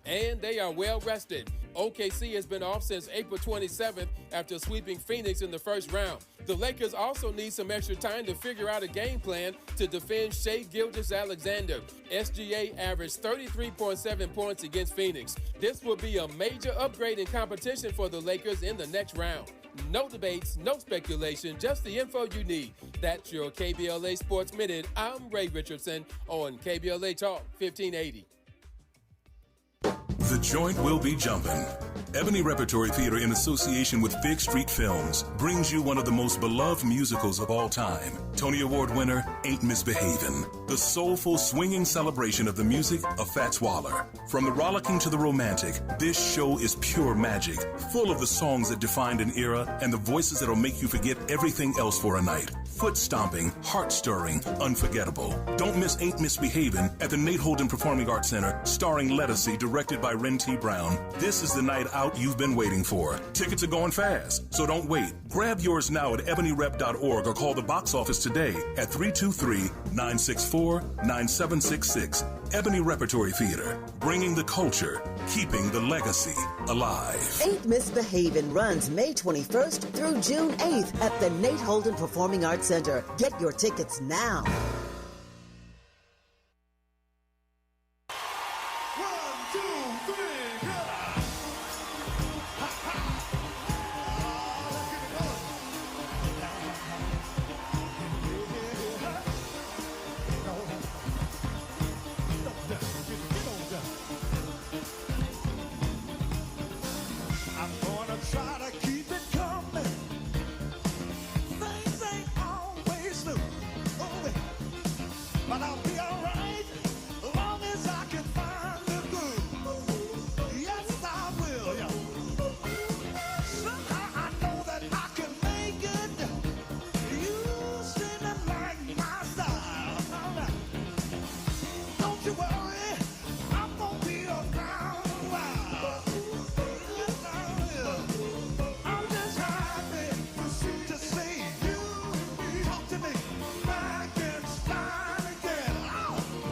and they are well rested. OKC has been off since April 27th after sweeping Phoenix in the first round. The Lakers also need some extra time to figure out a game plan to defend Shai Gilgeous-Alexander. SGA averaged 33.7 points against Phoenix. This will be a major upgrade in competition for the Lakers in the next round. No debates, no speculation, just the info you need. That's your KBLA Sports Minute. I'm Ray Richardson on KBLA Talk 1580. The joint will be jumping. Ebony Repertory Theater, in association with Fig Street Films, brings you one of the most beloved musicals of all time. Tony Award winner, Ain't Misbehavin'. The soulful, swinging celebration of the music of Fats Waller. From the rollicking to the romantic, this show is pure magic, full of the songs that defined an era and the voices that'll make you forget everything else for a night. Foot stomping, heart stirring, unforgettable. Don't miss Ain't Misbehavin' at the Nate Holden Performing Arts Center, starring Lettucey, directed by Ren T. Brown. This is the night out you've been waiting for. Tickets are going fast, so don't wait. Grab yours now at ebonyrep.org or call the box office today at 323-964-9766. Ebony Repertory Theater, bringing the culture, keeping the legacy alive. Ain't Misbehavin' runs May 21st through June 8th at the Nate Holden Performing Arts Center. Get your tickets now.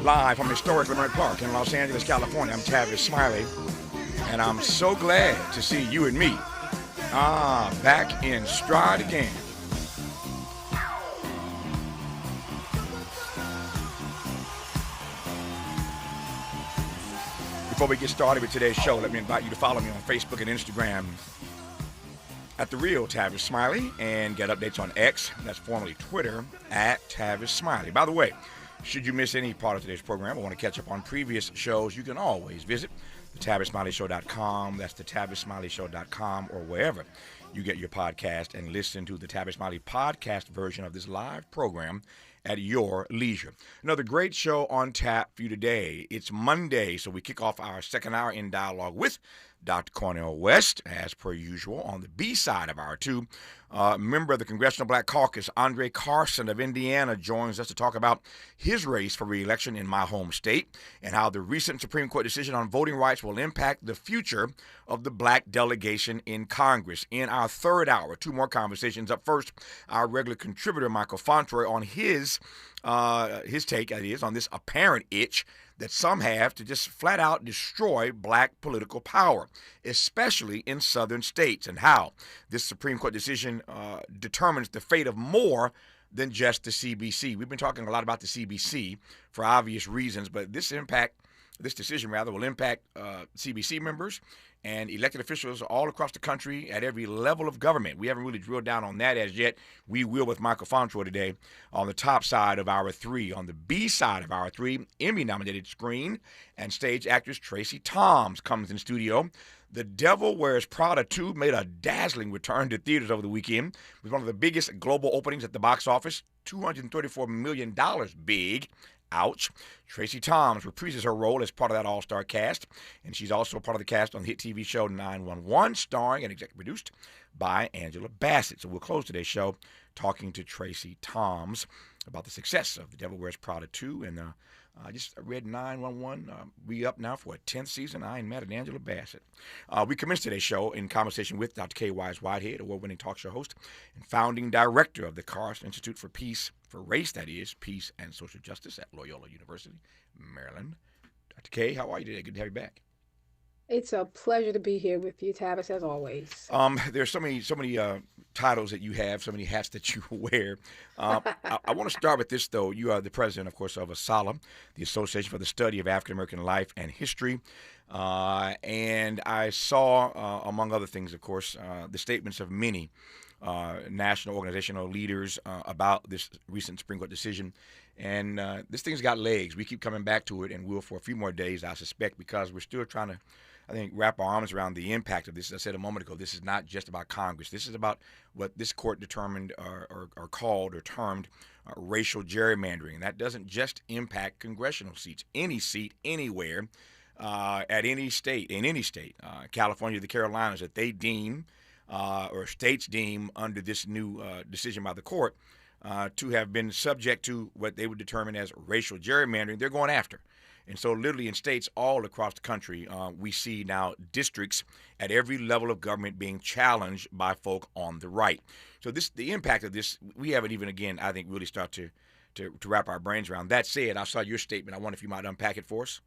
Live from historic Leimert Park in Los Angeles, California, I'm Tavis Smiley, and I'm so glad to see you and me back in stride again. Before we get started with today's show, let me invite you to follow me on Facebook and Instagram at The Real Tavis Smiley, and get updates on X, that's formerly Twitter, at Tavis Smiley. By the way, should you miss any part of today's program or want to catch up on previous shows, you can always visit theTavisSmileyShow.com. That's theTavisSmileyShow.com, or wherever you get your podcast, and listen to the Tavis Smiley podcast version of this live program at your leisure. Another great show on tap for you today. It's Monday, so we kick off our second hour in dialogue with Dr. Cornel West, as per usual. On the B side of our two, member of the Congressional Black Caucus, André Carson of Indiana, joins us to talk about his race for re-election in my home state and how the recent Supreme Court decision on voting rights will impact the future of the black delegation in Congress. In our third hour, two more conversations. Up first, our regular contributor, Michael Fauntroy, on his take, that is, on this apparent itch that some have to just flat out destroy black political power, especially in southern states, and how this Supreme Court decision determines the fate of more than just the CBC. We've been talking a lot about the CBC for obvious reasons, but this decision will impact CBC members and elected officials all across the country at every level of government. We haven't really drilled down on that as yet. We will with Michael Fauntroy today on the top side of our three. On the B side of our three, Emmy-nominated screen and stage actress Tracie Thoms comes in studio. The Devil Wears Prada 2 made a dazzling return to theaters over the weekend with one of the biggest global openings at the box office, $234 million big. Ouch. Tracie Thoms reprises her role as part of that all-star cast, and she's also part of the cast on the hit TV show 911, starring and executive produced by Angela Bassett. So we'll close today's show talking to Tracie Thoms about the success of The Devil Wears Prada 2, and I just read 911. We up now for a 10th season. I ain't mad at Angela Bassett. We commenced today's show in conversation with Dr. Kaye Wise Whitehead, award-winning talk show host and founding director of the Karson Institute for Peace, for Race, that is, Peace and Social Justice at Loyola University, Maryland. Dr. Kaye, how are you today? Good to have you back. It's a pleasure to be here with you, Tavis, as always. There's so many titles that you have, so many hats that you wear. I want to start with this, though. You are the president, of course, of ASALA, the Association for the Study of African American Life and History. And I saw, among other things, of course, the statements of many national organizational leaders about this recent Supreme Court decision. And this thing's got legs. We keep coming back to it, and will for a few more days, I suspect, because we're still trying to, I think, wrap our arms around the impact of this. As I said a moment ago, this is not just about Congress. This is about what this court determined or called or termed racial gerrymandering. And that doesn't just impact congressional seats. Any seat, anywhere, at any state, in any state, California, the Carolinas, that they deem or states deem under this new decision by the court to have been subject to what they would determine as racial gerrymandering, they're going after. And so literally in states all across the country, we see now districts at every level of government being challenged by folk on the right. So the impact of this, we haven't even, again, I think, really start to wrap our brains around. That said, I saw your statement. I wonder if you might unpack it for us.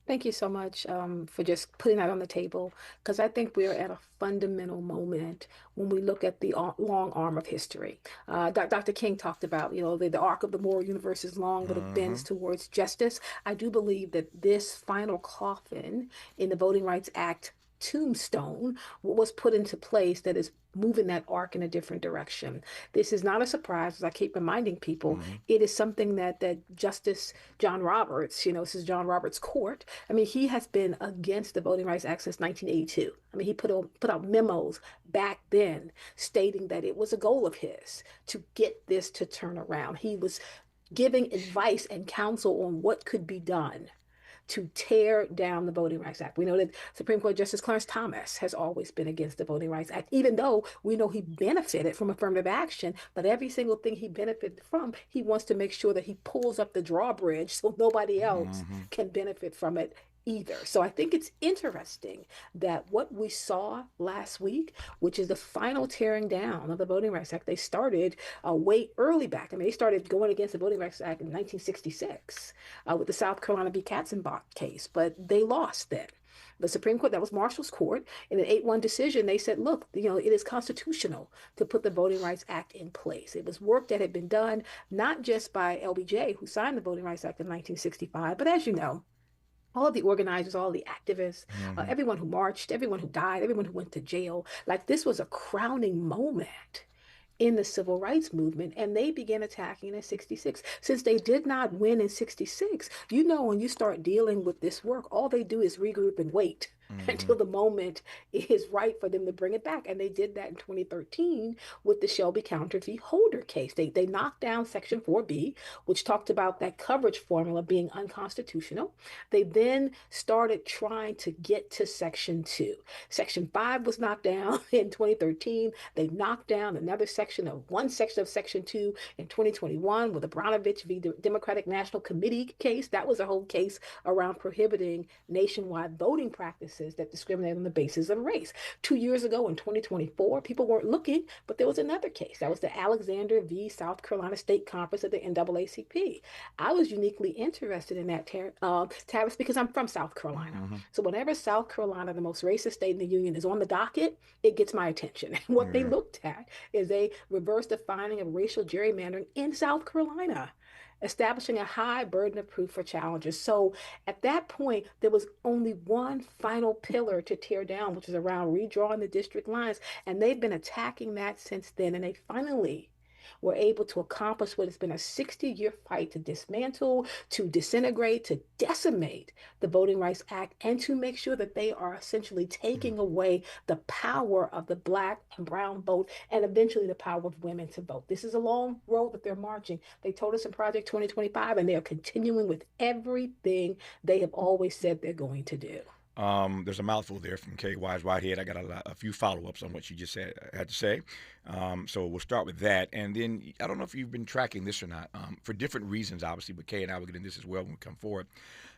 Thank you so much for just putting that on the table, because I think we're at a fundamental moment when we look at the long arm of history. Dr. King talked about, the arc of the moral universe is long, but it bends towards justice. I do believe that this final coffin in the Voting Rights Act tombstone was put into place that is moving that arc in a different direction. This is not a surprise, as I keep reminding people. It is something that Justice John Roberts, this is John Roberts' court. I mean, he has been against the Voting Rights Act since 1982. I mean, he put out memos back then stating that it was a goal of his to get this to turn around. He was giving advice and counsel on what could be done to tear down the Voting Rights Act. We know that Supreme Court Justice Clarence Thomas has always been against the Voting Rights Act, even though we know he benefited from affirmative action, but every single thing he benefited from, he wants to make sure that he pulls up the drawbridge so nobody else can benefit from it either. So I think it's interesting that what we saw last week, which is the final tearing down of the Voting Rights Act, they started way early back. I mean, they started going against the Voting Rights Act in 1966 with the South Carolina v. Katzenbach case, but they lost then. The Supreme Court, that was Marshall's court, in an 8-1 decision, they said, look, it is constitutional to put the Voting Rights Act in place. It was work that had been done not just by LBJ, who signed the Voting Rights Act in 1965, but as you know, all of the organizers, all of the activists, everyone who marched, everyone who died, everyone who went to jail, like this was a crowning moment in the civil rights movement, and they began attacking in 66. Since they did not win in 66, when you start dealing with this work, all they do is regroup and wait until the moment is right for them to bring it back. And they did that in 2013 with the Shelby County v. Holder case. They knocked down Section 4B, which talked about that coverage formula being unconstitutional. They then started trying to get to Section 2. Section 5 was knocked down in 2013. They knocked down one section of Section 2 in 2021 with the Brownovich v. Democratic National Committee case. That was a whole case around prohibiting nationwide voting practices that discriminate on the basis of race. 2 years ago in 2024, people weren't looking, but there was another case. That was the Alexander v. South Carolina State Conference of the NAACP. I was uniquely interested in that, Tavis, because I'm from South Carolina. So whenever South Carolina, the most racist state in the union, is on the docket, it gets my attention. And what they looked at is they reversed the finding of racial gerrymandering in South Carolina, establishing a high burden of proof for challengers. So at that point, there was only one final pillar to tear down, which is around redrawing the district lines. And they've been attacking that since then. And they finally were able to accomplish what has been a 60-year fight to dismantle, to disintegrate, to decimate the Voting Rights Act, and to make sure that they are essentially taking away the power of the Black and brown vote, and eventually the power of women to vote. This is a long road that they're marching. They told us in Project 2025, and they are continuing with everything they have always said they're going to do. There's a mouthful there from Kaye Wise Whitehead. I got a few follow-ups on what she just had to say. So we'll start with that. And then I don't know if you've been tracking this or not, for different reasons, obviously, but Kaye and I will get into this as well when we come forward.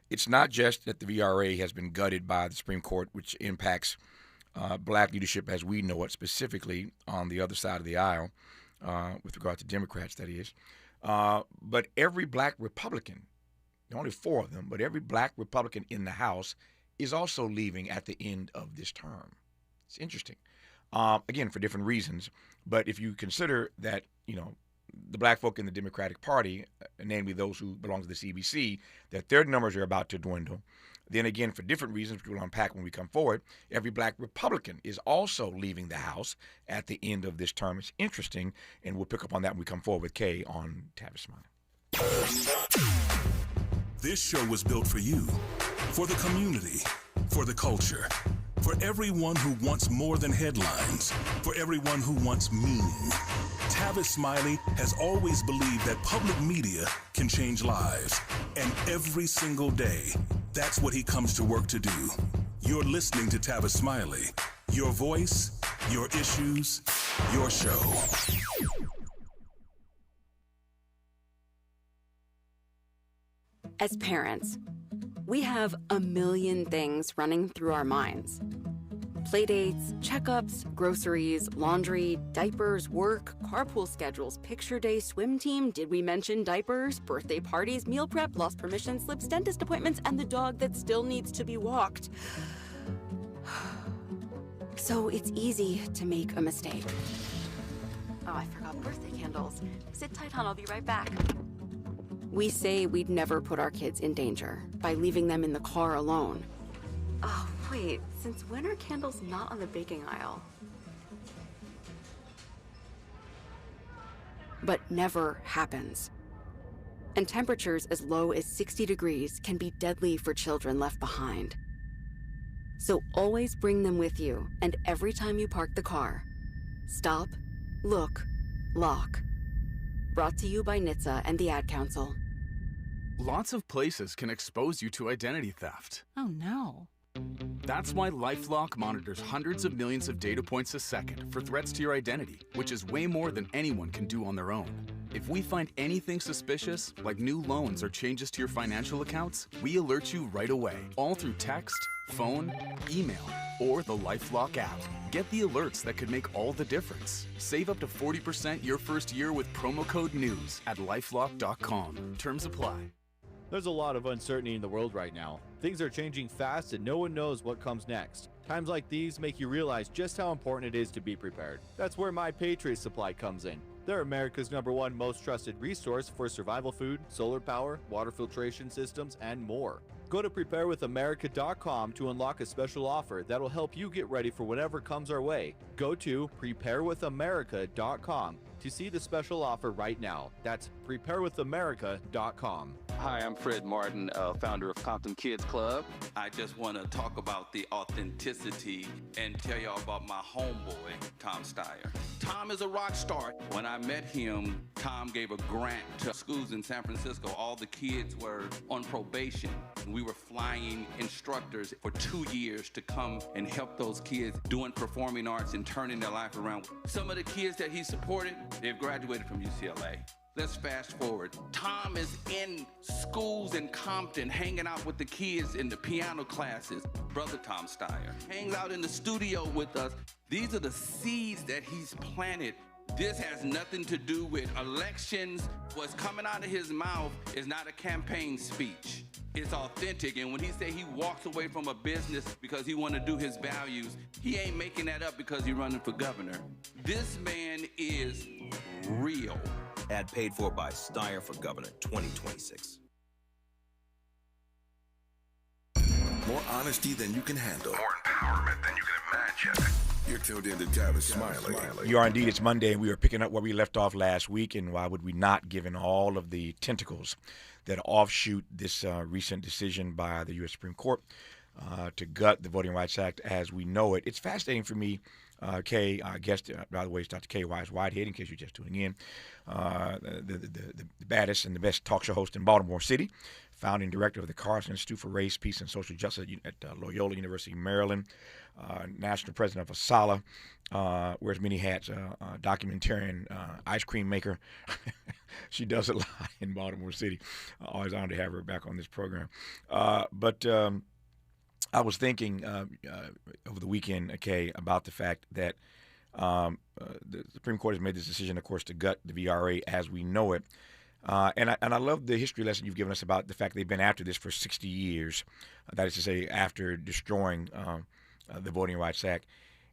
It's not just that the VRA has been gutted by the Supreme Court, which impacts Black leadership as we know it, specifically on the other side of the aisle, with regard to Democrats, that is. But every Black Republican, only 4 of them, but every Black Republican in the House is also leaving at the end of this term. It's interesting. Again, for different reasons. But if you consider that, the black folk in the Democratic Party, namely those who belong to the CBC, that their numbers are about to dwindle. Then again, for different reasons, which we'll unpack when we come forward, every black Republican is also leaving the House at the end of this term. It's interesting, and we'll pick up on that when we come forward with Kaye on Tavis Smiley. This show was built for you, for the community, for the culture, for everyone who wants more than headlines, for everyone who wants meaning. Tavis Smiley has always believed that public media can change lives. And every single day, that's what he comes to work to do. You're listening to Tavis Smiley. Your voice, your issues, your show. As parents, we have a million things running through our minds. Playdates, checkups, groceries, laundry, diapers, work, carpool schedules, picture day, swim team, did we mention diapers, birthday parties, meal prep, lost permission slips, dentist appointments, and the dog that still needs to be walked. So it's easy to make a mistake. Oh, I forgot birthday candles. Sit tight, hon, I'll be right back. We say we'd never put our kids in danger by leaving them in the car alone. Oh, wait, since when are candles not on the baking aisle? But never happens. And temperatures as low as 60 degrees can be deadly for children left behind. So always bring them with you, and every time you park the car, stop, look, lock. Brought to you by NHTSA and the Ad Council. Lots of places can expose you to identity theft. Oh no. That's why LifeLock monitors hundreds of millions of data points a second for threats to your identity, which is way more than anyone can do on their own. If we find anything suspicious, like new loans or changes to your financial accounts, we alert you right away, all through text, phone, email, or the LifeLock app. Get the alerts that could make all the difference. Save up to 40% your first year with promo code NEWS at lifelock.com. Terms apply. There's a lot of uncertainty in the world right now. Things are changing fast and no one knows what comes next. Times like these make you realize just how important it is to be prepared. That's where My Patriot Supply comes in. They're America's #1 most trusted resource for survival food, solar power, water filtration systems, and more. Go to preparewithamerica.com to unlock a special offer that'll help you get ready for whatever comes our way. Go to preparewithamerica.com to see the special offer right now. That's preparewithamerica.com. Hi, I'm Fred Martin, founder of Compton Kids Club. I just want to talk about the authenticity and tell y'all about my homeboy, Tom Steyer. Tom is a rock star. When I met him, Tom gave a grant to schools in San Francisco. All the kids were on probation. We were flying instructors for 2 years to come and help those kids doing performing arts and turning their life around. Some of the kids that he supported, they've graduated from UCLA. Let's fast forward. Tom is in schools in Compton, hanging out with the kids in the piano classes. Brother Tom Steyer hangs out in the studio with us. These are the seeds that he's planted. This has nothing to do with elections. What's coming out of his mouth is not a campaign speech. It's authentic, and when he say he walks away from a business because he want to do his values, he ain't making that up because he's running for governor. This man is real. Ad paid for by Steyer for Governor 2026. More honesty than you can handle. More empowerment than you can imagine. You're tuned in to Tavis Smiley. You are indeed. It's Monday, and we are picking up where we left off last week, and why would we not, given all of the tentacles that offshoot this recent decision by the U.S. Supreme Court to gut the Voting Rights Act as we know it. It's fascinating for me. Kaye, our guest, by the way, is Dr. Kaye Wise Whitehead, in case you're just tuning in. The baddest and the best talk show host in Baltimore City, founding director of the Karson Institute for Race, Peace, and Social Justice at Loyola University Maryland, national president of ASALA, wears many hats, documentarian, ice cream maker. She does a lot in Baltimore City. Always honored to have her back on this program. But I was thinking over the weekend, Kaye, about the fact that the Supreme Court has made this decision, of course, to gut the VRA as we know it. And I love the history lesson you've given us about the fact they've been after this for 60 years. That is to say, after destroying the Voting Rights Act.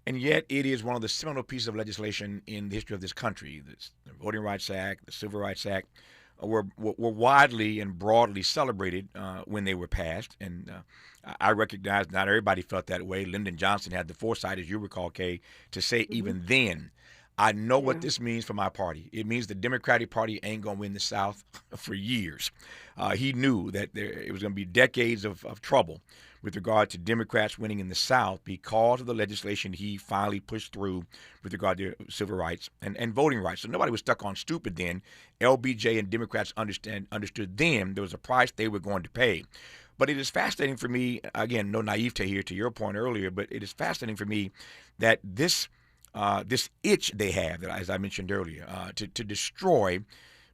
And yet it is one of the seminal pieces of legislation in the history of this country. The Voting Rights Act, the Civil Rights Act were widely and broadly celebrated when they were passed. And I recognize not everybody felt that way. Lyndon Johnson had the foresight, as you recall, Kay, to say even then, I know what this means for my party. It means the Democratic Party ain't going to win the South for years. He knew that it was going to be decades of trouble with regard to Democrats winning in the South because of the legislation he finally pushed through with regard to civil rights and voting rights. So nobody was stuck on stupid then. LBJ and Democrats understood then there was a price they were going to pay. But it is fascinating for me, again, no naivete here to your point earlier, but it is fascinating for me that this itch they have, as I mentioned earlier, to destroy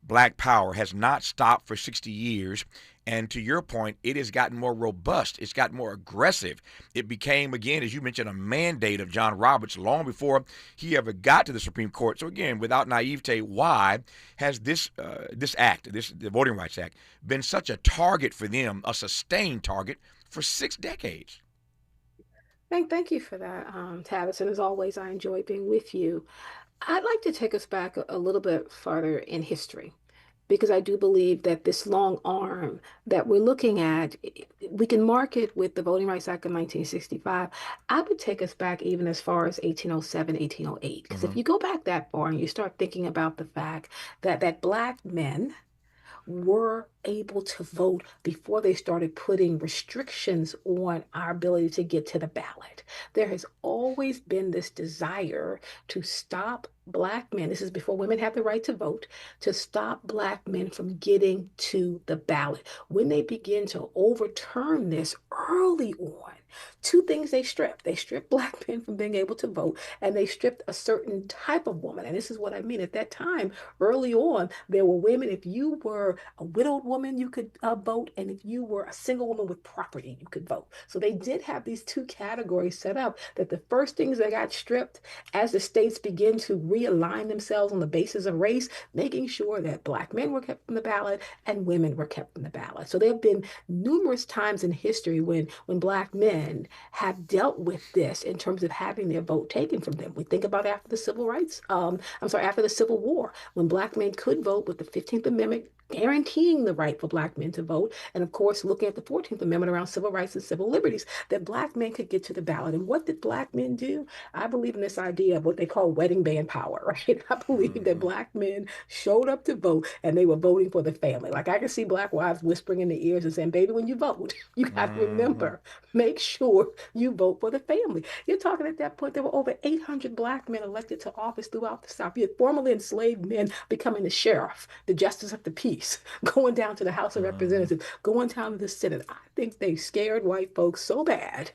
black power has not stopped for 60 years. And to your point, it has gotten more robust. It's gotten more aggressive. It became, again, as you mentioned, a mandate of John Roberts long before he ever got to the Supreme Court. So again, without naivete, why has this act, the Voting Rights Act, been such a target for them, a sustained target for 6 decades? Thank you for that, Tavis. And as always, I enjoy being with you. I'd like to take us back a little bit farther in history, because I do believe that this long arm that we're looking at, we can mark it with the Voting Rights Act of 1965. I would take us back even as far as 1807, 1808. Because if you go back that far and you start thinking about the fact that Black men were able to vote before they started putting restrictions on our ability to get to the ballot. There has always been this desire to stop Black men, this is before women had the right to vote, to stop Black men from getting to the ballot. When they begin to overturn this early on, 2 things they stripped. They stripped Black men from being able to vote, and they stripped a certain type of woman. And this is what I mean. At that time, early on, there were women, if you were a widowed woman, you could vote, and if you were a single woman with property, you could vote. So they did have these 2 categories set up, that the first things that got stripped as the states begin to realign themselves on the basis of race, making sure that Black men were kept from the ballot and women were kept from the ballot. So there have been numerous times in history when Black men have dealt with this in terms of having their vote taken from them. We think about after the after the Civil War, when Black men could vote with the 15th Amendment guaranteeing the right for Black men to vote, and of course looking at the 14th Amendment around civil rights and civil liberties, that Black men could get to the ballot. And what did Black men do? I believe in this idea of what they call wedding band power, right? I believe that Black men showed up to vote and they were voting for the family. Like I can see Black wives whispering in their ears and saying, baby, when you vote, you got to remember, make sure you vote for the family. You're talking at that point, there were over 800 Black men elected to office throughout the South. You had formerly enslaved men becoming the sheriff, the justice of the peace, going down to the House of Representatives, going down to the Senate. I think they scared white folks so bad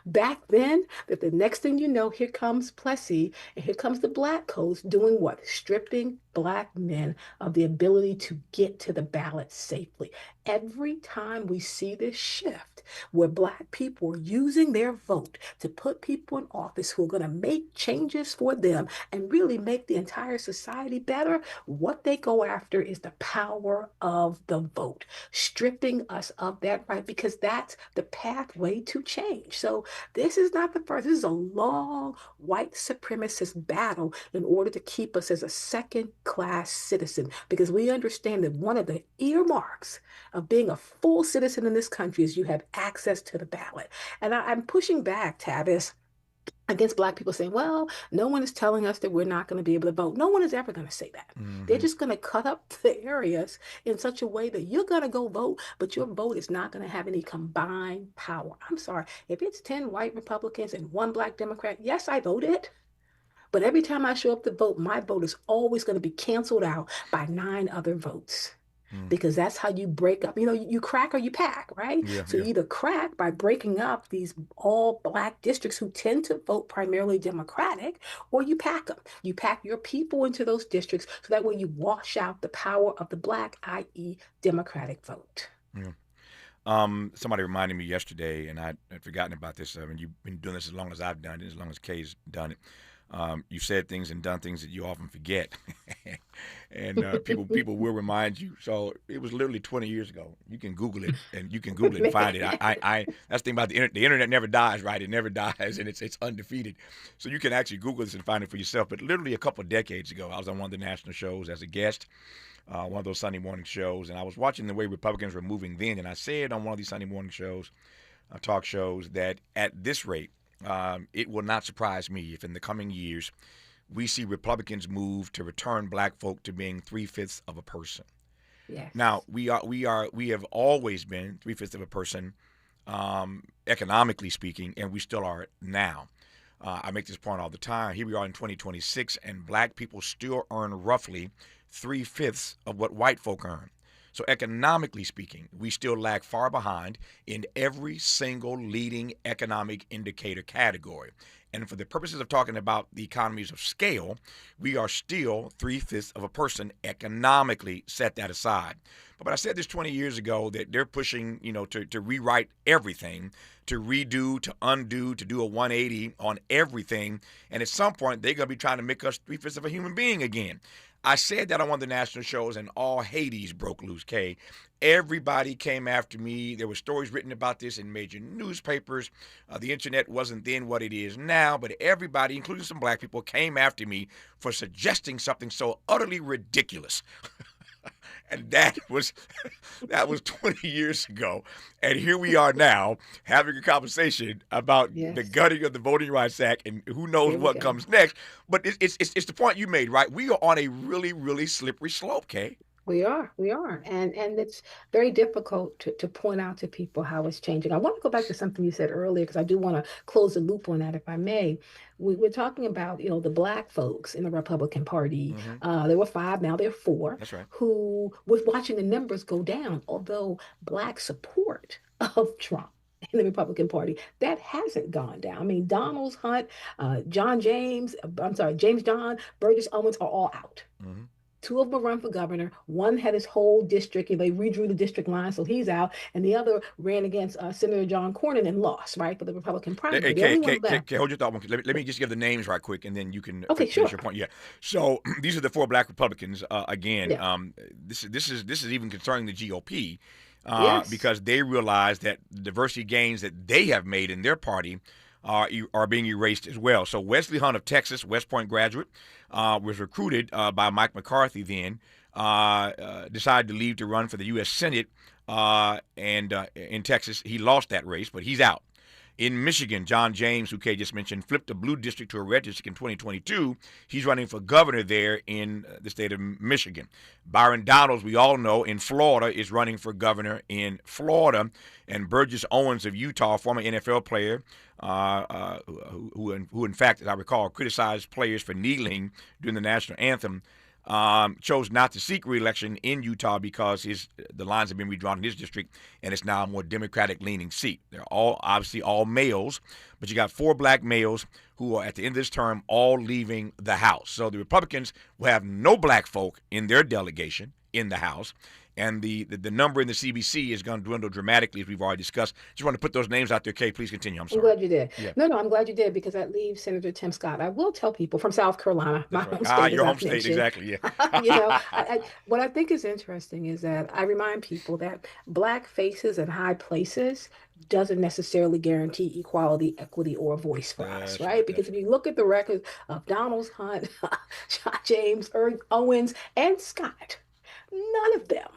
back then that the next thing you know, here comes Plessy and here comes the Black codes doing what? Stripping Black men of the ability to get to the ballot safely. Every time we see this shift where Black people are using their vote to put people in office who are going to make changes for them and really make the entire society better, what they go after is the power of the vote, stripping us of that right, because that's the pathway to change. So this is not the first. This is a long white supremacist battle in order to keep us as a second-class citizen, because we understand that one of the earmarks of being a full citizen in this country is you have access to the ballot. And I'm pushing back, Tavis, against Black people saying, well, no one is telling us that we're not going to be able to vote. No one is ever going to say that. They're just going to cut up the areas in such a way that you're going to go vote, but your vote is not going to have any combined power. I'm sorry. If it's 10 white Republicans and 1 Black Democrat, yes, I voted. But every time I show up to vote, my vote is always going to be canceled out by 9 other votes. Because that's how you break up. You know, you crack or you pack, right? So you either crack by breaking up these all Black districts who tend to vote primarily Democratic, or you pack them. You pack your people into those districts so that way you wash out the power of the Black, i.e. Democratic vote. Somebody reminded me yesterday, and I had forgotten about this. I mean, you've been doing this as long as I've done it, as long as Kay's done it. You said things and done things that you often forget, and people will remind you. So it was literally 20 years ago. You can Google it, and find it. I that's the thing about the internet. The internet never dies, right? It never dies, and it's undefeated. So you can actually Google this and find it for yourself. But literally a couple of decades ago, I was on one of the national shows as a guest, one of those Sunday morning shows, and I was watching the way Republicans were moving then, and I said on one of these Sunday morning shows, talk shows, that at this rate, it will not surprise me if in the coming years we see Republicans move to return black folk to being 3/5 of a person. Yes. Now we have always been 3/5 of a person, economically speaking, and we still are now. I make this point all the time. Here we are in 2026, and black people still earn roughly 3/5 of what white folk earn. So economically speaking, we still lag far behind in every single leading economic indicator category. And for the purposes of talking about the economies of scale, we are still 3/5 of a person economically. Set that aside. But I said this 20 years ago that they're pushing, to rewrite everything, to redo, to undo, to do a 180 on everything. And at some point, they're going to be trying to make us 3/5 of a human being again. I said that on one of the national shows, and all Hades broke loose, Kay. Everybody came after me. There were stories written about this in major newspapers. The internet wasn't then what it is now, but everybody, including some black people, came after me for suggesting something so utterly ridiculous. And that was 20 years ago. And here we are now having a conversation about the gutting of the Voting Rights Act, and who knows what comes next. But it's the point you made, right? We are on a really, really slippery slope, Kay. We are. And it's very difficult to point out to people how it's changing. I want to go back to something you said earlier, because I do want to close the loop on that, if I may. We're talking about, the black folks in the Republican Party. There were 5, now there are 4. That's right. Who was watching the numbers go down, although black support of Trump in the Republican Party, that hasn't gone down. I mean, Donald Hunt, James John, Burgess Owens are all out. 2 of them run for governor. One had his whole district, and they redrew the district line, so he's out. And the other ran against Senator John Cornyn and lost, right, for the Republican primary. Kay, hold your thought. Let me just give the names right quick, and then you can finish your point. Yeah. So these are the 4 black Republicans. This is even concerning the GOP, because they realize that the diversity gains that they have made in their party are being erased as well. So Wesley Hunt of Texas, West Point graduate, was recruited by Mike McCarthy then, decided to leave to run for the U.S. Senate, and in Texas, he lost that race, but he's out. In Michigan, John James, who Kay just mentioned, flipped a blue district to a red district in 2022. He's running for governor there in the state of Michigan. Byron Donalds, we all know, in Florida, is running for governor in Florida. And Burgess Owens of Utah, former NFL player, who in fact, as I recall, criticized players for kneeling during the national anthem, chose not to seek re-election in Utah because the lines have been redrawn in his district, and it's now a more Democratic-leaning seat. They're obviously all males, but you got 4 black males who are, at the end of this term, all leaving the House. So the Republicans will have no black folk in their delegation in the House, and the number in the CBC is going to dwindle dramatically, as we've already discussed. Just want to put those names out there. Kay, please continue. I'm sorry. I'm glad you did. Yeah. No, I'm glad you did, because that leaves Senator Tim Scott. I will tell people from South Carolina, my home state. Your home state, exactly. Yeah. What I think is interesting is that I remind people that black faces in high places doesn't necessarily guarantee equality, equity, or voice for us, right? Because if you look at the records of Donald Hunt, James, Owens, and Scott, none of them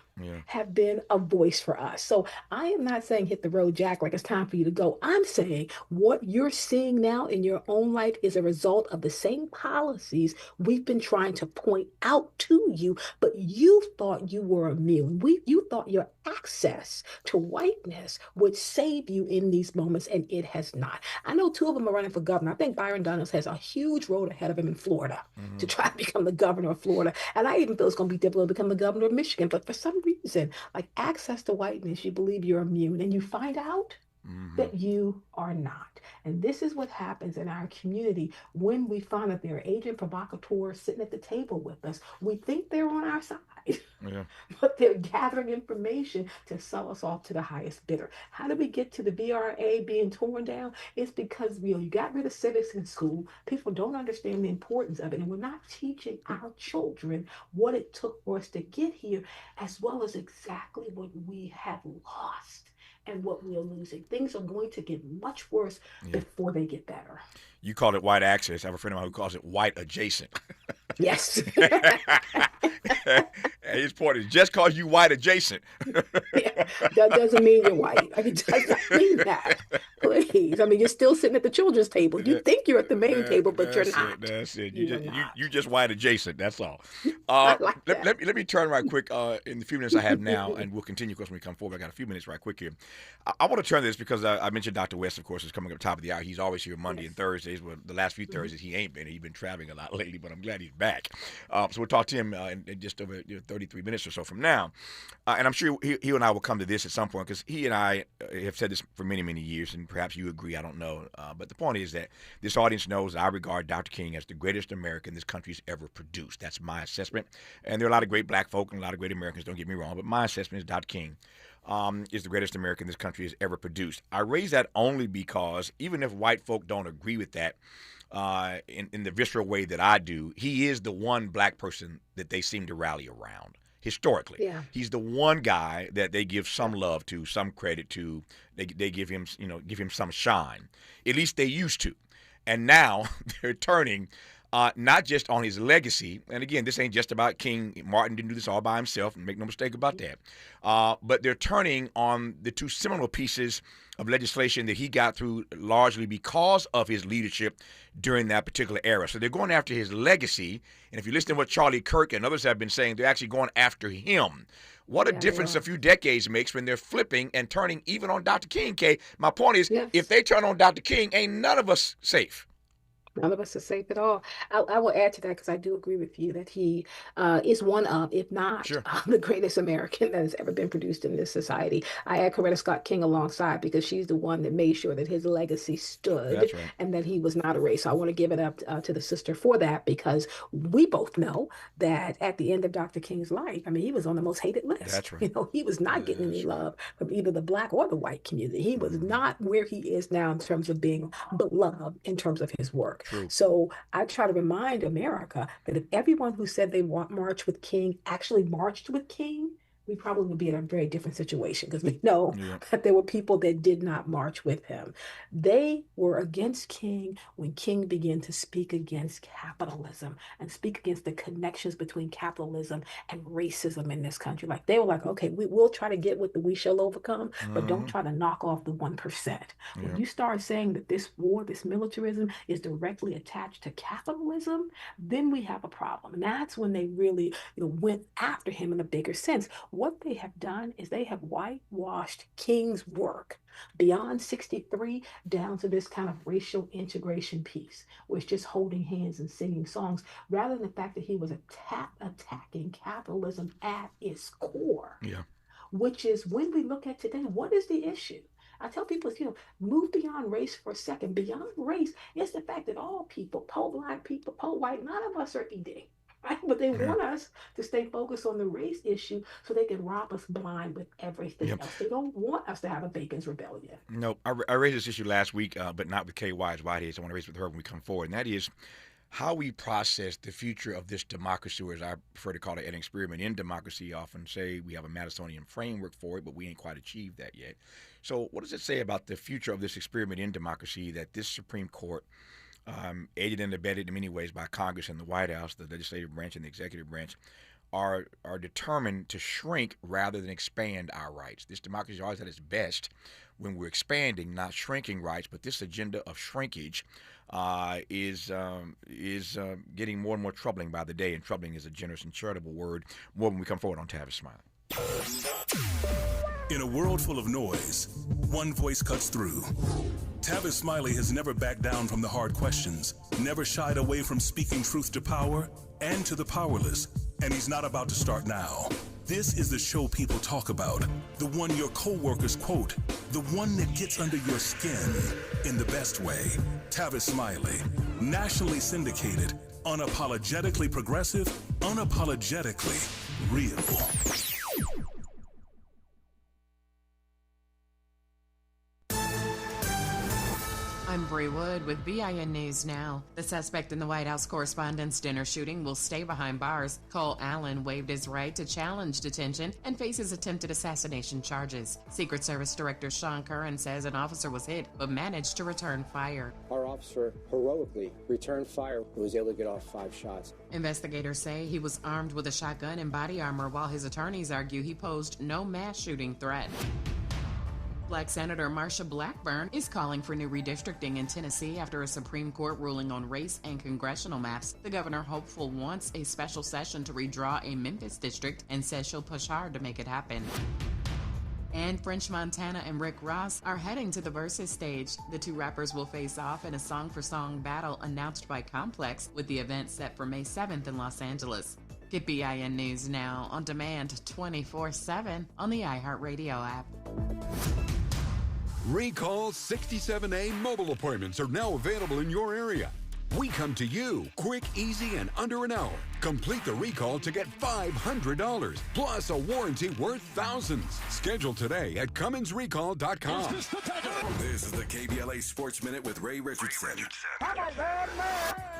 have been a voice for us. So I am not saying hit the road, Jack, like it's time for you to go. I'm saying what you're seeing now in your own life is a result of the same policies we've been trying to point out to you, but you thought you were immune. You thought your access to whiteness would save you in these moments, and it has not. I know 2 of them are running for governor. I think Byron Donalds has a huge road ahead of him in Florida to try to become the governor of Florida. And I even feel it's going to be difficult to become the governor of Michigan. But for some reason, like access to whiteness, you believe you're immune, and you find out that you are not. And this is what happens in our community when we find that there are agent provocateurs sitting at the table with us. We think they're on our side, but they're gathering information to sell us off to the highest bidder. How did we get to the VRA being torn down? It's because you got rid of civics in school. People don't understand the importance of it. And we're not teaching our children what it took for us to get here, as well as exactly what we have lost and what we are losing. Things are going to get much worse before they get better. You call it white access. I have a friend of mine who calls it white adjacent. Yes. His point is just because you white adjacent. That doesn't mean you're white. It does not mean that. Please. You're still sitting at the children's table. You think you're at the main table, but you're not. That's it. You just white adjacent. That's all. Like let me turn right quick in the few minutes I have now, and we'll continue, of course, when we come forward. I got a few minutes right quick here. I want to turn this because I mentioned Dr. West, of course, is coming up top of the hour. He's always here Monday and Thursdays. Well, the last few Thursdays he ain't been. He's been traveling a lot lately, but I'm glad he's back. So we'll talk to him in just over 33 minutes or so from now. And I'm sure he and I will come to this at some point, because he and I have said this for many, many years, and perhaps you agree, I don't know. But the point is that this audience knows that I regard Dr. King as the greatest American this country's ever produced. That's my assessment. And there are a lot of great black folk and a lot of great Americans, don't get me wrong, but my assessment is Dr. King is the greatest American this country has ever produced. I raise that only because even if white folk don't agree with that in the visceral way that I do, he is the one black person that they seem to rally around. Historically, he's the one guy that they give some love to, some credit to. They give him, give him some shine. At least they used to, and now they're turning not just on his legacy. And again, this ain't just about King. Martin didn't do this all by himself, and make no mistake about that. But they're turning on the two seminal pieces of legislation that he got through largely because of his leadership during that particular era. So they're going after his legacy. And if you listen to what Charlie Kirk and others have been saying, they're actually going after him. What a difference a few decades makes when they're flipping and turning even on Dr. King, Kay. My point is, if they turn on Dr. King, ain't none of us safe. None of us are safe at all. I will add to that, because I do agree with you that he is one of, if not the greatest American that has ever been produced in this society. I add Coretta Scott King alongside, because she's the one that made sure that his legacy stood and that he was not erased. So I want to give it up to the sister for that, because we both know that at the end of Dr. King's life, he was on the most hated list. That's right. He was not getting any love from either the black or the white community. He was not where he is now in terms of being beloved in terms of his work. True. So I try to remind America that if everyone who said they march with King actually marched with King, we probably would be in a very different situation, because we know that there were people that did not march with him. They were against King when King began to speak against capitalism and speak against the connections between capitalism and racism in this country. Like, they were like, okay, we'll try to get what we shall overcome, but don't try to knock off the 1%. When you start saying that this war, this militarism is directly attached to capitalism, then we have a problem. And that's when they really went after him in a bigger sense. What they have done is they have whitewashed King's work beyond 63 down to this kind of racial integration piece, where it's just holding hands and singing songs, rather than the fact that he was attacking capitalism at its core, which is, when we look at today, what is the issue? I tell people, move beyond race for a second. Beyond race, it's the fact that all people, pro-black people, pro-white, none of us are eating. Right? But they want us to stay focused on the race issue so they can rob us blind with everything else. They don't want us to have a Bacon's Rebellion. No, I raised this issue last week, but not with Kaye Wise Whitehead. So I want to raise it with her when we come forward. And that is how we process the future of this democracy, or as I prefer to call it, an experiment in democracy. I often say we have a Madisonian framework for it, but we ain't quite achieved that yet. So what does it say about the future of this experiment in democracy that this Supreme Court, aided and abetted in many ways by Congress and the White House, the legislative branch and the executive branch, are determined to shrink rather than expand our rights? This democracy is always at its best when we're expanding, not shrinking rights. But this agenda of shrinkage is getting more and more troubling by the day, and troubling is a generous and charitable word. More when we come forward on Tavis Smiley. In a world full of noise, one voice cuts through. Tavis Smiley has never backed down from the hard questions, never shied away from speaking truth to power and to the powerless, and he's not about to start now. This is the show people talk about, the one your coworkers quote, the one that gets under your skin in the best way. Tavis Smiley, nationally syndicated, unapologetically progressive, unapologetically real. I'm Bree Wood with BIN News Now. The suspect in the White House Correspondents' Dinner shooting will stay behind bars. Cole Allen waived his right to challenge detention and faces attempted assassination charges. Secret Service Director Sean Curran says an officer was hit but managed to return fire. Our officer heroically returned fire and was able to get off 5 shots. Investigators say he was armed with a shotgun and body armor, while his attorneys argue he posed no mass shooting threat. Black Senator Marsha Blackburn is calling for new redistricting in Tennessee after a Supreme Court ruling on race and congressional maps. The governor hopeful wants a special session to redraw a Memphis district and says she'll push hard to make it happen. And French Montana and Rick Ross are heading to the Versus stage. The two rappers will face off in a song-for-song battle announced by Complex, with the event set for May 7th in Los Angeles. Get BIN News Now on demand 24/7 on the iHeartRadio app. Recall 67A mobile appointments are now available in your area. We come to you quick, easy, and under an hour. Complete the recall to get $500 plus a warranty worth thousands. Schedule today at CummonsRecall.com. This is the KBLA Sports Minute with Ray Richardson.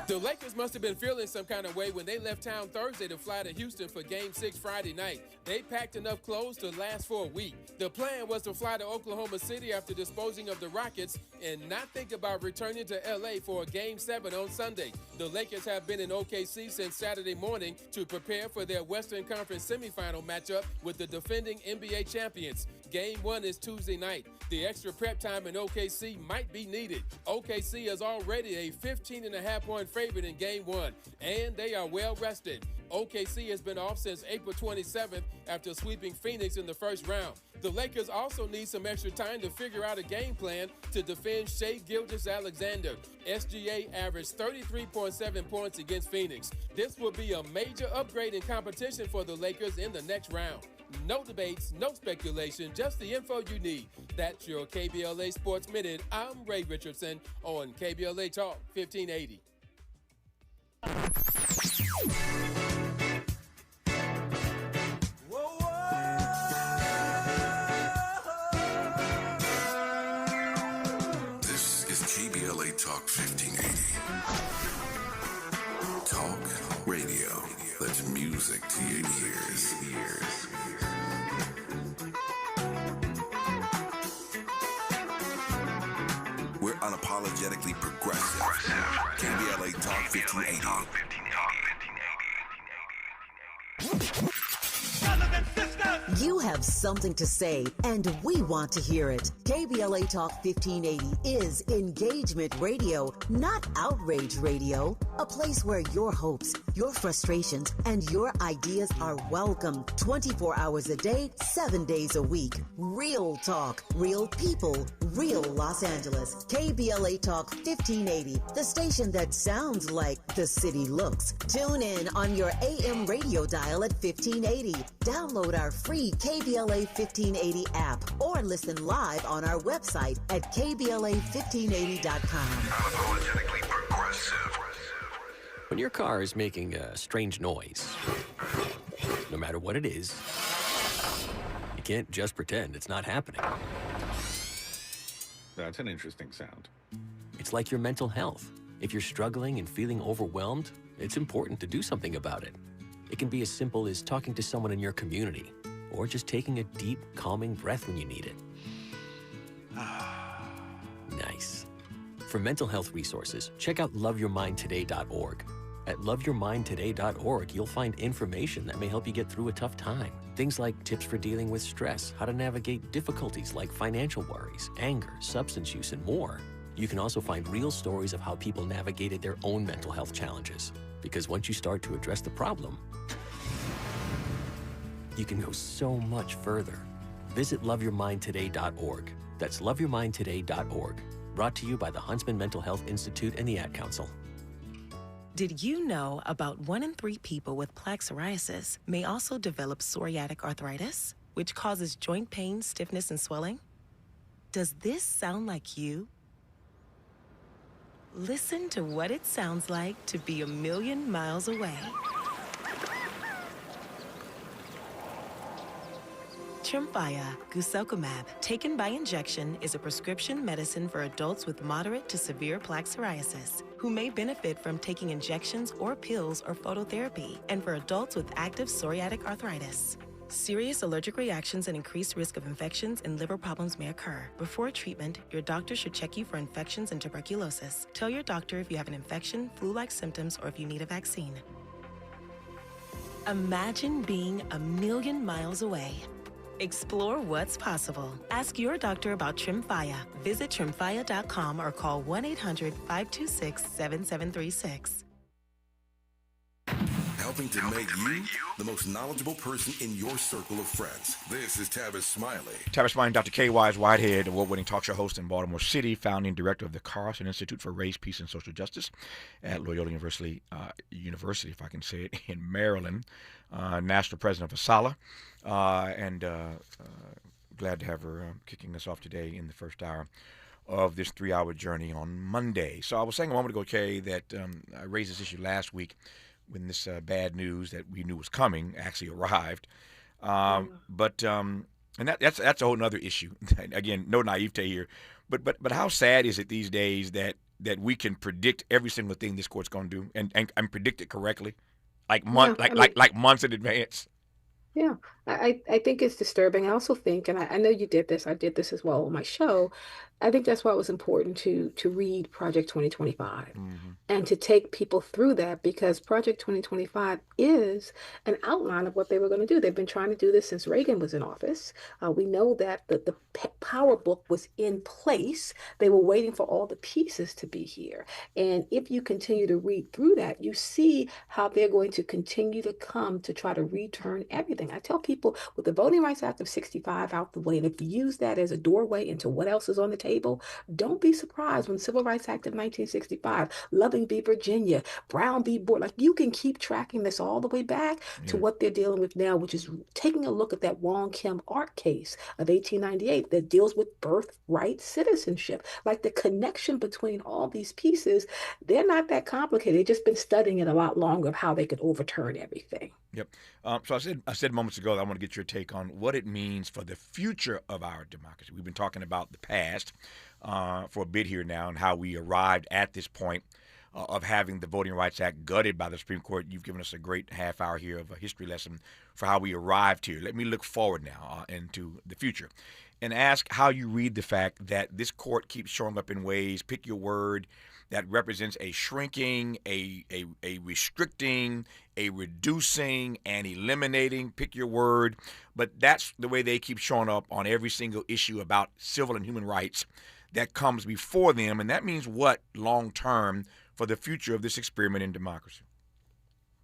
The Lakers must have been feeling some kind of way when they left town Thursday to fly to Houston for Game 6 Friday night. They packed enough clothes to last for a week. The plan was to fly to Oklahoma City after disposing of the Rockets and not think about returning to LA for a Game 7 on Sunday. The Lakers have been in OKC since Saturday morning to prepare for their Western Conference semifinal matchup with the defending NBA champions. Game 1 is Tuesday night. The extra prep time in OKC might be needed. OKC is already a 15.5-point favorite in Game 1, and they are well rested. OKC has been off since April 27th after sweeping Phoenix in the first round. The Lakers also need some extra time to figure out a game plan to defend Shai Gilgeous-Alexander. SGA averaged 33.7 points against Phoenix. This will be a major upgrade in competition for the Lakers in the next round. No debates, no speculation, just the info you need. That's your KBLA Sports Minute. I'm Ray Richardson on KBLA Talk 1580. This is KBLA Talk 1580. Talk radio. That's music to your ears. We're unapologetically progressive. KBLA Talk 1580. You have something to say, and we want to hear it. KBLA Talk 1580 is engagement radio, not outrage radio. A place where your hopes, your frustrations, and your ideas are welcome 24 hours a day, 7 days a week. Real talk, real people, real Los Angeles. KBLA Talk 1580, the station that sounds like the city looks. Tune in on your AM radio dial at 1580. Download our free KBLA 1580 app or listen live on our website at KBLA1580.com. Unapologetically progressive. When your car is making a strange noise, no matter what it is, you can't just pretend it's not happening. That's an interesting sound. It's like your mental health. If you're struggling and feeling overwhelmed, it's important to do something about it. It can be as simple as talking to someone in your community, or just taking a deep, calming breath when you need it. Nice. For mental health resources, check out loveyourmindtoday.org. At loveyourmindtoday.org, you'll find information that may help you get through a tough time. Things like tips for dealing with stress, how to navigate difficulties like financial worries, anger, substance use, and more. You can also find real stories of how people navigated their own mental health challenges. Because once you start to address the problem, you can go so much further. Visit loveyourmindtoday.org. That's loveyourmindtoday.org. Brought to you by the Huntsman Mental Health Institute and the Ad Council. Did you know about 1 in 3 people with plaque psoriasis may also develop psoriatic arthritis, which causes joint pain, stiffness, and swelling? Does this sound like you? Listen to what it sounds like to be a million miles away. Tremfya guselkumab, taken by injection, is a prescription medicine for adults with moderate to severe plaque psoriasis who may benefit from taking injections or pills or phototherapy, and for adults with active psoriatic arthritis. Serious allergic reactions and increased risk of infections and liver problems may occur. Before treatment, your doctor should check you for infections and tuberculosis. Tell your doctor if you have an infection, flu-like symptoms, or if you need a vaccine. Imagine being a million miles away. Explore what's possible. Ask your doctor about Tremfya. Visit tremfya.com or call 1-800-526-7736. Helping to make you the most knowledgeable person in your circle of friends. This is Tavis Smiley. Tavis Smiley, Dr. Kaye Wise Whitehead, award-winning talk show host in Baltimore City, founding director of the Karson Institute for Race, Peace, and Social Justice at Loyola University, if I can say it, in Maryland. National president of ASALA, and glad to have her kicking us off today in the first hour of this 3-hour journey on Monday. So I was saying a moment ago, Kay, that I raised this issue last week when this bad news that we knew was coming actually arrived. And that's a whole other issue. Again, no naivete here, but how sad is it these days that we can predict every single thing this court's going to do and predict it correctly, like months in advance. Yeah, I think it's disturbing. I also think, and I know you did this, I did this as well on my show. I think that's why it was important to read Project 2025 and to take people through that, because Project 2025 is an outline of what they were going to do. They've been trying to do this since Reagan was in office. We know that the Power Book was in place. They were waiting for all the pieces to be here. And if you continue to read through that, you see how they're going to continue to come to try to return everything. I tell people, with the Voting Rights Act of 65 out the way, and if you use that as a doorway into what else is on the table, don't be surprised when Civil Rights Act of 1965, Loving v. Virginia, Brown v. Board, like you can keep tracking this all the way back to what they're dealing with now, which is taking a look at that Wong Kim Ark case of 1898 that deals with birthright citizenship. Like the connection between all these pieces, they're not that complicated. They've just been studying it a lot longer of how they could overturn everything. Yep. So I said moments ago that I want to get your take on what it means for the future of our democracy. We've been talking about the past for a bit here now and how we arrived at this point of having the Voting Rights Act gutted by the Supreme Court. You've given us a great half hour here of a history lesson for how we arrived here. Let me look forward now into the future and ask how you read the fact that this court keeps showing up in ways, pick your word, that represents a shrinking, a restricting, a reducing, and eliminating, pick your word. But that's the way they keep showing up on every single issue about civil and human rights that comes before them. And that means what long term for the future of this experiment in democracy?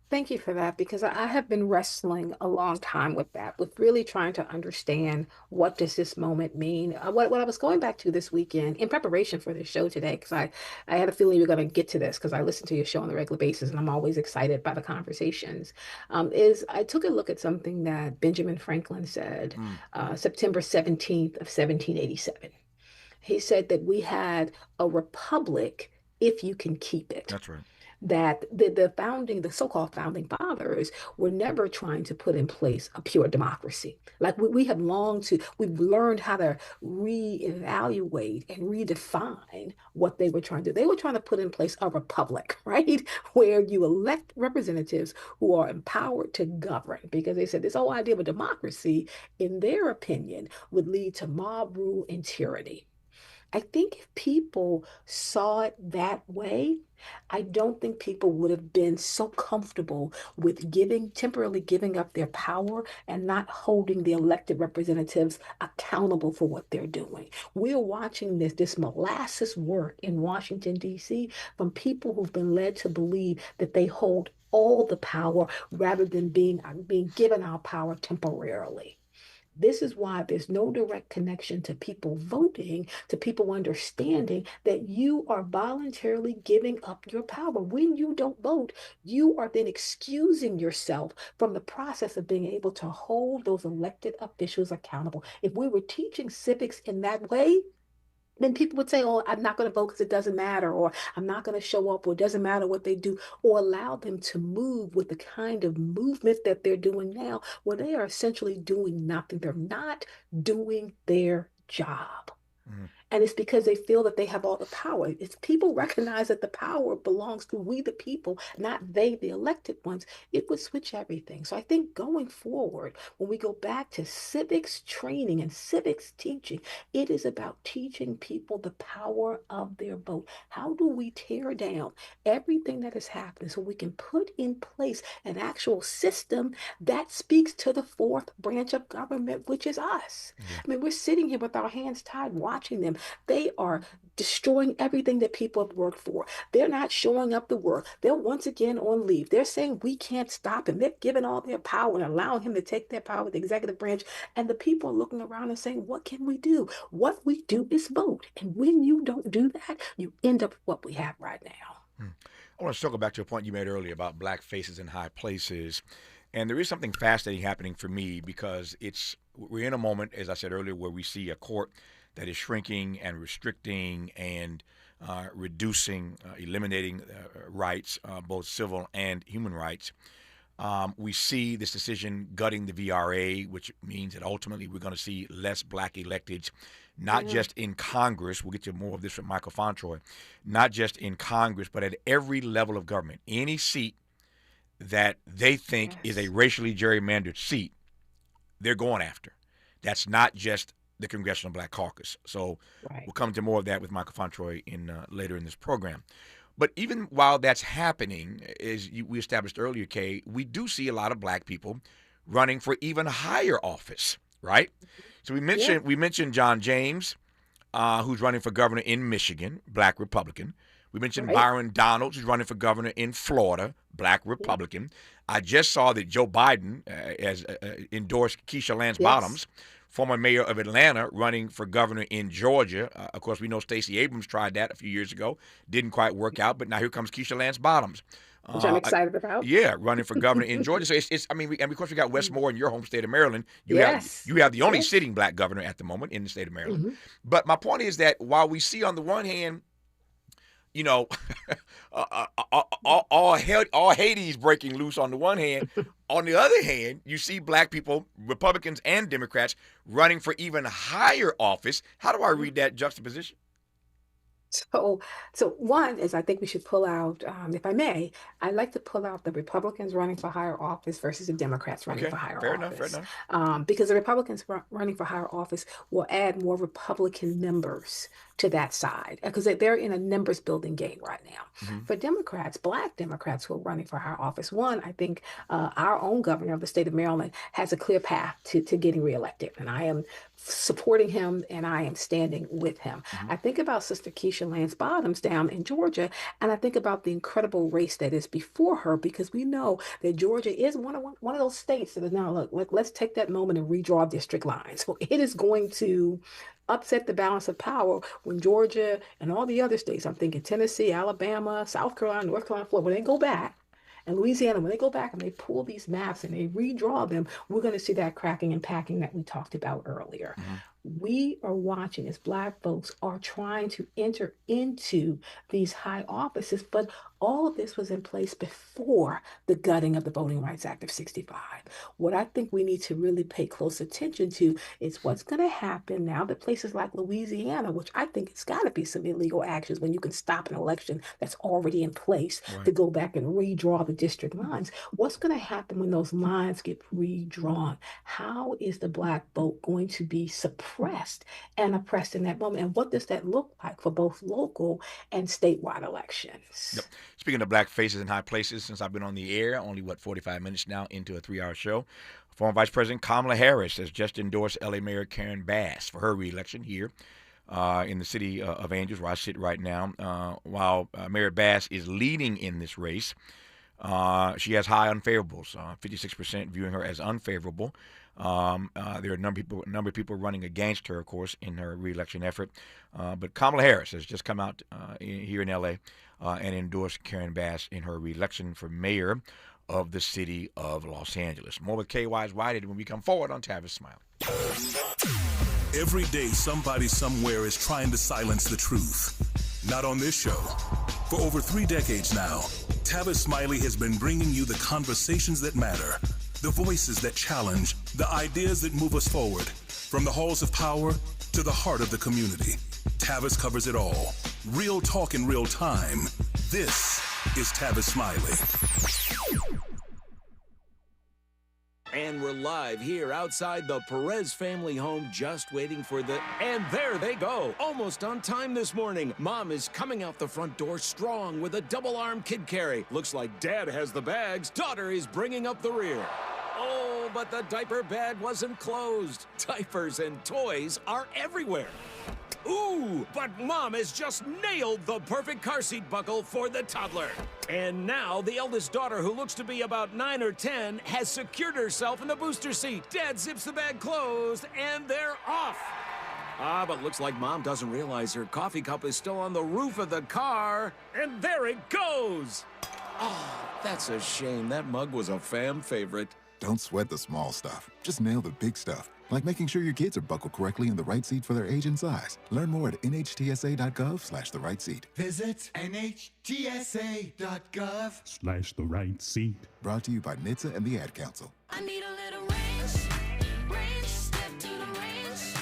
Thank you for that, because I have been wrestling a long time with that, with really trying to understand what does this moment mean. What I was going back to this weekend in preparation for this show today, because I had a feeling you were going to get to this because I listen to your show on a regular basis and I'm always excited by the conversations, is I took a look at something that Benjamin Franklin said September 17th of 1787. He said that we had a republic if you can keep it. That's right. That the so-called founding fathers were never trying to put in place a pure democracy. Like we've learned how to reevaluate and redefine what they were trying to do. They were trying to put in place a republic, right? Where you elect representatives who are empowered to govern, because they said this whole idea of a democracy, in their opinion, would lead to mob rule and tyranny. I think if people saw it that way, I don't think people would have been so comfortable with temporarily giving up their power and not holding the elected representatives accountable for what they're doing. We're watching this molasses work in Washington, D.C. from people who've been led to believe that they hold all the power rather than being given our power temporarily. This is why there's no direct connection to people voting, to people understanding that you are voluntarily giving up your power. When you don't vote, you are then excusing yourself from the process of being able to hold those elected officials accountable. If we were teaching civics in that way, then people would say, oh, I'm not going to vote because it doesn't matter, or I'm not going to show up, or it doesn't matter what they do, or allow them to move with the kind of movement that they're doing now, where they are essentially doing nothing. They're not doing their job. And it's because they feel that they have all the power. It's people recognize that the power belongs to we, the people, not they, the elected ones. It would switch everything. So I think going forward, when we go back to civics training and civics teaching, it is about teaching people the power of their vote. How do we tear down everything that is happening so we can put in place an actual system that speaks to the fourth branch of government, which is us? I mean, we're sitting here with our hands tied, watching them. They are destroying everything that people have worked for. They're not showing up to work. They're once again on leave. They're saying we can't stop him. They're giving all their power and allowing him to take their power with the executive branch. And the people are looking around and saying, what can we do? What we do is vote. And when you don't do that, you end up with what we have right now. I want to circle back to a point you made earlier about black faces in high places. And there is something fascinating happening for me because we're in a moment, as I said earlier, where we see a court that is shrinking and restricting and reducing, eliminating rights, both civil and human rights. We see this decision gutting the VRA, which means that ultimately we're going to see less black electeds, not just in Congress. We'll get to more of this from Michael Fauntroy. Not just in Congress, but at every level of government. Any seat that they think is a racially gerrymandered seat, they're going after. That's not just the Congressional Black Caucus. So we'll come to more of that with Michael Fauntroy later in this program. But even while that's happening, as we established earlier, Kaye, we do see a lot of black people running for even higher office, right? So we mentioned John James, who's running for governor in Michigan, black Republican. We mentioned Byron Donalds, who's running for governor in Florida, black Republican. I just saw that Joe Biden has endorsed Keisha Lance Bottoms, former mayor of Atlanta, running for governor in Georgia. Of course, we know Stacey Abrams tried that a few years ago. Didn't quite work out, but now here comes Keisha Lance Bottoms. Which I'm excited about. Yeah, running for governor in Georgia. So and because we got Westmore in your home state of Maryland, you have the only sitting black governor at the moment in the state of Maryland. But my point is that while we see on the one hand, you know, all Hades breaking loose on the one hand. On the other hand, you see black people, Republicans and Democrats, running for even higher office. How do I read that juxtaposition? So one is I think we should pull out, if I may, I'd like to pull out the Republicans running for higher office versus the Democrats running for higher office. Fair enough. Because the Republicans running for higher office will add more Republican members to that side because they're in a numbers building game right now. For Democrats, black Democrats who are running for higher office, one, I think our own governor of the state of Maryland has a clear path to getting reelected. And I am supporting him and I am standing with him. I think about Sister Keisha Lance Bottoms down in Georgia, and I think about the incredible race that is before her because we know that Georgia is one of those states that is now, let's take that moment and redraw district lines. So it is going to upset the balance of power when Georgia and all the other states, I'm thinking Tennessee, Alabama, South Carolina, North Carolina, Florida, when they go back, and Louisiana, when they go back and they pull these maps and they redraw them, we're going to see that cracking and packing that we talked about earlier. We are watching as black folks are trying to enter into these high offices, but all of this was in place before the gutting of the Voting Rights Act of 65. What I think we need to really pay close attention to is what's going to happen now that places like Louisiana, which I think it's got to be some illegal actions when you can stop an election that's already in place to go back and redraw the district lines. What's going to happen when those lines get redrawn? How is the black vote going to be suppressed and oppressed in that moment? And what does that look like for both local and statewide elections? Speaking of black faces in high places, since I've been on the air, only 45 minutes now into a 3-hour show, former Vice President Kamala Harris has just endorsed L.A. Mayor Karen Bass for her reelection here in the city of Angels, where I sit right now. While Mayor Bass is leading in this race, She has high unfavorables, 56% viewing her as unfavorable. There are a number of people running against her, of course, in her reelection effort. But Kamala Harris has just come out here in L.A. And endorsed Karen Bass in her reelection for mayor of the city of Los Angeles. More with Kaye Wise Whitehead when we come forward on Tavis Smiley. Every day, somebody somewhere is trying to silence the truth. Not on this show. For over 3 decades now, Tavis Smiley has been bringing you the conversations that matter, the voices that challenge, the ideas that move us forward, from the halls of power to the heart of the community. Tavis covers it all. Real talk in real time. This is Tavis Smiley. And we're live here outside the Perez family home, just waiting for the... And there they go, almost on time this morning. Mom is coming out the front door strong with a double-arm kid carry. Looks like Dad has the bags. Daughter is bringing up the rear. Oh, but the diaper bag wasn't closed. Diapers and toys are everywhere. Ooh, but Mom has just nailed the perfect car seat buckle for the toddler. And now the eldest daughter, who looks to be about 9 or 10, has secured herself in the booster seat. Dad zips the bag closed, and they're off. But looks like Mom doesn't realize her coffee cup is still on the roof of the car. And there it goes. Oh, that's a shame. That mug was a fam favorite. Don't sweat the small stuff. Just nail the big stuff. Like making sure your kids are buckled correctly in the right seat for their age and size. Learn more at nhtsa.gov/the right seat. Visit nhtsa.gov/the right seat. Brought to you by NHTSA and the Ad Council. I need a little range, step to the range.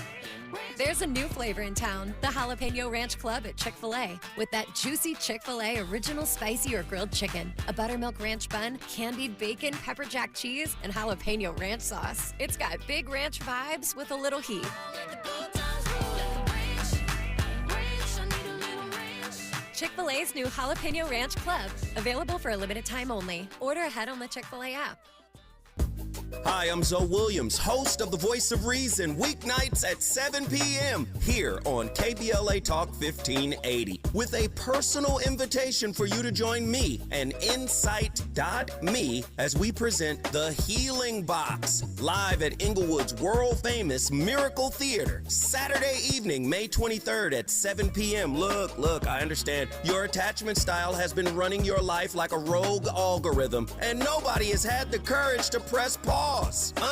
There's a new flavor in town, the Jalapeno Ranch Club at Chick-fil-A. With that juicy Chick-fil-A original spicy or grilled chicken, a buttermilk ranch bun, candied bacon, pepper jack cheese, and jalapeno ranch sauce. It's got big ranch vibes with a little heat. Chick-fil-A's new Jalapeno Ranch Club, available for a limited time only. Order ahead on the Chick-fil-A app. Hi, I'm Zoe Williams, host of The Voice of Reason, weeknights at 7 p.m. here on KBLA Talk 1580, with a personal invitation for you to join me and Insight.me as we present The Healing Box, live at Inglewood's world-famous Miracle Theater, Saturday evening, May 23rd at 7 p.m. Look, I understand your attachment style has been running your life like a rogue algorithm, and nobody has had the courage to press pause.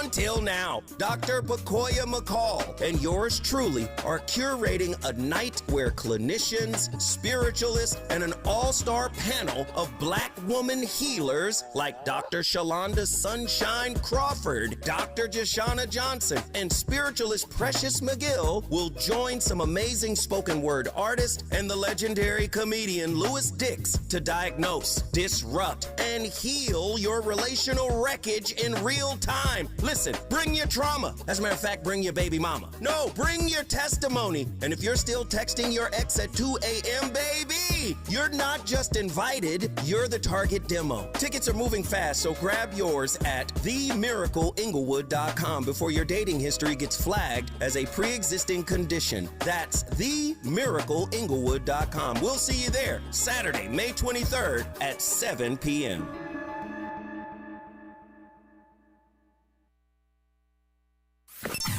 Until now, Dr. Pacoya McCall and yours truly are curating a night where clinicians, spiritualists, and an all-star panel of Black woman healers like Dr. Shalonda Sunshine Crawford, Dr. Jashana Johnson, and spiritualist Precious McGill will join some amazing spoken word artists and the legendary comedian Louis Dix to diagnose, disrupt, and heal your relational wreckage in real time. Listen, bring your trauma. As a matter of fact, bring your baby mama. No, bring your testimony. And if you're still texting your ex at 2 a.m., baby, you're not just invited, you're the target demo. Tickets are moving fast, so grab yours at themiracleinglewood.com before your dating history gets flagged as a pre-existing condition. That's themiracleinglewood.com. We'll see you there Saturday, May 23rd at 7 p.m.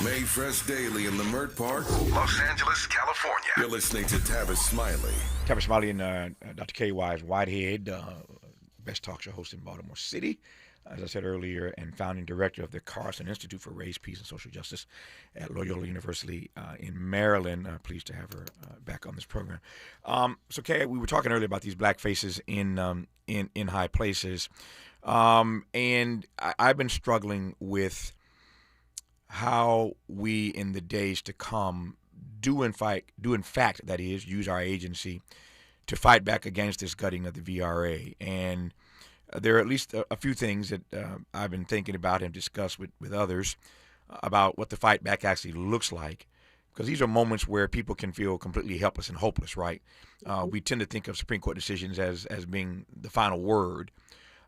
Made fresh daily in Leimert Park, Los Angeles, California. You're listening to Tavis Smiley. Tavis Smiley and Dr. Kaye Wise Whitehead, best talk show host in Baltimore City, as I said earlier, and founding director of the Karson Institute for Race, Peace, and Social Justice at Loyola University in Maryland. Pleased to have her back on this program. So, Kaye, we were talking earlier about these black faces in high places, and I've been struggling with how we, in the days to come, do in fact, that is, use our agency to fight back against this gutting of the VRA. And there are at least a few things that I've been thinking about and discussed with others about what the fight back actually looks like, because these are moments where people can feel completely helpless and hopeless, right? We tend to think of Supreme Court decisions as being the final word,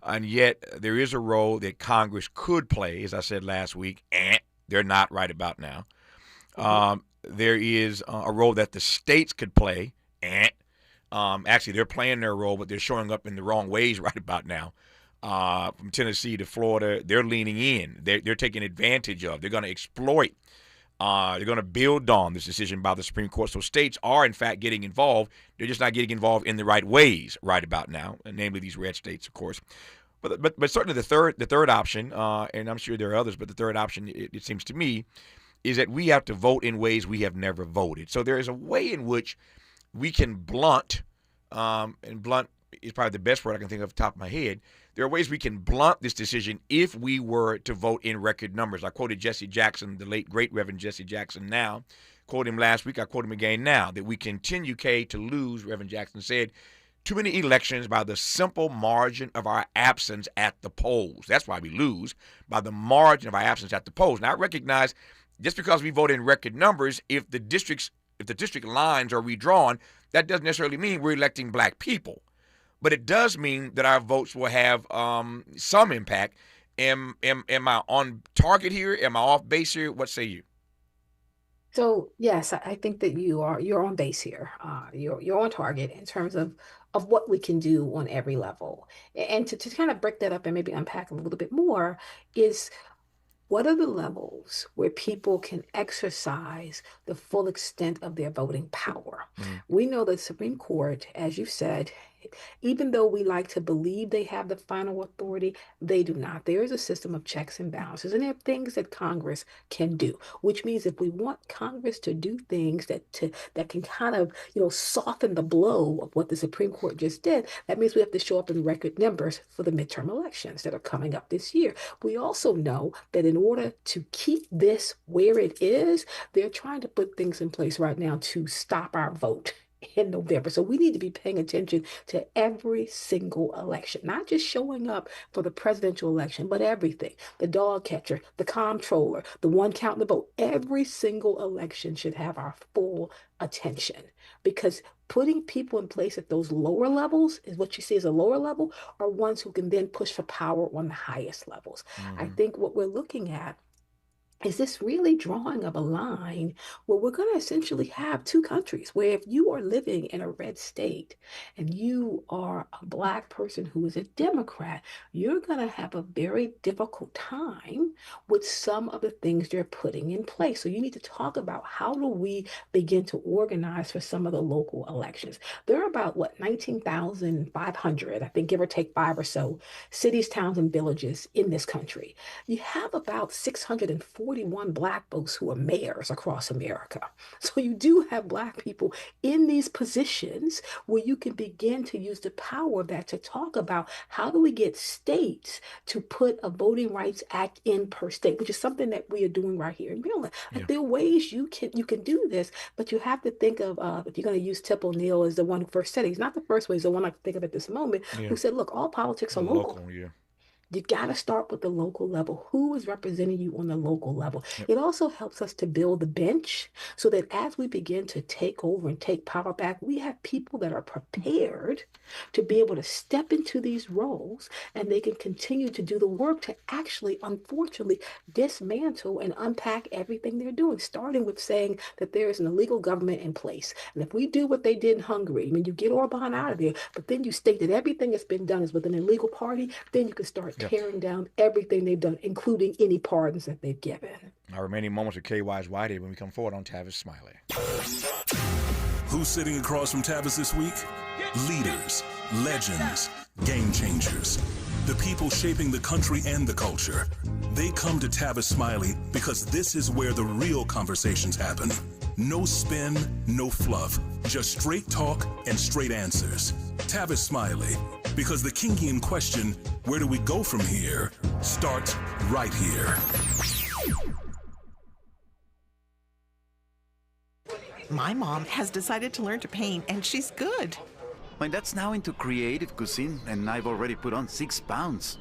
and yet there is a role that Congress could play, as I said last week, they're not right about now. There is a role that the states could play. Actually, they're playing their role, but they're showing up in the wrong ways right about now. from Tennessee to Florida, they're leaning in. They're taking advantage of. They're going to exploit. They're going to build on this decision by the Supreme Court. So states are, in fact, getting involved. They're just not getting involved in the right ways right about now, and namely these red states, of course. But certainly the third option, and I'm sure there are others, but the third option, it seems to me, is that we have to vote in ways we have never voted. So there is a way in which we can blunt, and blunt is probably the best word I can think of off the top of my head. There are ways we can blunt this decision if we were to vote in record numbers. I quoted Jesse Jackson, the late, great Reverend Jesse Jackson now. Quoted him last week. I quote him again now. That we continue, Kay, to lose, Reverend Jackson said, too many elections by the simple margin of our absence at the polls. That's why we lose, by the margin of our absence at the polls. Now, I recognize just because we vote in record numbers, if the district lines are redrawn, that doesn't necessarily mean we're electing black people. But it does mean that our votes will have some impact. Am I on target here? Am I off base here? What say you? So yes, I think that you're on base here. You're on target in terms of what we can do on every level. And to kind of break that up and maybe unpack a little bit more is, what are the levels where people can exercise the full extent of their voting power? We know the Supreme Court, as you said, even though we like to believe they have the final authority, they do not. There is a system of checks and balances, and there are things that Congress can do, which means if we want Congress to do things that can kind of, soften the blow of what the Supreme Court just did, that means we have to show up in record numbers for the midterm elections that are coming up this year. We also know that in order to keep this where it is, they're trying to put things in place right now to stop our vote in November. So we need to be paying attention to every single election, not just showing up for the presidential election, but everything. The dog catcher, the comptroller, the one counting the vote. Every single election should have our full attention, because putting people in place at those lower levels is what you see as a lower level, are ones who can then push for power on the highest levels. I think what we're looking at is this really drawing of a line where we're going to essentially have two countries, where if you are living in a red state and you are a black person who is a Democrat, you're going to have a very difficult time with some of the things they're putting in place. So you need to talk about, how do we begin to organize for some of the local elections? There are about, 19,500, I think, give or take 5 or so, cities, towns, and villages in this country. You have about 641 black folks who are mayors across America. So you do have black people in these positions where you can begin to use the power of that to talk about, how do we get states to put a Voting Rights Act in per state, which is something that we are doing right here in Maryland. Like, there are ways you can do this, but you have to think of, if you're going to use Tip O'Neill as the one who first said it, he's not the first one, he's the one I can think of at this moment, who said, look, all politics are local. You got to start with the local level. Who is representing you on the local level? It also helps us to build the bench so that as we begin to take over and take power back, we have people that are prepared to be able to step into these roles, and they can continue to do the work to actually, unfortunately, dismantle and unpack everything they're doing, starting with saying that there is an illegal government in place. And if we do what they did in Hungary, you get Orban out of there, but then you state that everything that's been done is with an illegal party, then you can start tearing down everything they've done, including any pardons that they've given. Our remaining moments with Kaye Wise Whitehead when we come forward on Tavis Smiley. Who's sitting across from Tavis this week? Leaders, legends, game changers. The people shaping the country and the culture. They come to Tavis Smiley because this is where the real conversations happen. No spin, no fluff. Just straight talk and straight answers. Tavis Smiley. Because the Kingian question, where do we go from here, starts right here. My mom has decided to learn to paint, and she's good. My dad's now into creative cuisine, and I've already put on 6 pounds.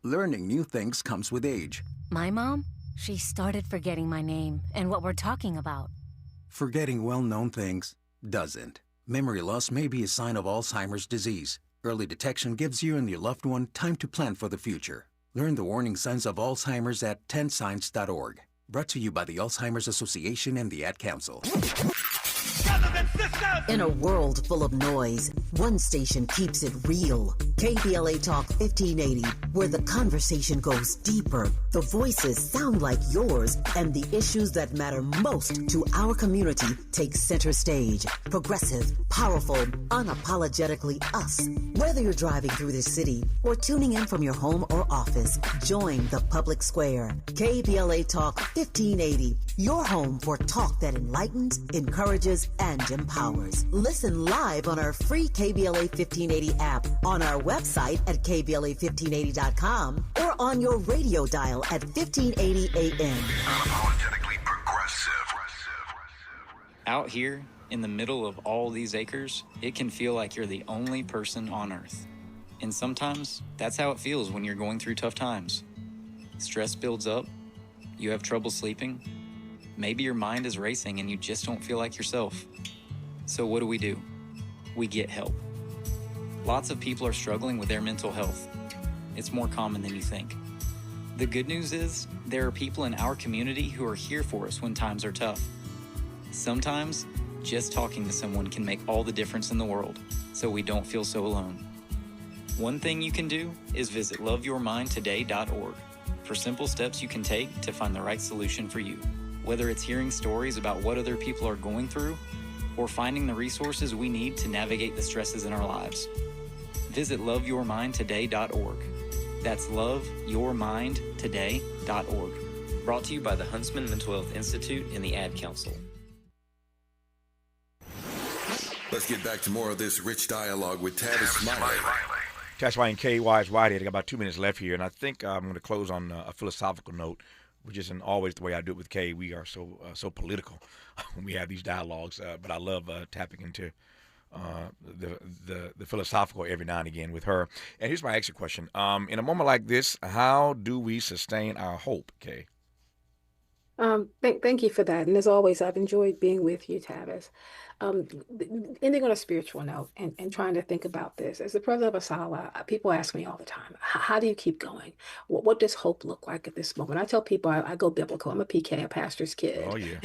Learning new things comes with age. My mom, she started forgetting my name and what we're talking about. Forgetting well-known things doesn't. Memory loss may be a sign of Alzheimer's disease. Early detection gives you and your loved one time to plan for the future. Learn the warning signs of Alzheimer's at 10signs.org. Brought to you by the Alzheimer's Association and the Ad Council. In a world full of noise, one station keeps it real. KBLA Talk 1580, where the conversation goes deeper, the voices sound like yours, and the issues that matter most to our community take center stage. Progressive, powerful, unapologetically us. Whether you're driving through the city or tuning in from your home or office, join the public square. KBLA Talk 1580, your home for talk that enlightens, encourages, and empowers. Listen live on our free KBLA 1580 app, on our website at KBLA1580.com, or on your radio dial at 1580 AM. Unapologetically progressive. Out here, in the middle of all these acres, it can feel like you're the only person on Earth. And sometimes, that's how it feels when you're going through tough times. Stress builds up, you have trouble sleeping, maybe your mind is racing and you just don't feel like yourself. So what do? We get help. Lots of people are struggling with their mental health. It's more common than you think. The good news is, there are people in our community who are here for us when times are tough. Sometimes, just talking to someone can make all the difference in the world, so we don't feel so alone. One thing you can do is visit loveyourmindtoday.org for simple steps you can take to find the right solution for you. Whether it's hearing stories about what other people are going through, or finding the resources we need to navigate the stresses in our lives. Visit loveyourmindtoday.org. That's loveyourmindtoday.org. Brought to you by the Huntsman Mental Health Institute and the Ad Council. Let's get back to more of this rich dialogue with Tavis Smiley. That's why in Kaye Wise Whitehead, I got about 2 minutes left here, and I think I'm going to close on a philosophical note, which isn't always the way I do it with Kaye. We are so political when we have these dialogues, but I love tapping into the philosophical every now and again with her. And here's my extra question: in a moment like this, how do we sustain our hope, Kaye? Thank you for that. And as always, I've enjoyed being with you, Tavis. Ending on a spiritual note and trying to think about this. As the president of Asala, people ask me all the time, how do you keep going? What does hope look like at this moment? I tell people I go biblical. I'm a PK, a pastor's kid. Oh, yeah.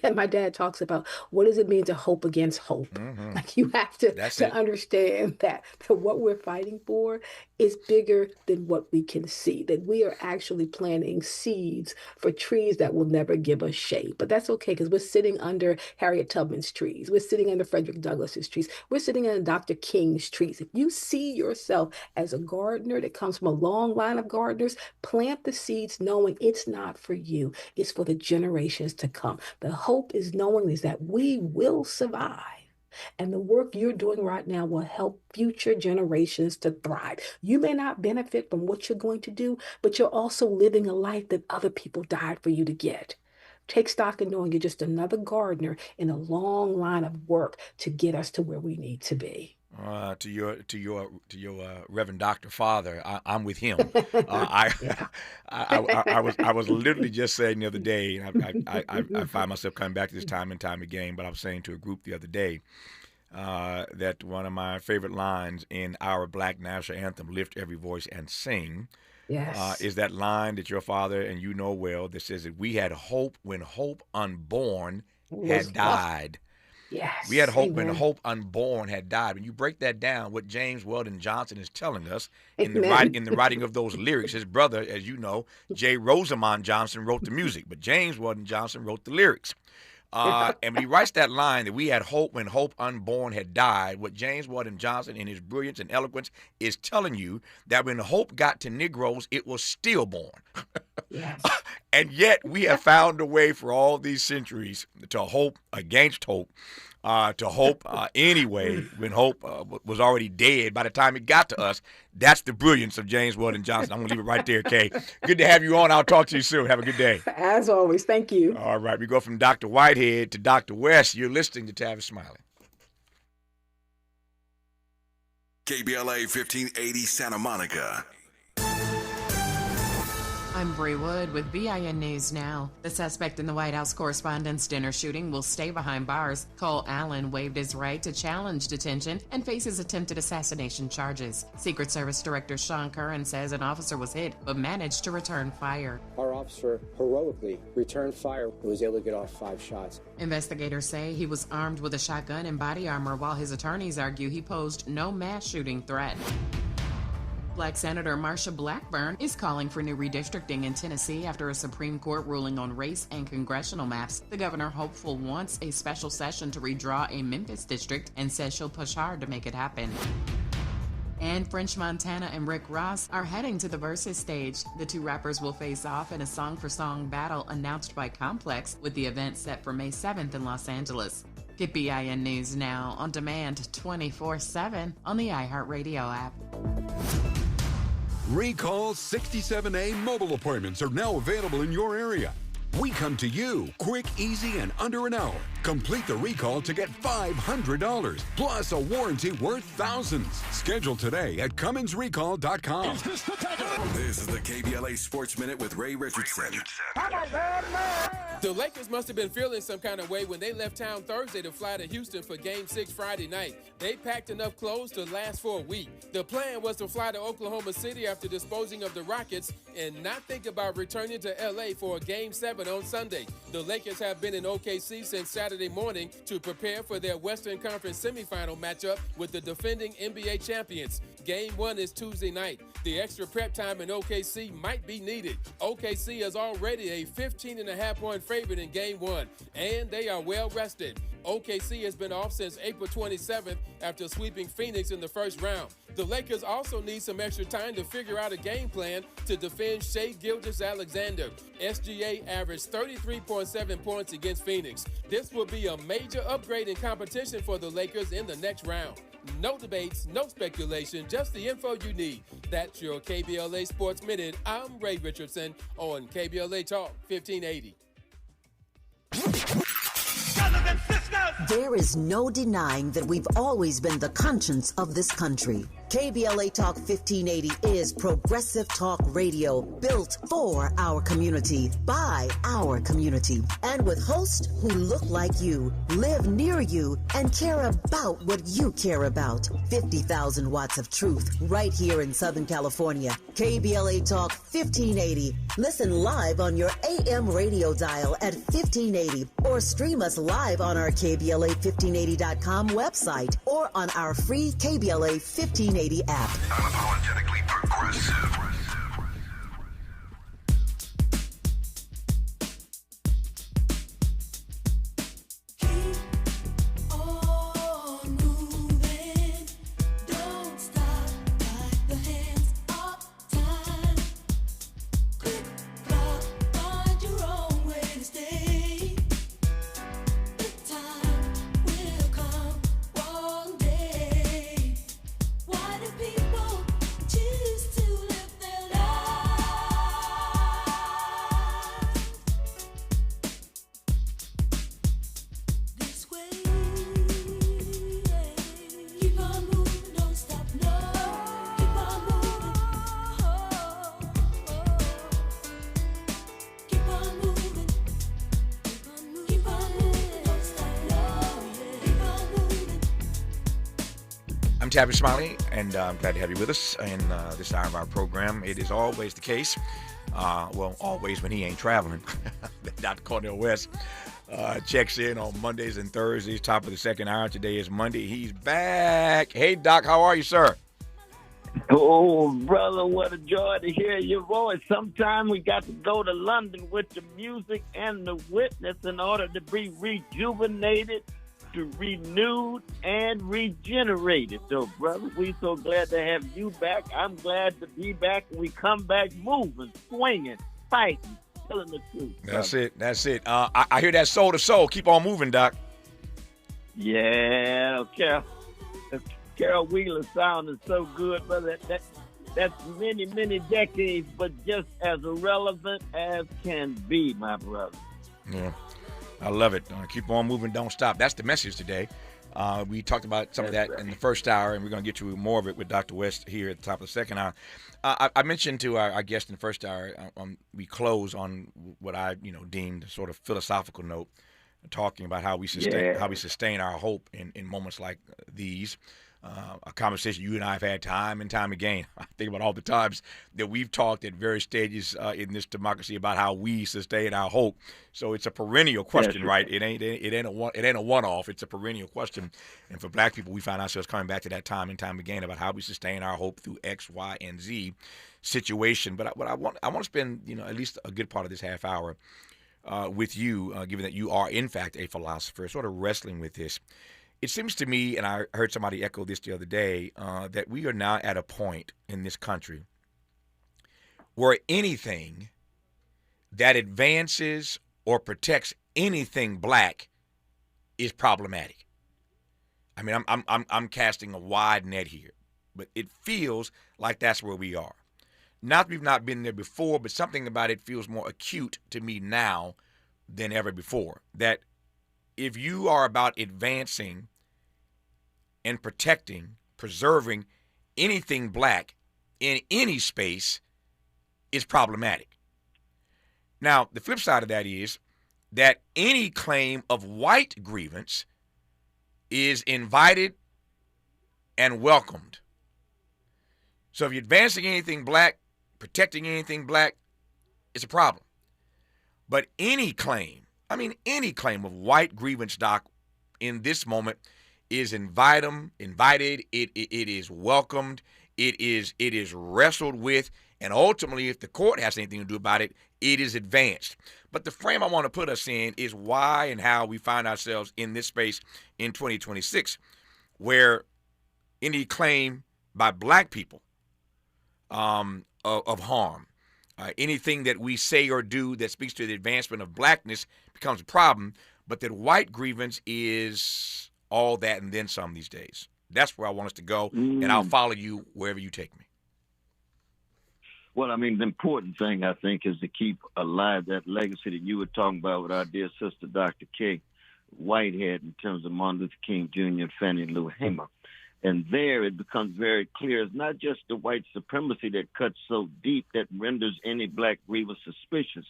And my dad talks about what does it mean to hope against hope? Mm-hmm. Like you have to understand that what we're fighting for is bigger than what we can see, that we are actually planting seeds for trees that will never give us shade. But that's okay, because we're sitting under Harriet Tubman's trees. We're sitting under Frederick Douglass's trees. We're sitting under Dr. King's trees. If you see yourself as a gardener that comes from a long line of gardeners, plant the seeds knowing it's not for you. It's for the generations to come. The hope is knowing is that we will survive. And the work you're doing right now will help future generations to thrive. You may not benefit from what you're going to do, but you're also living a life that other people died for you to get. Take stock in knowing you're just another gardener in a long line of work to get us to where we need to be. To your Reverend Dr. Father, I'm with him. I was literally just saying the other day, and I find myself coming back to this time and time again. But I was saying to a group the other day that one of my favorite lines in our Black national anthem, "Lift Every Voice and Sing," Yes. Is that line that your father and you know well that says that we had hope when hope unborn had died. Yes. We had hope Amen. when hope unborn had died. When you break that down, what James Weldon Johnson is telling us in the writing of those lyrics, his brother, as you know, J. Rosamond Johnson wrote the music, but James Weldon Johnson wrote the lyrics. And when he writes that line that we had hope when hope unborn had died, what James Weldon Johnson in his brilliance and eloquence is telling you that when hope got to Negroes, it was stillborn. Yes. And yet we have found a way for all these centuries to hope against hope, to hope anyway when hope was already dead by the time it got to us. That's the brilliance of James Weldon Johnson. I'm going to leave it right there, Kaye. Good to have you on. I'll talk to you soon. Have a good day. As always, thank you. All right, we go from Dr. Whitehead to Dr. West. You're listening to Tavis Smiley. KBLA 1580 Santa Monica. I'm Bree Wood with BIN News Now. The suspect in the White House Correspondents' Dinner shooting will stay behind bars. Cole Allen waived his right to challenge detention and faces attempted assassination charges. Secret Service Director Sean Curran says an officer was hit but managed to return fire. Our officer heroically returned fire and was able to get off 5 shots. Investigators say he was armed with a shotgun and body armor, while his attorneys argue he posed no mass shooting threat. Black Senator Marsha Blackburn is calling for new redistricting in Tennessee after a Supreme Court ruling on race and congressional maps. The governor hopeful wants a special session to redraw a Memphis district and says she'll push hard to make it happen. And French Montana and Rick Ross are heading to the Versus stage. The two rappers will face off in a song-for-song battle announced by Complex, with the event set for May 7th in Los Angeles. Get BIN News now on demand 24/7 on the iHeartRadio app. Recall 67A mobile appointments are now available in your area. We come to you quick, easy, and under an hour. Complete the recall to get $500 plus a warranty worth thousands. Schedule today at CummonsRecall.com. This is the KBLA Sports Minute with Ray Richardson. The Lakers must have been feeling some kind of way when they left town Thursday to fly to Houston for Game 6 Friday night. They packed enough clothes to last for a week. The plan was to fly to Oklahoma City after disposing of the Rockets and not think about returning to LA for a Game 7 on Sunday. The Lakers have been in OKC since Saturday morning to prepare for their Western Conference semifinal matchup with the defending NBA champions. Game 1 is Tuesday night. The extra prep time in OKC might be needed. OKC is already a 15.5-point favorite in Game 1, and they are well rested. OKC has been off since April 27th after sweeping Phoenix in the first round. The Lakers also need some extra time to figure out a game plan to defend Shai Gilgeous-Alexander. SGA averaged 33.7 points against Phoenix. This will be a major upgrade in competition for the Lakers in the next round. No debates, no speculation, just the info you need. That's your KBLA Sports Minute. I'm Ray Richardson on KBLA Talk 1580. There is no denying that we've always been the conscience of this country. KBLA Talk 1580 is progressive talk radio built for our community, by our community, and with hosts who look like you, live near you, and care about what you care about. 50,000 watts of truth right here in Southern California. KBLA Talk 1580. Listen live on your AM radio dial at 1580 or stream us live on our KBLA1580.com website or on our free KBLA 1580 app. Unapologetically progressive. Tavis Smiley, and I'm glad to have you with us in this hour of our program. It is always the case, always when he ain't traveling. Dr. Cornel West checks in on Mondays and Thursdays, top of the second hour. Today is Monday. He's back. Hey, Doc, how are you, sir? Oh, brother, what a joy to hear your voice. Sometime we got to go to London with the music and the witness in order to be rejuvenated, to renewed and regenerated. So, brother, we so glad to have you back. I'm glad to be back. We come back moving, swinging, fighting, telling the truth. Brother. That's it. I hear that soul to soul. Keep on moving, Doc. Yeah, Carol Wheeler sounding so good, brother. That's many, many decades, but just as relevant as can be, my brother. Yeah. I love it. Keep on moving, don't stop. That's the message today. We talked about some of that in the first hour, and we're going to get to more of it with Dr. West here at the top of the second hour. I mentioned to our guest in the first hour, we close on what I deemed a sort of philosophical note, talking about how we sustain our hope in moments like these. a conversation you and I have had time and time again. I think about all the times that we've talked at various stages in this democracy about how we sustain our hope. So it's a perennial question, right? It ain't a one-off. It's a perennial question. And for black people, we find ourselves coming back to that time and time again about how we sustain our hope through X, Y, and Z situation. But I want to spend at least a good part of this half hour with you, given that you are in fact a philosopher, sort of wrestling with this. It seems to me, and I heard somebody echo this the other day, that we are now at a point in this country where anything that advances or protects anything black is problematic. I mean, I'm casting a wide net here, but it feels like that's where we are. Not that we've not been there before, but something about it feels more acute to me now than ever before. That if you are about advancing and protecting, preserving anything black in any space is problematic. Now, the flip side of that is that any claim of white grievance is invited and welcomed. So if you're advancing anything black, protecting anything black, it's a problem. But any claim of white grievance, Doc, in this moment is invited, it is welcomed, it is wrestled with, and ultimately, if the court has anything to do about it, it is advanced. But the frame I want to put us in is why and how we find ourselves in this space in 2026, where any claim by black people of harm, anything that we say or do that speaks to the advancement of blackness becomes a problem, but that white grievance is all that and then some these days. That's where I want us to go, and I'll follow you wherever you take me. Well, I mean, the important thing, I think, is to keep alive that legacy that you were talking about with our dear sister, Dr. Kaye Whitehead, in terms of Martin Luther King Jr. and Fannie Lou Hamer. And there it becomes very clear it's not just the white supremacy that cuts so deep that renders any black grievance suspicious,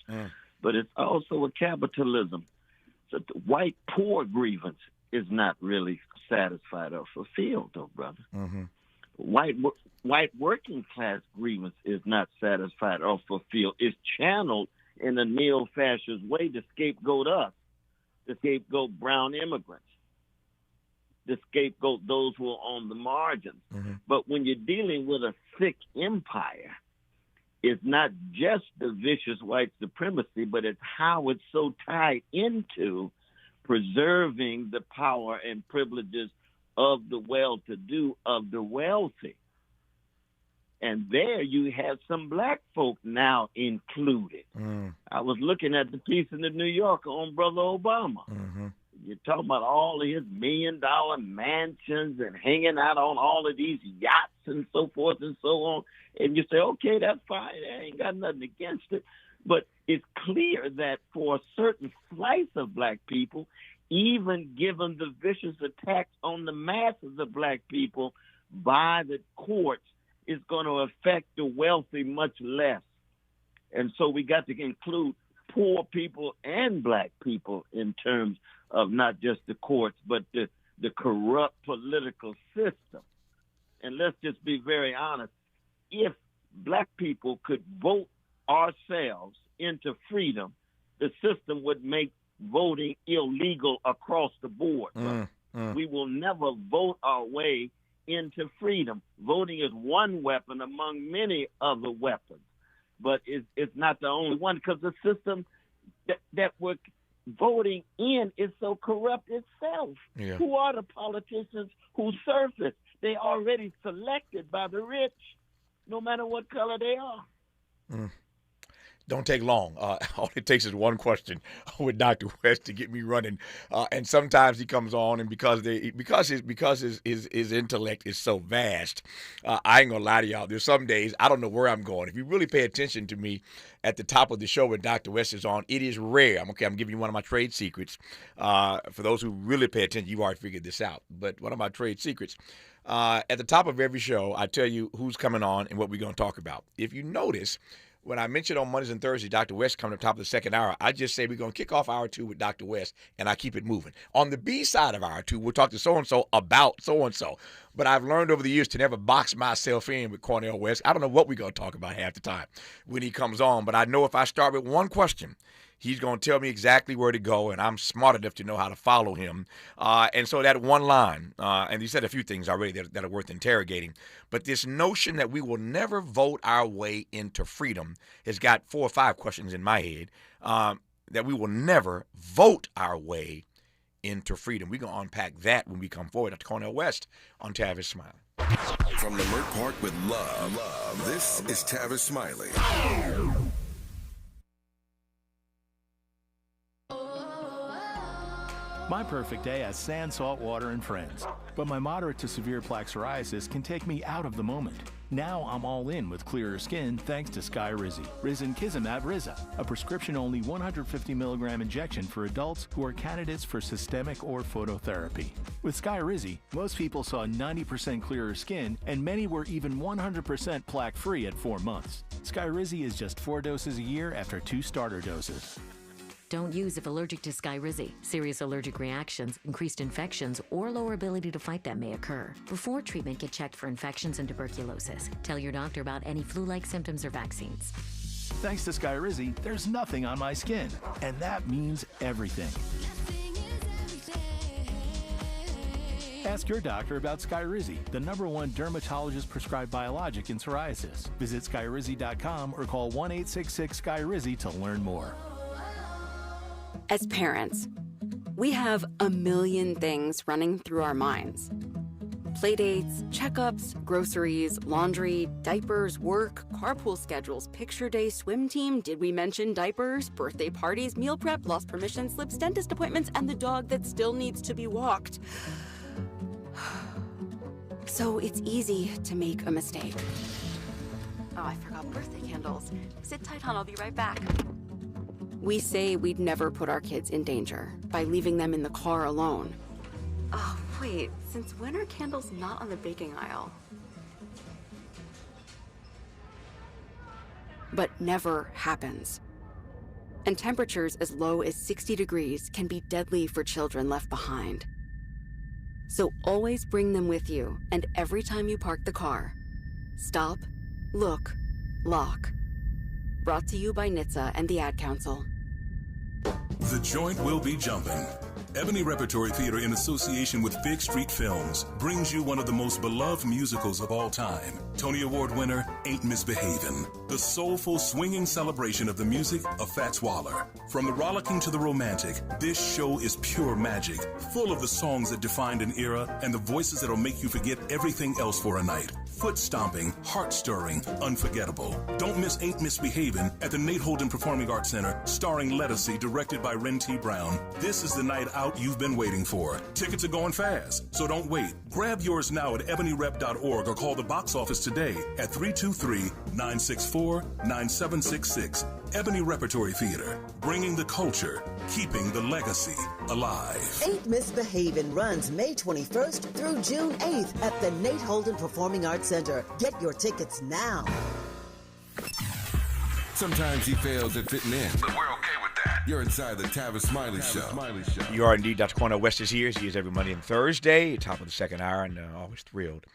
but it's also a capitalism. So the white poor grievance is not really satisfied or fulfilled, though, brother. Mm-hmm. White working class grievance is not satisfied or fulfilled. It's channeled in a neo-fascist way to scapegoat us, to scapegoat brown immigrants, to scapegoat those who are on the margins. Mm-hmm. But when you're dealing with a sick empire, it's not just the vicious white supremacy, but it's how it's so tied into preserving the power and privileges of the well-to-do, of the wealthy. And there you have some black folk now included. I was looking at the piece in the New Yorker on Brother Obama. Mm-hmm. You're talking about all of his $1 million mansions and hanging out on all of these yachts and so forth and so on. And you say, okay, that's fine. I ain't got nothing against it. But it's clear that for a certain slice of black people, even given the vicious attacks on the masses of black people by the courts, is going to affect the wealthy much less. And so we got to include poor people and black people in terms of not just the courts, but the corrupt political system. And let's just be very honest. If black people could vote ourselves into freedom, the system would make voting illegal across the board. We will never vote our way into freedom. Voting is one weapon among many other weapons, but it's not the only one, because the system that we're voting in is so corrupt itself. Yeah. Who are the politicians who surface? They already selected by the rich, no matter what color they are. Don't take long. All it takes is one question with Dr. West to get me running. And sometimes he comes on, and because his intellect is so vast, I ain't gonna lie to y'all. There's some days I don't know where I'm going. If you really pay attention to me at the top of the show when Dr. West is on, it is rare. I'm giving you one of my trade secrets. For those who really pay attention, you've already figured this out. But one of my trade secrets. At the top of every show, I tell you who's coming on and what we're going to talk about. If you notice, when I mentioned on Mondays and Thursdays, Dr. West coming up top of the second hour, I just say we're going to kick off hour 2 with Dr. West, and I keep it moving. On the B side of hour 2, we'll talk to so-and-so about so-and-so. But I've learned over the years to never box myself in with Cornel West. I don't know what we're going to talk about half the time when he comes on, but I know if I start with one question, he's going to tell me exactly where to go, and I'm smart enough to know how to follow him. And so that one line, and he said a few things already that are worth interrogating, but this notion that we will never vote our way into freedom has got 4 or 5 questions in my head, that we will never vote our way into freedom. We're going to unpack that when we come forward. Dr. Cornel West on Tavis Smiley. From the Mert Park with love, this is Tavis Smiley. My perfect day has sand, salt water, and friends. But my moderate to severe plaque psoriasis can take me out of the moment. Now I'm all in with clearer skin thanks to Skyrizi. Risankizumab Riza, a prescription-only 150 milligram injection for adults who are candidates for systemic or phototherapy. With Skyrizi, most people saw 90% clearer skin, and many were even 100% plaque-free at 4 months. Skyrizi is just 4 doses a year after 2 starter doses. Don't use if allergic to Skyrizi. Serious allergic reactions, increased infections, or lower ability to fight them may occur. Before treatment, get checked for infections and tuberculosis. Tell your doctor about any flu-like symptoms or vaccines. Thanks to Skyrizi, there's nothing on my skin, and that means everything. Ask your doctor about Skyrizi, the #1 dermatologist-prescribed biologic in psoriasis. Visit Skyrizi.com or call 1-866-SKYRIZI to learn more. As parents, we have a million things running through our minds. Playdates, checkups, groceries, laundry, diapers, work, carpool schedules, picture day, swim team, did we mention diapers, birthday parties, meal prep, lost permission slips, dentist appointments, and the dog that still needs to be walked. So it's easy to make a mistake. Oh, I forgot birthday candles. Sit tight, hon, I'll be right back. We say we'd never put our kids in danger by leaving them in the car alone. Oh, wait, since when are candles not on the baking aisle? But never happens. And temperatures as low as 60 degrees can be deadly for children left behind. So always bring them with you, and every time you park the car, stop, look, lock. Brought to you by NHTSA and the Ad Council. The joint will be jumping. Ebony Repertory Theater, in association with Fig Street Films, brings you one of the most beloved musicals of all time. Tony Award winner, Ain't Misbehavin'. The soulful, swinging celebration of the music of Fats Waller. From the rollicking to the romantic, this show is pure magic, full of the songs that defined an era and the voices that'll make you forget everything else for a night. Foot-stomping, heart-stirring, unforgettable. Don't miss Ain't Misbehavin' at the Nate Holden Performing Arts Center, starring Lettucey, directed by Ren T. Brown. This is the night out you've been waiting for. Tickets are going fast, so don't wait. Grab yours now at ebonyrep.org or call the box office today at 323-964-9766. Ebony Repertory Theater, bringing the culture, keeping the legacy alive. Ain't Misbehavin' runs May 21st through June 8th at the Nate Holden Performing Arts Center. Get your tickets now. Sometimes he fails at fitting in, but we're okay with that. You're inside the Tavis Smiley Show. You are indeed. Dr. Cornel West is here. He is every Monday and Thursday, top of the second hour, and always thrilled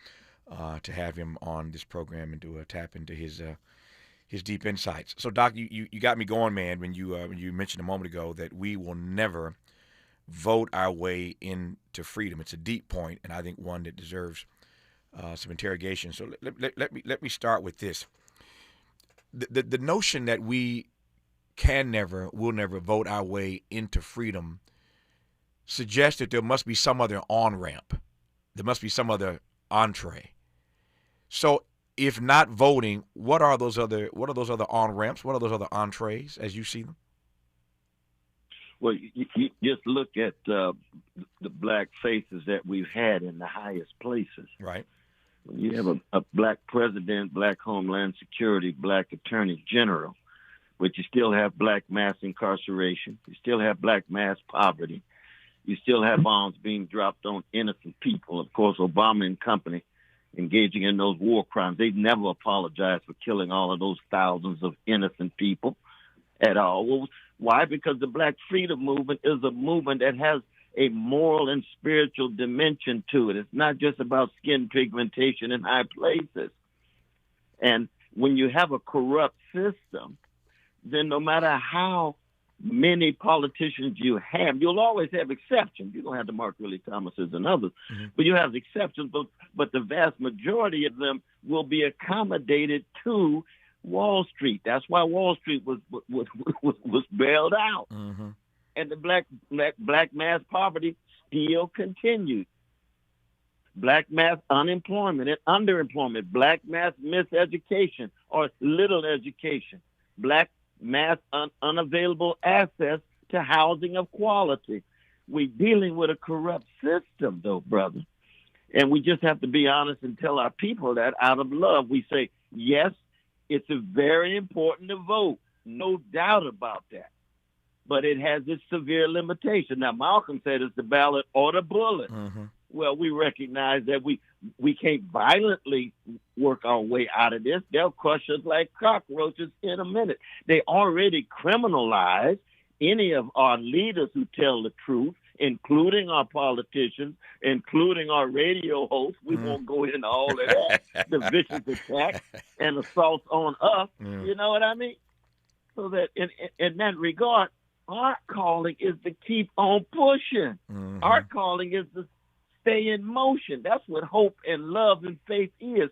to have him on this program and do a tap into his deep insights. So, Doc, you got me going, man, when you mentioned a moment ago that we will never vote our way into freedom. It's a deep point, and I think one that deserves some interrogation. So let me start with this. The notion that we will never vote our way into freedom suggests that there must be some other on-ramp. There must be some other entree. So if not voting, what are those other on-ramps? What are those other entrees as you see them? Well, you just look at the black faces that we've had in the highest places. Right. You have a black president, black Homeland Security, black Attorney General, but you still have black mass incarceration. You still have black mass poverty. You still have bombs being dropped on innocent people. Of course, Obama and company engaging in those war crimes. They never apologized for killing all of those thousands of innocent people at all. Well, why? Because the Black Freedom Movement is a movement that has a moral and spiritual dimension to it. It's not just about skin pigmentation in high places. And when you have a corrupt system, then no matter how many politicians you have, you'll always have exceptions. You don't have the Mark Riley Thomases and others, but you have exceptions. But the vast majority of them will be accommodated to Wall Street. That's why Wall Street was bailed out, and the black mass poverty still continued. Black mass unemployment and underemployment, black mass miseducation or little education, black mass unavailable access to housing of quality. We're dealing with a corrupt system, though, brother. And we just have to be honest and tell our people that out of love. We say, yes, it's very important to vote. No doubt about that. But it has its severe limitation. Now, Malcolm said it's the ballot or the bullet. Well, we recognize that we can't violently work our way out of this. They'll crush us like cockroaches in a minute. They already criminalize any of our leaders who tell the truth, including our politicians, including our radio hosts. We won't go into all of that, the vicious attack and assaults on us. You know what I mean? So that in that regard, our calling is to keep on pushing. Our calling is to stay in motion. That's what hope and love and faith is.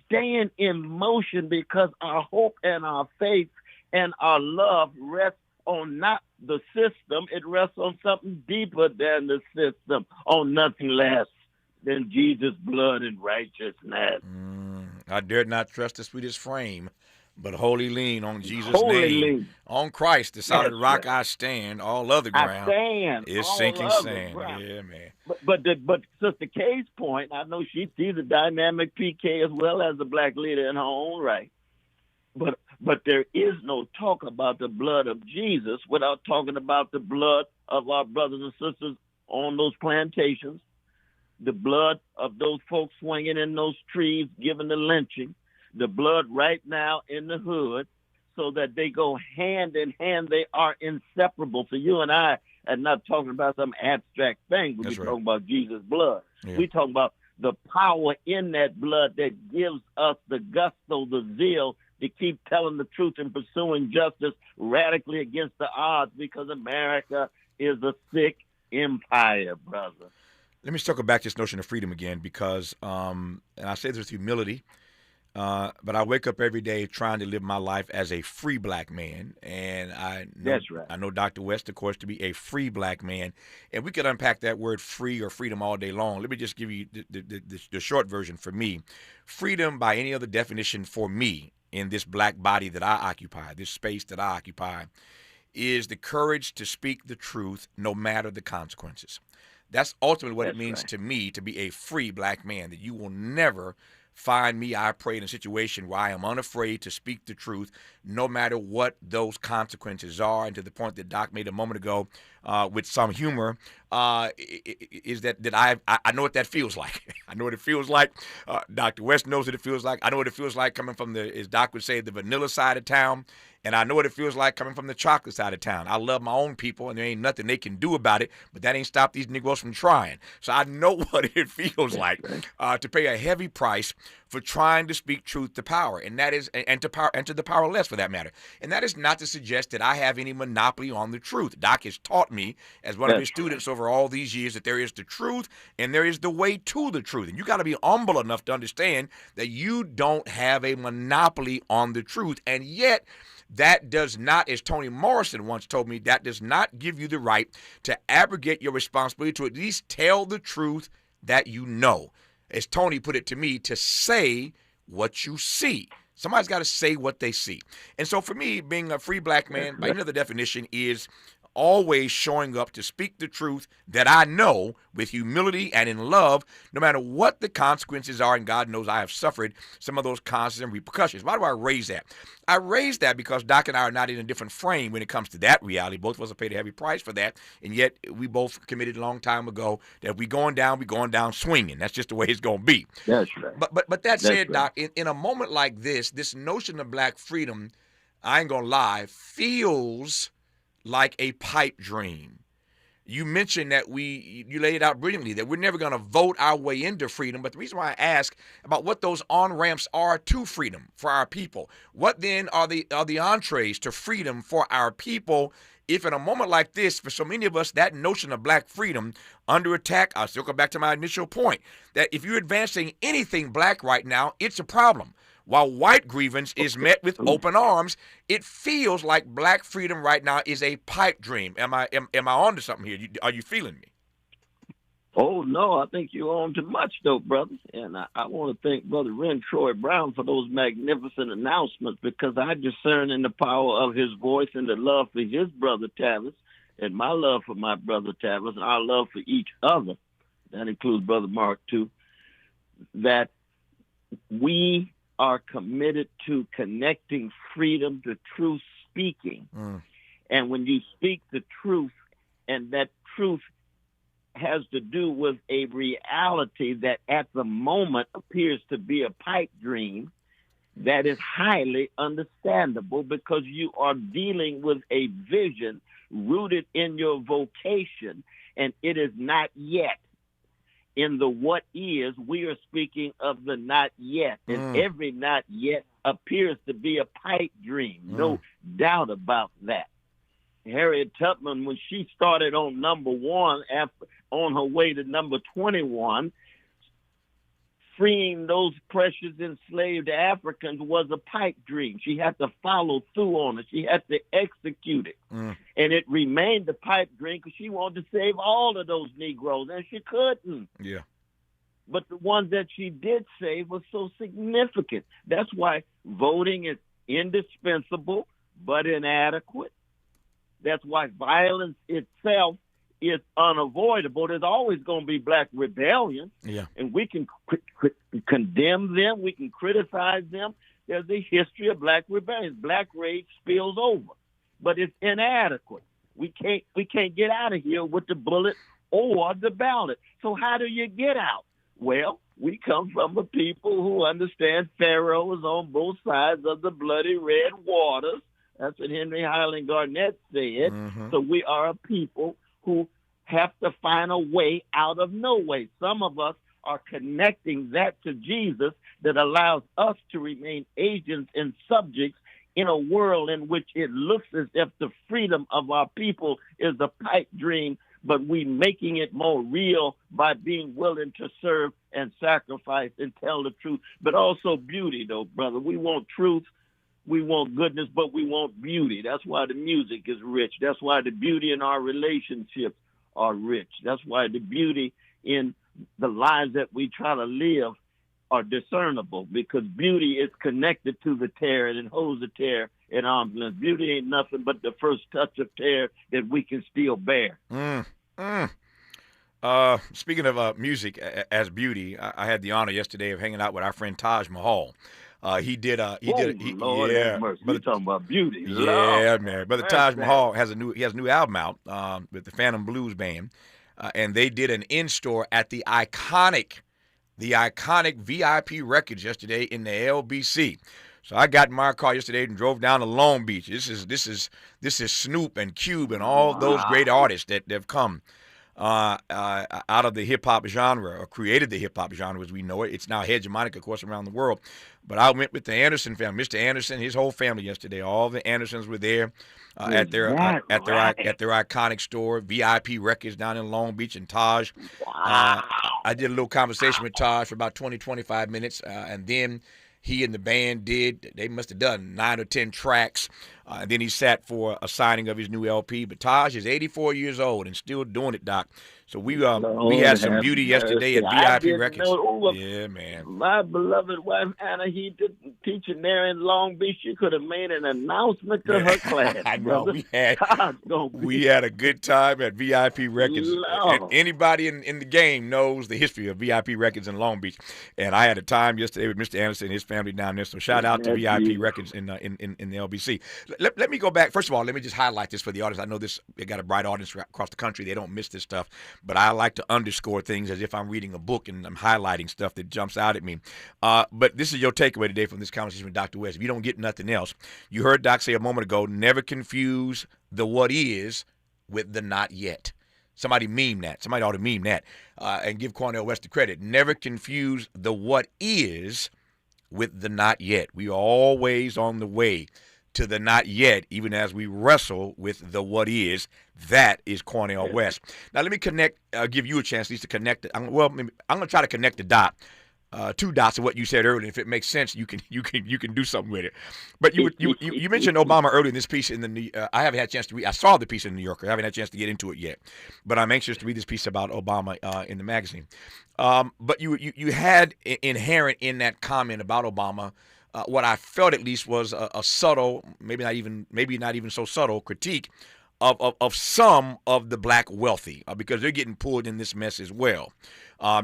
Staying in motion, because our hope and our faith and our love rests on not the system. It rests on something deeper than the system, on nothing less than Jesus' blood and righteousness. I dared not trust the sweetest frame, but wholly lean on Jesus' name. Lean. On Christ, the solid rock I stand. All other ground is sinking sand. Yeah, man. But Sister Kaye's point, I know she's a dynamic PK as well as a black leader in her own right. But there is no talk about the blood of Jesus without talking about the blood of our brothers and sisters on those plantations, the blood of those folks swinging in those trees, giving the lynching, the blood right now in the hood, so that they go hand in hand. They are inseparable. So you and I are not talking about some abstract thing. We're talking about Jesus' blood. Yeah. We're talking about the power in that blood that gives us the gusto, the zeal to keep telling the truth and pursuing justice radically against the odds, because America is a sick empire, brother. Let me circle back to this notion of freedom again, because, and I say this with humility, but I wake up every day trying to live my life as a free black man, and I know Dr. West, of course, to be a free black man, and we could unpack that word free or freedom all day long. Let me just give you the short version for me. Freedom, by any other definition for me, in this black body that I occupy, this space that I occupy, is the courage to speak the truth no matter the consequences. That's ultimately what it means to me to be a free black man, that you will never find me, I pray, in a situation where I am unafraid to speak the truth no matter what those consequences are. And to the point that Doc made a moment ago with some humor, is that I know what that feels like. I know what it feels like. Dr. West knows what it feels like. I know what it feels like coming from as Doc would say, the vanilla side of town. And I know what it feels like coming from the chocolate side of town. I love my own people, and there ain't nothing they can do about it, but that ain't stopped these Negroes from trying. So I know what it feels like to pay a heavy price for trying to speak truth to power, and that is, and to the powerless, for that matter. And that is not to suggest that I have any monopoly on the truth. Doc has taught me, as one of his students over all these years, that there is the truth and there is the way to the truth. And you got to be humble enough to understand that you don't have a monopoly on the truth, and yet that does not, as Toni Morrison once told me, that does not give you the right to abrogate your responsibility to at least tell the truth that you know. As Toni put it to me, to say what you see. Somebody's got to say what they see. And so for me, being a free black man, by another definition, is always showing up to speak the truth that I know with humility and in love, no matter what the consequences are. And God knows I have suffered some of those consequences and repercussions. Why do I raise that? I raise that because Doc and I are not in a different frame when it comes to that reality. Both of us have paid a heavy price for that, and yet we both committed a long time ago that if we're going down swinging. That's just the way it's going to be. That's right. But that said, right. Doc, in a moment like this notion of black freedom, I ain't going to lie, feels like a pipe dream. You mentioned that you laid it out brilliantly, that we're never going to vote our way into freedom. But the reason why I ask about what those on-ramps are to freedom for our people, what then are the entrees to freedom for our people, if in a moment like this, for so many of us, that notion of black freedom under attack, I'll still go back to my initial point, that if you're advancing anything black right now, it's a problem. While white grievance is met with open arms, it feels like black freedom right now is a pipe dream. Am I on to something here? Are you feeling me? Oh, no, I think you're on to much, though, brother. And I want to thank Brother Troy Brown for those magnificent announcements, because I discern in the power of his voice and the love for his brother Tavis, and my love for my brother Tavis, and our love for each other, that includes Brother Mark, too, that we are committed to connecting freedom to truth speaking. And when you speak the truth, and that truth has to do with a reality that at the moment appears to be a pipe dream, that is highly understandable, because you are dealing with a vision rooted in your vocation, and it is not yet. In the what is, we are speaking of the not yet. And every not yet appears to be a pipe dream. No doubt about that. Harriet Tubman, when she started on number 1, on her way to number 21, freeing those precious enslaved Africans was a pipe dream. She had to follow through on it. She had to execute it. And it remained a pipe dream because she wanted to save all of those Negroes, and she couldn't. Yeah. But the ones that she did save was so significant. That's why voting is indispensable but inadequate. That's why violence itself is unavoidable. There's always going to be black rebellion, and we can condemn them. We can criticize them. There's a history of black rebellion. Black rage spills over, but it's inadequate. We can't get out of here with the bullet or the ballot. So how do you get out? Well, we come from a people who understand Pharaoh is on both sides of the bloody red waters. That's what Henry Highland Garnett said. So we are a people who have to find a way out of no way. Some of us are connecting that to Jesus that allows us to remain agents and subjects in a world in which it looks as if the freedom of our people is a pipe dream, but we making it more real by being willing to serve and sacrifice and tell the truth. But also beauty, though, brother. We want truth. We want goodness, but we want beauty. That's why the music is rich. That's why the beauty in our relationships are rich. That's why the beauty in the lives that we try to live are discernible, because beauty is connected to the tear and it holds the tear in arm's length. Beauty ain't nothing but the first touch of tear that we can still bear. Speaking of music as beauty, I had the honor yesterday of hanging out with our friend Taj Mahal. Lord have mercy. We're talking about beauty. Yeah, man. Brother Taj Mahal has a new album out with the Phantom Blues Band, and they did an in-store at the iconic VIP Records yesterday in the LBC. So I got in my car yesterday and drove down to Long Beach. This is Snoop and Cube and all those great artists that have come out of the hip-hop genre, or created the hip-hop genre as we know it. It's now hegemonic, of course, around the world. But I went with the Anderson family, Mr. Anderson, his whole family yesterday. All the Andersons were there at their iconic store, VIP Records down in Long Beach. And Taj, I did a little conversation with Taj for about 20, 25 minutes, and then he and the band they must have done 9 or 10 tracks And then he sat for a signing of his new LP. But Taj is 84 years old and still doing it, Doc. So we had some beauty yesterday at VIP Records. Yeah, man. My beloved wife, Anna, he did teaching there in Long Beach. She could have made an announcement to her class. I know. We had a good time at VIP Records. And anybody in the game knows the history of VIP Records in Long Beach. And I had a time yesterday with Mr. Anderson and his family down there. So shout out to VIP Records in the LBC. Let me go back. First of all, let me just highlight this for the audience. I know they got a bright audience across the country. They don't miss this stuff. But I like to underscore things as if I'm reading a book and I'm highlighting stuff that jumps out at me. But this is your takeaway today from this conversation with Dr. West. If you don't get nothing else, you heard Doc say a moment ago, never confuse the what is with the not yet. Somebody meme that. Somebody ought to meme that and give Cornel West the credit. Never confuse the what is with the not yet. We are always on the way to the not yet, even as we wrestle with the what is. That is Cornel West. Now, let me give you a chance at least to connect it. I'm going to try to connect the dot, two dots of what you said earlier. If it makes sense, you can do something with it. But you mentioned Obama earlier in this piece in the I haven't had a chance to read. I saw the piece in the New Yorker. I haven't had a chance to get into it yet. But I'm anxious to read this piece about Obama in the magazine. But you had inherent in that comment about Obama what I felt at least was a subtle, maybe not even so subtle critique of some of the black wealthy because they're getting pulled in this mess as well.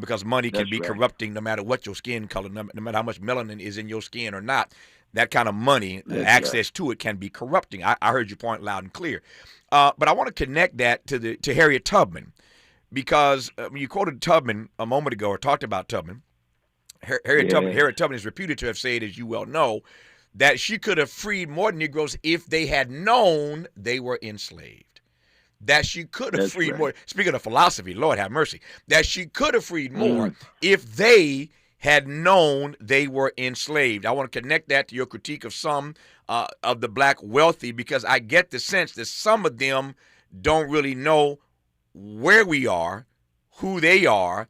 Because money can be corrupting no matter what your skin color, no matter how much melanin is in your skin or not. That kind of money, access to it can be corrupting. I heard your point loud and clear. But I want to connect that to Harriet Tubman because you quoted Tubman a moment ago or talked about Tubman. Harriet Tubman is reputed to have said, as you well know, that she could have freed more Negroes if they had known they were enslaved. That she could have freed more. Speaking of philosophy, Lord have mercy. That she could have freed more if they had known they were enslaved. I want to connect that to your critique of some of the black wealthy because I get the sense that some of them don't really know where we are, who they are,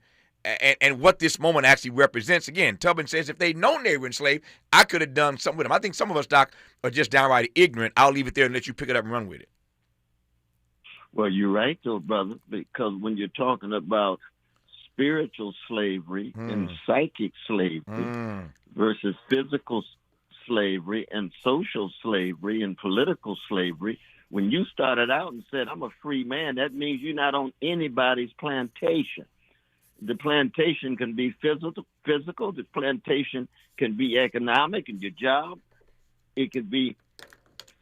and what this moment actually represents. Again, Tubman says if they'd known they were enslaved, I could have done something with them. I think some of us, Doc, are just downright ignorant. I'll leave it there and let you pick it up and run with it. Well, you're right, though, brother, because when you're talking about spiritual slavery and psychic slavery versus physical slavery and social slavery and political slavery, when you started out and said, I'm a free man, that means you're not on anybody's plantation. The plantation can be physical. The plantation can be economic in your job. It could be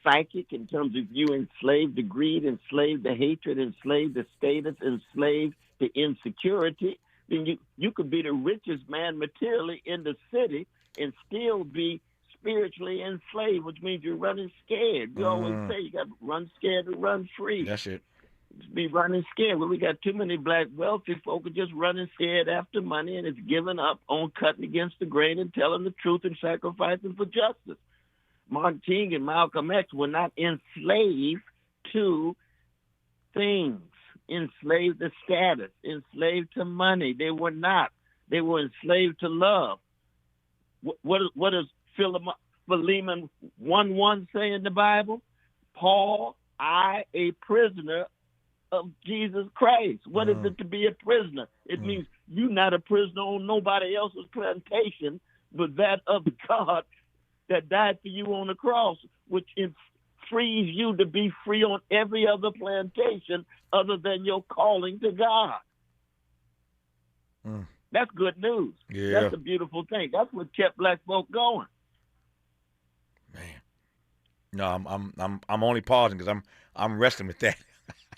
psychic in terms of you enslaved the greed, enslaved the hatred, enslaved the status, enslaved the insecurity. Then you could be the richest man materially in the city and still be spiritually enslaved, which means you're running scared. You always say you got to run scared to run free. That's it. Be running scared. Well, we got too many black wealthy folk are just running scared after money, and it's giving up on cutting against the grain and telling the truth and sacrificing for justice. Martin King and Malcolm X were not enslaved to things, enslaved to status, enslaved to money. They were not. They were enslaved to love. What does Philemon 1:1 say in the Bible? Paul, I, a prisoner of Jesus Christ. What is it to be a prisoner? It means you're not a prisoner on nobody else's plantation, but that of God that died for you on the cross, which frees you to be free on every other plantation other than your calling to God. That's good news. Yeah. That's a beautiful thing. That's what kept black folk going. Man. No, I'm only pausing because I'm wrestling with that.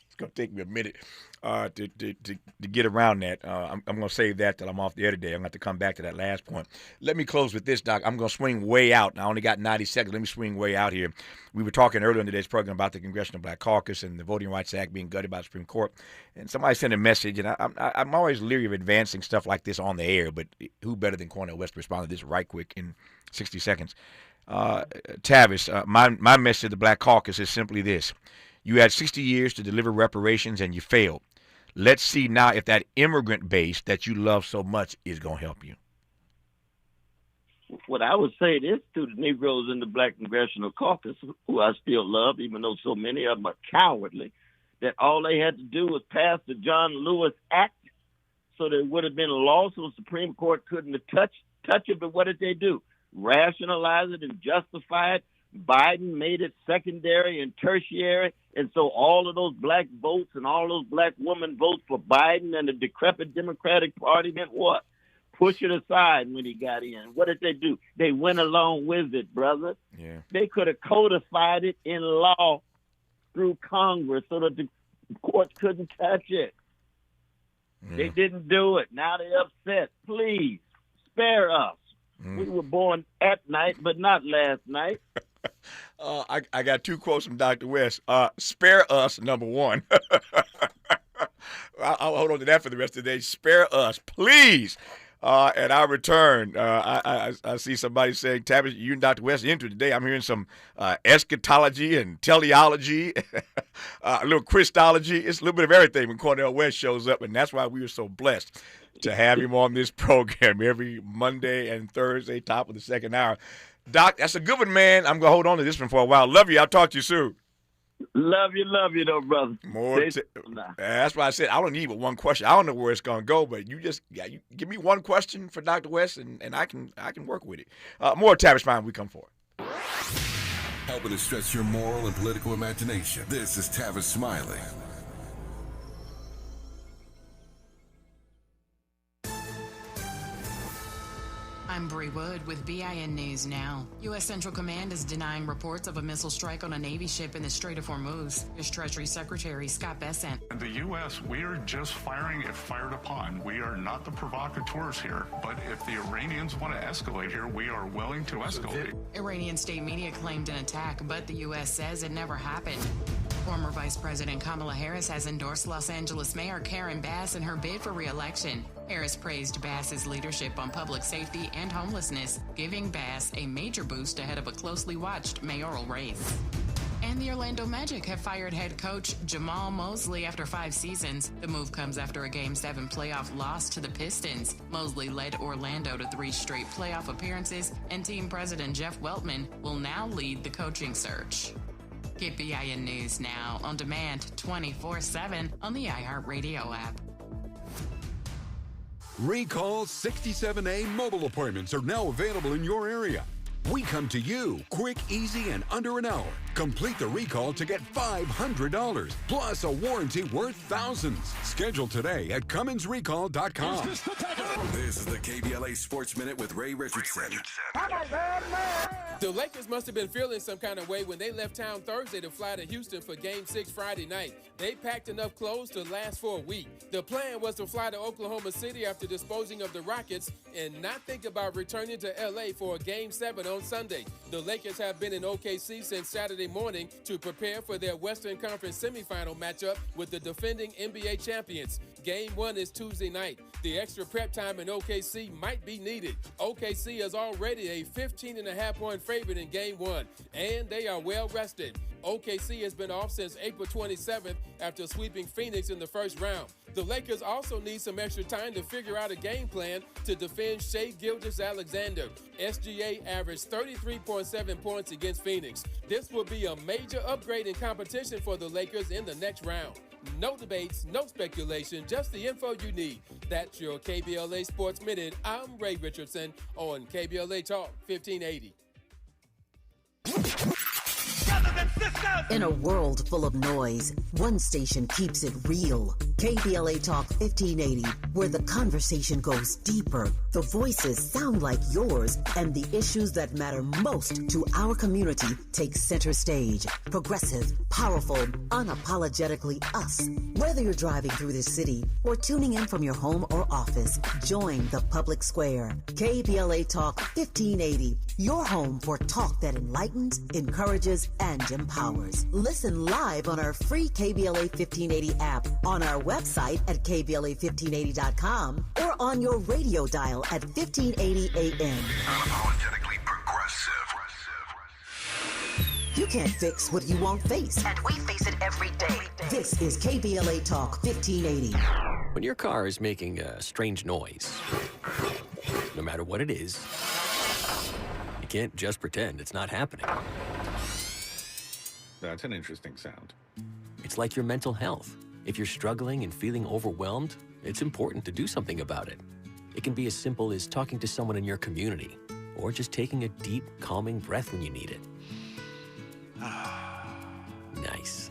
It's gonna take me a minute to get around that. I'm gonna save that till I'm off the air today. I'm gonna have to come back to that last point. Let me close with this, Doc. I'm gonna swing way out. I only got 90 seconds. Let me swing way out here. We were talking earlier in today's program about the Congressional Black Caucus and the Voting Rights Act being gutted by the Supreme Court. And somebody sent a message, and I'm always leery of advancing stuff like this on the air, but who better than Cornel West to respond to this right quick in 60 seconds? Tavis, my message to the Black Caucus is simply this. You had 60 years to deliver reparations, and you failed. Let's see now if that immigrant base that you love so much is going to help you. what I would say this to the Negroes in the Black Congressional Caucus, who I still love, even though so many of them are cowardly, that all they had to do was pass the John Lewis Act, so there would have been a law so the Supreme Court couldn't have touch it. But what did they do? Rationalize it and justify it. Biden made it secondary and tertiary, and so all of those black votes and all those black women votes for Biden and the decrepit Democratic Party meant what? Push it aside when he got in. What did they do? They went along with it, brother. Yeah. They could have codified it in law through Congress so that the courts couldn't touch it. Yeah. They didn't do it. Now they're upset. Please, spare us. We were born at night, but not last night. I got two quotes from Dr. West. Spare us, number one. I'll hold on to that for the rest of the day. Spare us, please. And I return. I see somebody saying, Tavis, you and Dr. West into today. I'm hearing some eschatology and teleology, a little Christology. It's a little bit of everything when Cornel West shows up, and that's why we were so blessed to have him on this program every Monday and Thursday, top of the second hour. Doc, that's a good one, man. I'm going to hold on to this one for a while. Love you. I'll talk to you soon. Love you, though, brother. That's why I said I don't need but one question. I don't know where it's going to go, but you give me one question for Dr. West, and I can work with it. More Tavis Fine when we come forward. Helping to stretch your moral and political imagination. This is Tavis Smiley. I'm Bree Wood with BIN News Now. U.S. Central Command is denying reports of a missile strike on a Navy ship in the Strait of Hormuz. Here's Treasury Secretary Scott Bessent. In the U.S., we are just firing if fired upon. We are not the provocateurs here. But if the Iranians want to escalate here, we are willing to escalate. Iranian state media claimed an attack, but the U.S. says it never happened. Former Vice President Kamala Harris has endorsed Los Angeles Mayor Karen Bass in her bid for re-election. Harris praised Bass's leadership on public safety and homelessness, giving Bass a major boost ahead of a closely watched mayoral race. And the Orlando Magic have fired head coach Jamal Mosley after 5 seasons. The move comes after a Game 7 playoff loss to the Pistons. Mosley led Orlando to 3 straight playoff appearances, and team president Jeff Weltman will now lead the coaching search. Get BIN News Now on demand 24/7 on the iHeartRadio app. Recall 67A mobile appointments are now available in your area. We come to you quick, easy, and under an hour. Complete the recall to get $500 plus a warranty worth thousands. Schedule today at CummonsRecall.com. This is the KBLA Sports Minute with Ray Richardson. The Lakers must have been feeling some kind of way when they left town Thursday to fly to Houston for Game 6 Friday night. They packed enough clothes to last for a week. The plan was to fly to Oklahoma City after disposing of the Rockets and not think about returning to L.A. for a Game 7 on Sunday. The Lakers have been in OKC since Saturday morning to prepare for their Western Conference semifinal matchup with the defending NBA champions. Game 1 is Tuesday night. The extra prep time in OKC might be needed. OKC is already a 15.5-point favorite in Game 1, and they are well rested. OKC has been off since April 27th after sweeping Phoenix in the first round. The Lakers also need some extra time to figure out a game plan to defend Shai Gilgeous-Alexander. SGA averaged 33.7 points against Phoenix. This will be a major upgrade in competition for the Lakers in the next round. No debates, no speculation, just the info you need. That's your KBLA Sports Minute. I'm Ray Richardson on KBLA Talk 1580. In a world full of noise, one station keeps it real. KBLA Talk 1580, where the conversation goes deeper, the voices sound like yours, and the issues that matter most to our community take center stage. Progressive, powerful, unapologetically us. Whether you're driving through the city or tuning in from your home or office, join the public square. KBLA Talk 1580, your home for talk that enlightens, encourages, and empowers. Listen live on our free KBLA 1580 app, on our website at KBLA1580.com, or on your radio dial at 1580 AM. Unapologetically progressive. You can't fix what you won't face, and we face it every day. This is KBLA Talk 1580. When your car is making a strange noise, no matter what it is, You can't just pretend it's not happening. That's an interesting sound. It's like your mental health. If you're struggling and feeling overwhelmed, it's important to do something about it. It can be as simple as talking to someone in your community, or just taking a deep, calming breath when you need it. Nice.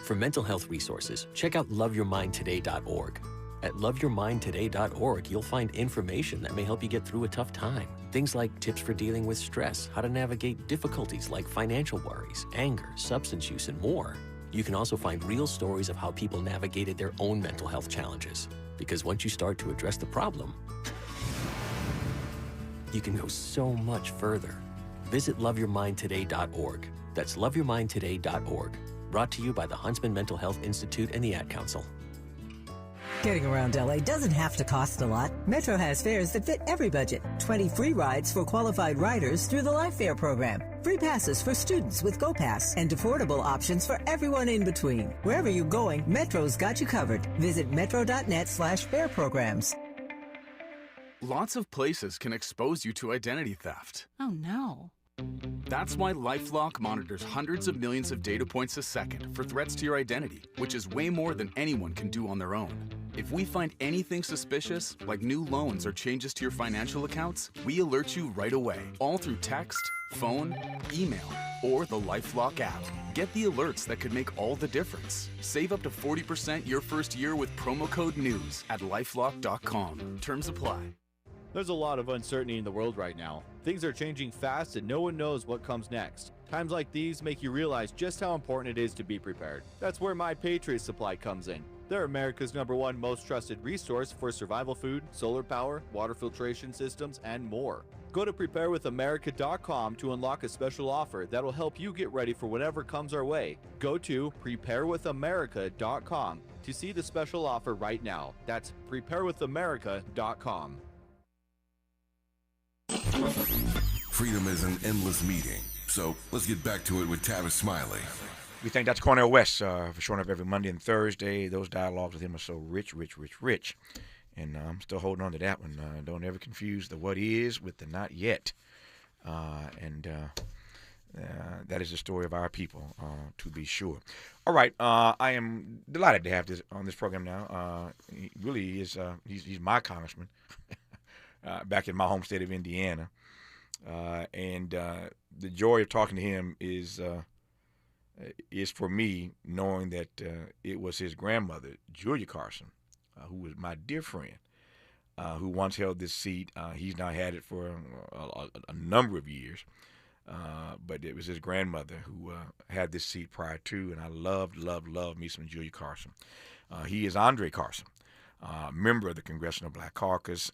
For mental health resources, check out loveyourmindtoday.org. At loveyourmindtoday.org, you'll find information that may help you get through a tough time. Things like tips for dealing with stress, how to navigate difficulties like financial worries, anger, substance use, and more. You can also find real stories of how people navigated their own mental health challenges. Because once you start to address the problem, you can go so much further. Visit loveyourmindtoday.org. That's loveyourmindtoday.org. Brought to you by the Huntsman Mental Health Institute and the Ad Council. Getting around LA doesn't have to cost a lot. Metro has fares that fit every budget. 20 free rides for qualified riders through the Life Fare program. Free passes for students with GoPass. And affordable options for everyone in between. Wherever you're going, Metro's got you covered. Visit metro.net/fare programs. Lots of places can expose you to identity theft. Oh no. That's why LifeLock monitors hundreds of millions of data points a second for threats to your identity, which is way more than anyone can do on their own. If we find anything suspicious, like new loans or changes to your financial accounts, we alert you right away, all through text, phone, email, or the LifeLock app. Get the alerts that could make all the difference. Save up to 40% your first year with promo code NEWS at LifeLock.com. Terms apply. There's a lot of uncertainty in the world right now. Things are changing fast and no one knows what comes next. Times like these make you realize just how important it is to be prepared. That's where My Patriot Supply comes in. They're America's #1 most trusted resource for survival food, solar power, water filtration systems, and more. Go to preparewithamerica.com to unlock a special offer that'll help you get ready for whatever comes our way. Go to preparewithamerica.com to see the special offer right now. That's preparewithamerica.com. Freedom is an endless meeting, so let's get back to it with Tavis Smiley. We thank Dr. Cornel West for showing up every Monday and Thursday. Those dialogues with him are so rich. And I'm still holding on to that one. Don't ever confuse the what is with the not yet. That is the story of our people, to be sure. All right, I am delighted to have this on this program now. He really is. He's my congressman back in my home state of Indiana. The joy of talking to him is for me knowing that it was his grandmother, Julia Karson, who was my dear friend, who once held this seat. He's now had it for a number of years, but it was his grandmother who had this seat prior to, and I loved me some Julia Karson. He is André Carson, member of the Congressional Black Caucus,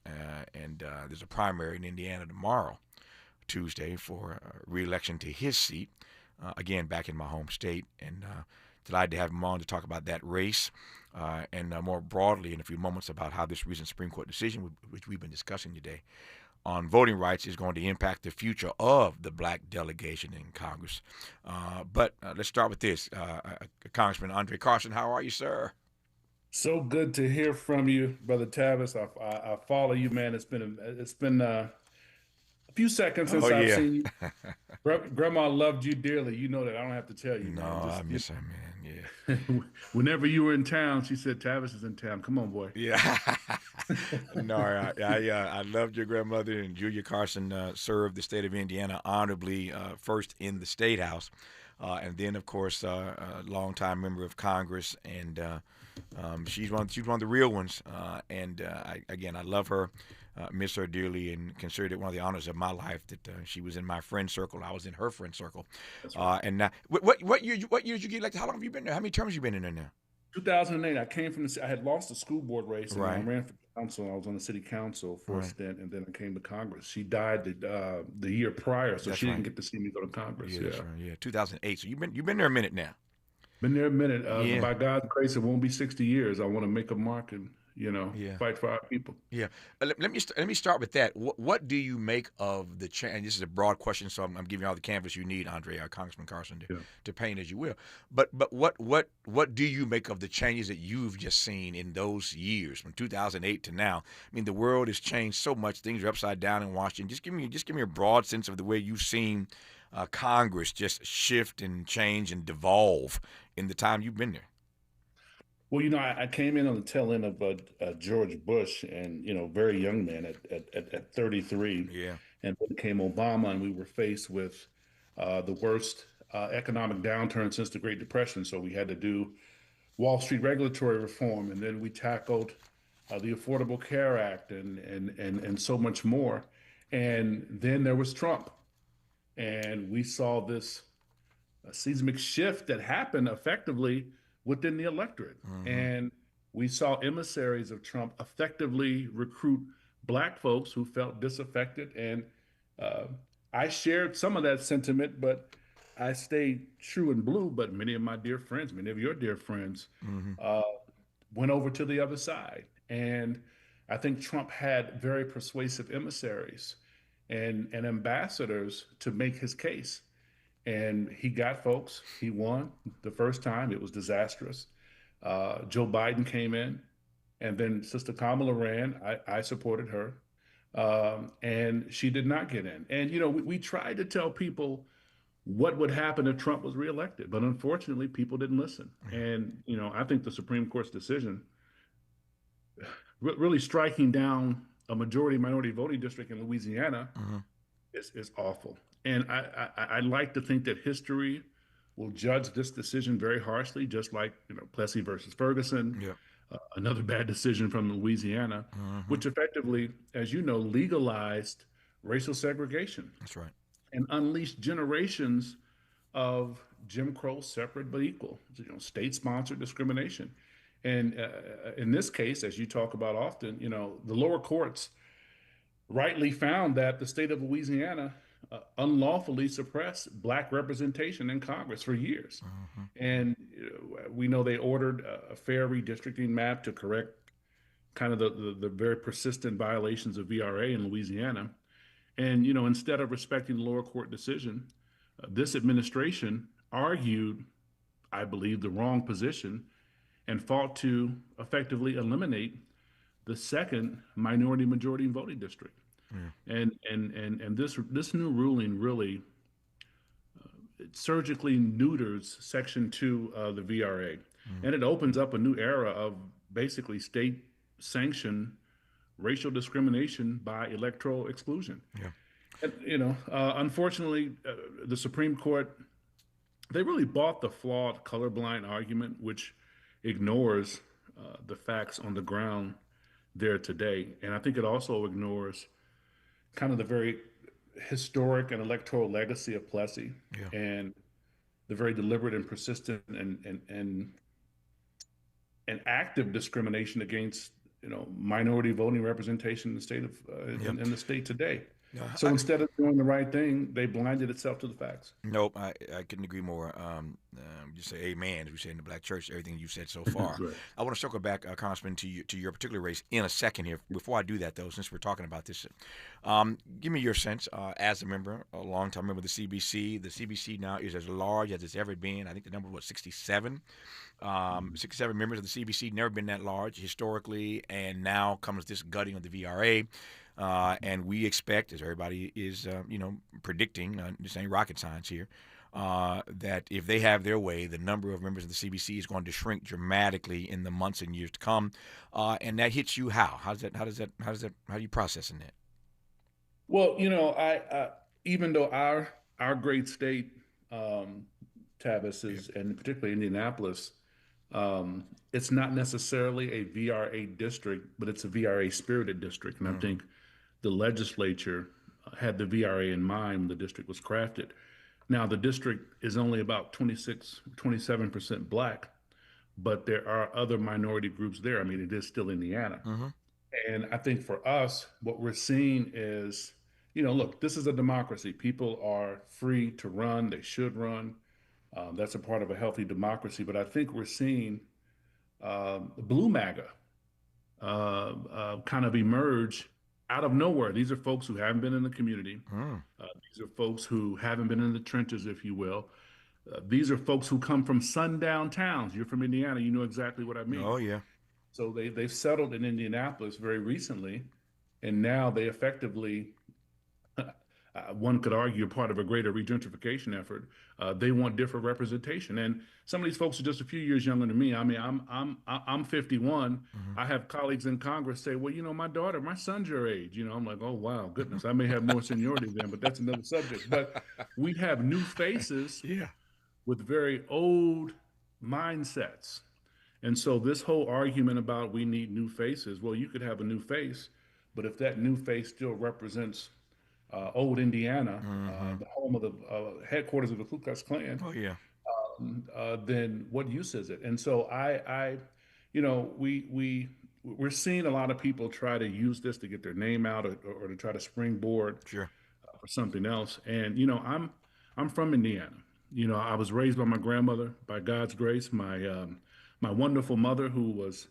and there's a primary in Indiana tomorrow, Tuesday, for re-election to his seat, again, back in my home state, and delighted to have him on to talk about that race, and more broadly in a few moments about how this recent Supreme Court decision, which we've been discussing today, on voting rights is going to impact the future of the black delegation in Congress. But let's start with this. Congressman André Carson, how are you, sir? So good to hear from you, Brother Tavis. I follow you, man. It's been a few seconds since I've seen you. Grandma loved you dearly. You know that. I don't have to tell you. No, I miss her, man. Yeah. Whenever you were in town, she said, Tavis is in town. Come on, boy. Yeah. No, I loved your grandmother, and Julia Karson served the state of Indiana honorably, first in the State House, and then, of course, a longtime member of Congress, and she's one of the real ones. I love her. Miss her dearly, and considered it one of the honors of my life that she was in my friend circle. I was in her friend circle. That's right. And what year did you get elected? How long have you been there? How many terms have you been in there now? 2008. I came from I had lost the school board race, and right. I ran for council. I was on the city council for a stint, and then I came to Congress. She died the year prior, so she didn't get to see me go to Congress. Yeah, that's right. Yeah, 2008. So you've been there a minute now. Been there a minute. By God's grace, it won't be 60 years. I want to make a mark fight for our people. Yeah. Let me start with that. What do you make of the change? This is a broad question, so I'm giving you all the canvas you need, André, Congressman Carson, to paint as you will. But what do you make of the changes that you've just seen in those years from 2008 to now? I mean, the world has changed so much. Things are upside down in Washington. Just give me a broad sense of the way you've seen Congress just shift and change and devolve in the time you've been there. Well, I came in on the tail end of George Bush, and very young man at 33. Yeah. And then came Obama, and we were faced with the worst economic downturn since the Great Depression. So we had to do Wall Street regulatory reform, and then we tackled the Affordable Care Act, and so much more. And then there was Trump, and we saw this seismic shift that happened effectively within the electorate. Mm-hmm. And we saw emissaries of Trump effectively recruit Black folks who felt disaffected. And I shared some of that sentiment, but I stayed true and blue. But many of my dear friends, many of your dear friends, went over to the other side. And I think Trump had very persuasive emissaries and ambassadors to make his case. And he got folks. He won the first time. It was disastrous. Joe Biden came in, and then Sister Kamala ran. I supported her, and she did not get in. And, we tried to tell people what would happen if Trump was reelected, but unfortunately, people didn't listen. And, I think the Supreme Court's decision really striking down a majority minority voting district in Louisiana is awful. And I like to think that history will judge this decision very harshly, just like Plessy versus Ferguson, another bad decision from Louisiana, which effectively, as you know, legalized racial segregation. That's right. And unleashed generations of Jim Crow separate but equal, state-sponsored discrimination. And in this case, as you talk about often, the lower courts rightly found that the state of Louisiana unlawfully suppressed Black representation in Congress for years. And we know they ordered a fair redistricting map to correct kind of the very persistent violations of VRA in Louisiana. And, instead of respecting the lower court decision, this administration argued, I believe, the wrong position and fought to effectively eliminate the second minority majority voting district. And this new ruling really it surgically neuters Section 2 of the VRA, and it opens up a new era of basically state-sanctioned racial discrimination by electoral exclusion. And, unfortunately, the Supreme Court, they really bought the flawed colorblind argument, which ignores the facts on the ground there today. And I think it also ignores kind of the very historic and electoral legacy of Plessy and the very deliberate and persistent and active discrimination against minority voting representation in the state of in the state today. So instead of doing the right thing, they blinded itself to the facts. Nope, I couldn't agree more. Just say amen, as we say in the Black church, everything you've said so far. Right. I want to circle back, Congressman, to your particular race in a second here. Before I do that, though, since we're talking about this, give me your sense as a member, a longtime member of the CBC. The CBC now is as large as it's ever been. I think the number was 67. 67 members of the CBC, never been that large historically, and now comes this gutting of the VRA. And we expect, as everybody is, predicting, this ain't rocket science here, that if they have their way, the number of members of the CBC is going to shrink dramatically in the months and years to come. And that hits you how? How are you processing that? Well, I even though our great state, Tavis is, and particularly Indianapolis, it's not necessarily a VRA district, but it's a VRA spirited district. And I think the legislature had the VRA in mind when the district was crafted. Now, the district is only about 27% Black, but there are other minority groups there. I mean, it is still Indiana. And I think for us, what we're seeing is, look, this is a democracy. People are free to run. They should run. That's a part of a healthy democracy. But I think we're seeing blue MAGA kind of emerge out of nowhere. These are folks who haven't been in the community. These are folks who haven't been in the trenches, if you will. These are folks who come from sundown towns. You're from Indiana, you know exactly what I mean. Oh, yeah. So they've settled in Indianapolis very recently, and now they effectively, one could argue, part of a greater regentrification effort. They want different representation, and some of these folks are just a few years younger than me. I mean, I'm 51. I have colleagues in Congress say, "Well, you know, my son's your age." You know, I'm like, "Oh wow, goodness, I may have more seniority than," but that's another subject. But we have new faces, with very old mindsets, and so this whole argument about we need new faces. Well, you could have a new face, but if that new face still represents old Indiana, the home of the headquarters of the Ku Klux Klan. Oh yeah. Then what use is it? And so we're seeing a lot of people try to use this to get their name out or to try to springboard for something else. And I'm from Indiana. I was raised by my grandmother, by God's grace. My wonderful mother, who was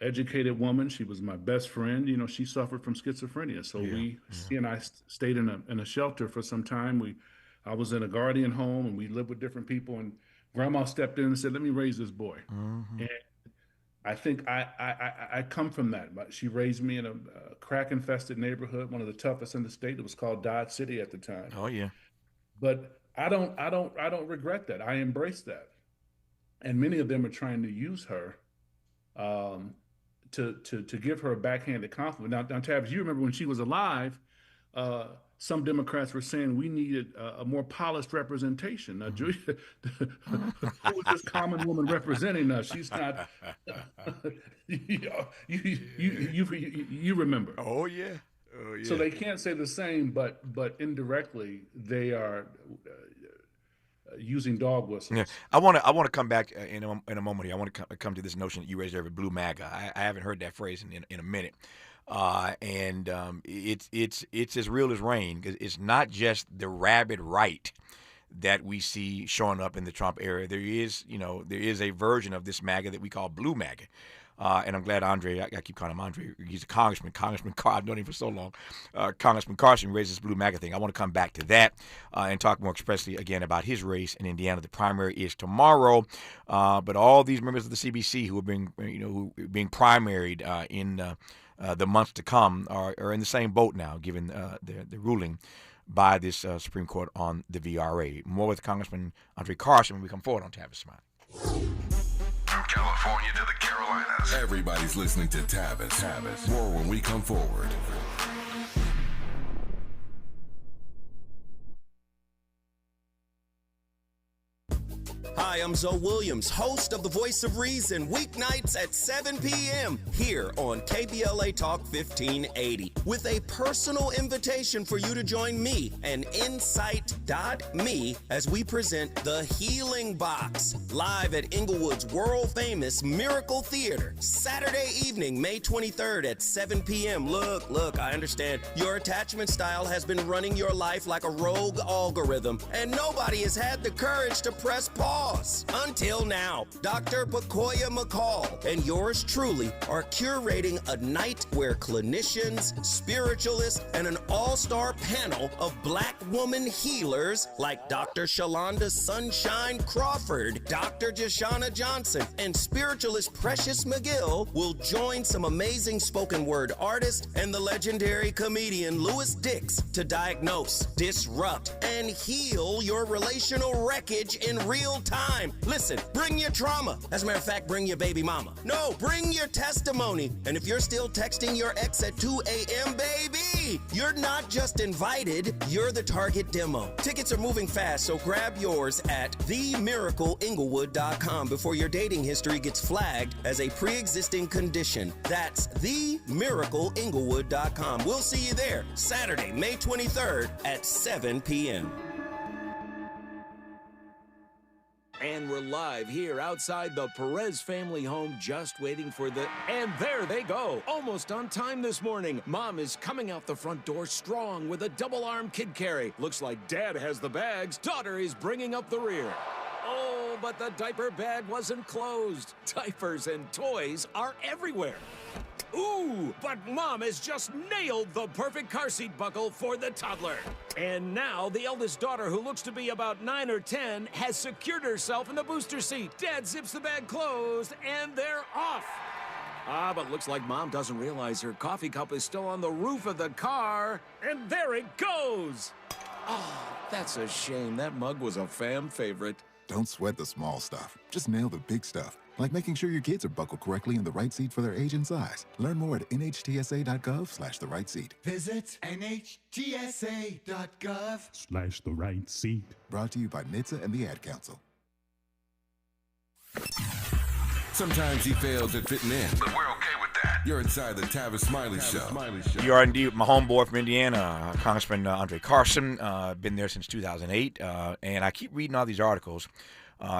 educated woman. She was my best friend. She suffered from schizophrenia. So she and I stayed in a shelter for some time. I was in a guardian home, and we lived with different people. And Grandma stepped in and said, "Let me raise this boy." And I think I come from that. But she raised me in a crack-infested neighborhood, one of the toughest in the state. It was called Dodge City at the time. Oh yeah. But I don't regret that. I embrace that. And many of them are trying to use her to give her a backhanded compliment. Now, Tavis, you remember when she was alive, some Democrats were saying we needed a more polished representation. Now, Julia, who is this common woman representing us? She's not. You remember? Oh yeah. Oh yeah. So they can't say the same, but indirectly they are using dog whistles. Yeah. I want to come back in a moment here. I want to come to this notion that you raised there with blue MAGA. I haven't heard that phrase in a minute, and it's as real as rain, because it's not just the rabid right that we see showing up in the Trump era. There is a version of this MAGA that we call blue MAGA. And I'm glad André, I keep calling him André, he's a congressman. Congressman Carson, I've known him for so long. Congressman Carson raised this blue MAGA thing. I want to come back to that and talk more expressly again about his race in Indiana. The primary is tomorrow, but all these members of the CBC who are being primaried in the months to come are in the same boat now, given the ruling by this Supreme Court on the VRA. More with Congressman André Carson when we come forward on Tavis Smiley. From California to the Carolinas, everybody's listening to Tavis. More when we come forward. Hi, I'm Zoe Williams, host of The Voice of Reason, weeknights at 7 p.m. here on KBLA Talk 1580, with a personal invitation for you to join me and Insight.me as we present The Healing Box, live at Inglewood's world-famous Miracle Theater, Saturday evening, May 23rd at 7 p.m. Look, I understand your attachment style has been running your life like a rogue algorithm, and nobody has had the courage to press pause. Until now, Dr. Pacoya McCall and yours truly are curating a night where clinicians, spiritualists, and an all-star panel of Black woman healers like Dr. Shalonda Sunshine Crawford, Dr. Jashana Johnson, and spiritualist Precious McGill will join some amazing spoken word artists and the legendary comedian Louis Dix to diagnose, disrupt, and heal your relational wreckage in real time. Listen, bring your trauma. As a matter of fact, bring your baby mama. No, bring your testimony. And if you're still texting your ex at 2 a.m., baby, you're not just invited, you're the target demo. Tickets are moving fast, so grab yours at themiracleinglewood.com before your dating history gets flagged as a pre-existing condition. That's themiracleinglewood.com. We'll see you there Saturday, May 23rd at 7 p.m. And we're live here outside the Perez family home, just waiting for and there they go. Almost on time this morning. Mom is coming out the front door strong with a double-arm kid carry. Looks like Dad has the bags. Daughter is bringing up the rear. Oh, but the diaper bag wasn't closed. Diapers and toys are everywhere. Ooh, but Mom has just nailed the perfect car seat buckle for the toddler. And now the eldest daughter, who looks to be about 9 or 10, has secured herself in the booster seat. Dad zips the bag closed, and they're off. But looks like Mom doesn't realize her coffee cup is still on the roof of the car. And there it goes. Oh, that's a shame. That mug was a fam favorite. Don't sweat the small stuff. Just nail the big stuff. Like making sure your kids are buckled correctly in the right seat for their age and size. Learn more at nhtsa.gov/the right seat. Visit nhtsa.gov/the right seat. Brought to you by NHTSA and the Ad Council. Sometimes he fails at fitting in, but we're okay with that. You're inside the Tavis Smiley Show. You are indeed my homeboy from Indiana, Congressman André Carson. Been there since 2008, and I keep reading all these articles.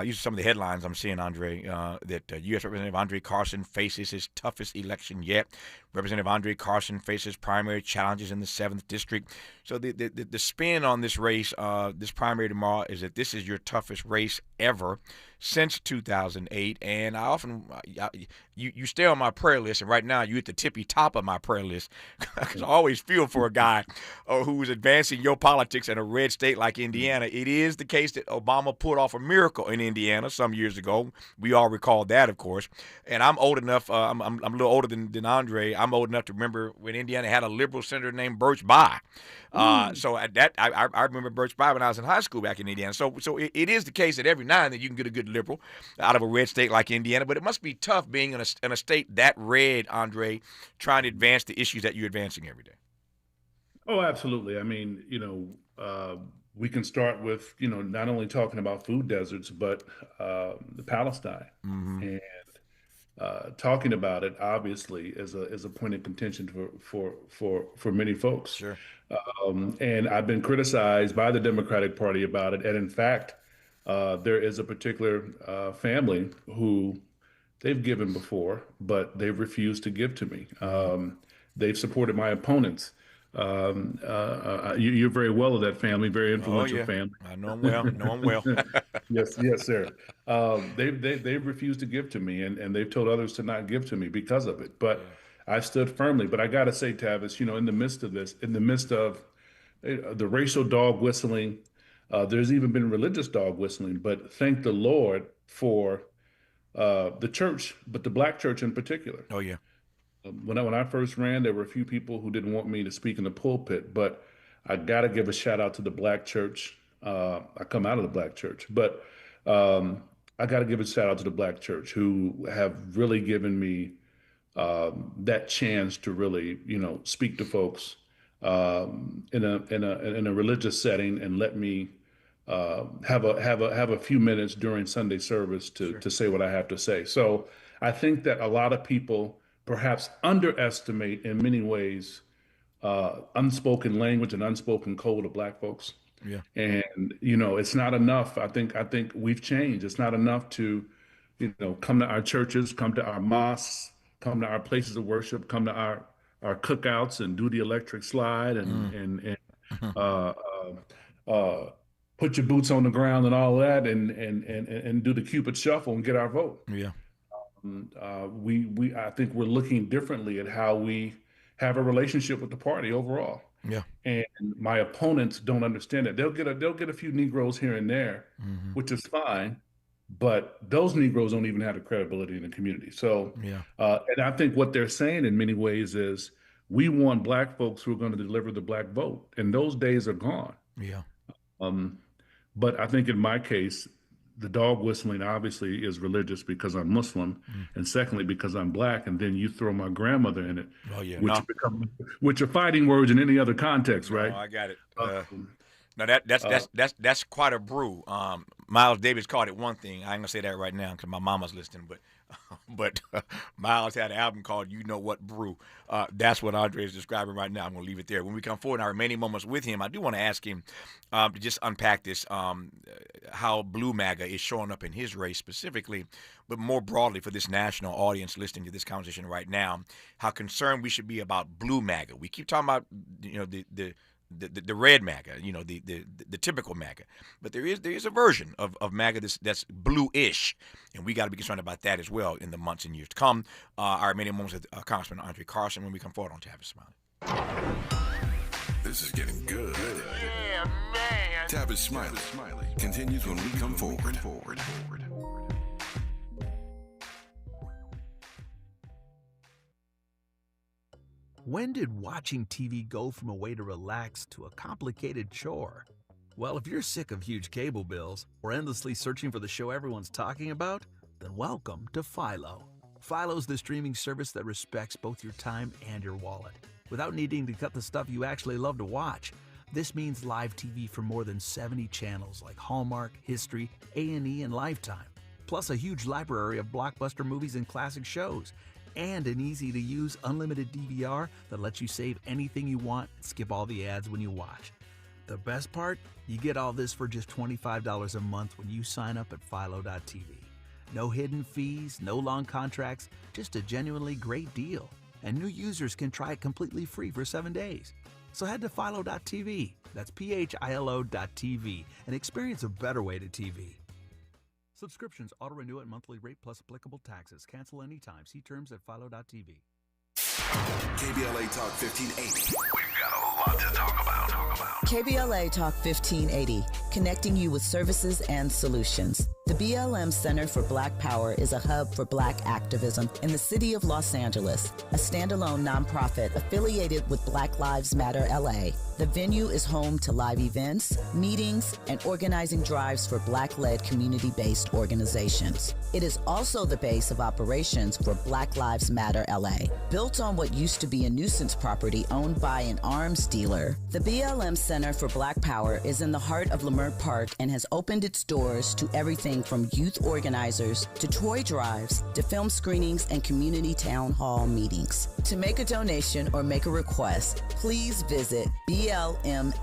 These are some of the headlines I'm seeing, Andre, that U.S. Representative André Carson faces his toughest election yet. Representative André Carson faces primary challenges in the 7th District. So the spin on this race, this primary tomorrow, is that this is your toughest race ever since 2008. And I often, you stay on my prayer list, and right now you're at the tippy top of my prayer list, because I always feel for a guy who's advancing your politics in a red state like Indiana. It is the case that Obama pulled off a miracle in Indiana some years ago. We all recall that, of course. And I'm old enough, I'm a little older than Andre. I'm old enough to remember when Indiana had a liberal senator named Birch Bayh. So at that, I remember Birch Bayh when I was in high school back in Indiana. So it is the case that every now and then you can get a good liberal out of a red state like Indiana, but it must be tough being in a state that red, Andre, trying to advance the issues that you're advancing every day. Oh, absolutely. I mean, we can start with, not only talking about food deserts, but the Palestine. And talking about it, obviously, is a point of contention for many folks. Sure. And I've been criticized by the Democratic Party about it. And in fact, there is a particular family who they've given before, but they've refused to give to me. They've supported my opponents. You're very well of that family, very influential family. I know them well. Yes, sir. They've refused to give to me, and they've told others to not give to me because of it. But I stood firmly. But I got to say, Tavis, in the midst of this, in the midst of the racial dog whistling, there's even been religious dog whistling. But thank the Lord for the church, but the Black church in particular. Oh, yeah. When I first ran, there were a few people who didn't want me to speak in the pulpit, but I got to give a shout out to the Black church. I come out of the Black church, but I got to give a shout out to the Black church, who have really given me that chance to really, speak to folks in a religious setting, and let me have a few minutes during Sunday service to say what I have to say. So I think that a lot of people perhaps underestimate in many ways unspoken language and unspoken code of Black folks. Yeah. And it's not enough. I think we've changed. It's not enough to come to our churches, come to our mosques, come to our places of worship, come to our cookouts and do the electric slide and put your boots on the ground and all that, and do the Cupid shuffle and get our vote. Yeah. I think we're looking differently at how we have a relationship with the party overall. Yeah. And my opponents don't understand it. They'll get a few Negroes here and there, which is fine, but those Negroes don't even have the credibility in the community. So, and I think what they're saying in many ways is, we want Black folks who are going to deliver the Black vote, and those days are gone. Yeah. But I think in my case, the dog whistling obviously is religious because I'm Muslim, and secondly because I'm Black, and then you throw my grandmother in it, which are fighting words in any other context, right? Oh, I got it. No, that's quite a brew. Miles Davis called it one thing. I ain't gonna say that right now because my mama's listening, but Miles had an album called "You Know What Brew." That's what Andre is describing right now. I'm gonna leave it there. When we come forward in our remaining moments with him, I do want to ask him to just unpack this, how Blue MAGA is showing up in his race specifically, but more broadly for this national audience listening to this conversation right now, how concerned we should be about Blue MAGA. We keep talking about the the red MAGA, the typical MAGA. But there is a version of MAGA that's bluish, and we got to be concerned about that as well in the months and years to come. Our many moments with Congressman André Carson when we come forward on Tavis Smiley. This is getting good. Yeah, man. Tavis Smiley continues when we come forward. When did watching TV go from a way to relax to a complicated chore? Well, if you're sick of huge cable bills or endlessly searching for the show everyone's talking about, then welcome to Philo. Philo's the streaming service that respects both your time and your wallet, without needing to cut the stuff you actually love to watch. This means live TV for more than 70 channels like Hallmark, History, A&E, and Lifetime, plus a huge library of blockbuster movies and classic shows, and an easy-to-use unlimited DVR that lets you save anything you want and skip all the ads when you watch. The best part? You get all this for just $25 a month when you sign up at Philo.tv. No hidden fees, no long contracts, just a genuinely great deal. And new users can try it completely free for 7 days. So head to Philo.tv, that's PHILO.tv, and experience a better way to TV. Subscriptions auto-renew at monthly rate plus applicable taxes. Cancel anytime. See terms at Philo.tv. KBLA Talk 1580. We've got a lot to talk about. KBLA Talk 1580, connecting you with services and solutions. The BLM Center for Black Power is a hub for Black activism in the city of Los Angeles, a standalone nonprofit affiliated with Black Lives Matter LA. The venue is home to live events, meetings, and organizing drives for Black-led community-based organizations. It is also the base of operations for Black Lives Matter LA. Built on what used to be a nuisance property owned by an arms dealer, the BLM Center for Black Power is in the heart of Leimert Park and has opened its doors to everything from youth organizers to toy drives to film screenings and community town hall meetings. To make a donation or make a request, please visit blmla.org.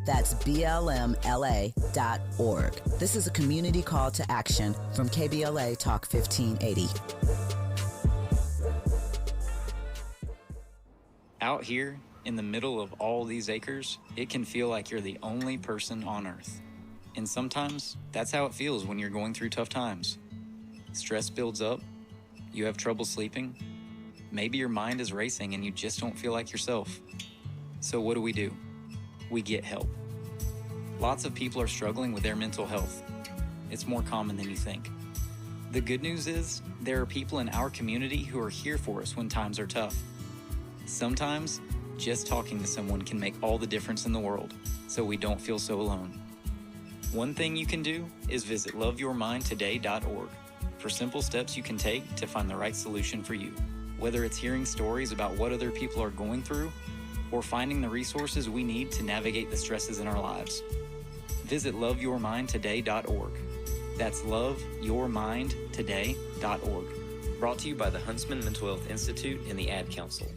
That's blmla.org. This is a community call to action from KBLA Talk 1580. Out here, in the middle of all these acres, it can feel like you're the only person on Earth. And sometimes, that's how it feels when you're going through tough times. Stress builds up, you have trouble sleeping, maybe your mind is racing and you just don't feel like yourself. So what do? We get help. Lots of people are struggling with their mental health. It's more common than you think. The good news is, there are people in our community who are here for us when times are tough. Sometimes, just talking to someone can make all the difference in the world, so we don't feel so alone. One thing you can do is visit loveyourmindtoday.org for simple steps you can take to find the right solution for you. Whether it's hearing stories about what other people are going through or finding the resources we need to navigate the stresses in our lives. Visit loveyourmindtoday.org. That's loveyourmindtoday.org. Brought to you by the Huntsman Mental Health Institute and the Ad Council.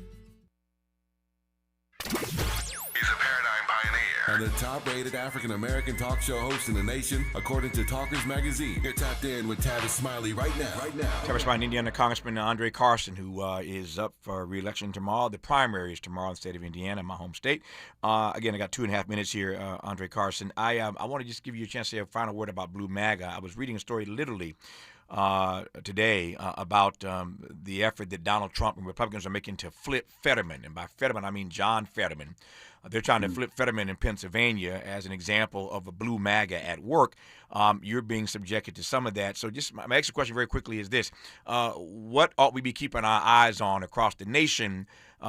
And the top-rated African-American talk show host in the nation, according to Talkers Magazine. You're tapped in with Tavis Smiley right now. Tavis Smiley, Indiana Congressman André Carson, who is up for re-election tomorrow. The primary is tomorrow in the state of Indiana, my home state. Again, I got 2.5 minutes here, André Carson. I want to just give you a chance to say a final word about Blue MAGA. I was reading a story literally today about the effort that Donald Trump and Republicans are making to flip Fetterman. And by Fetterman, I mean John Fetterman. They're trying to flip Fetterman in Pennsylvania as an example of a blue MAGA at work. You're being subjected to some of that. So just my extra question very quickly is this. What ought we be keeping our eyes on across the nation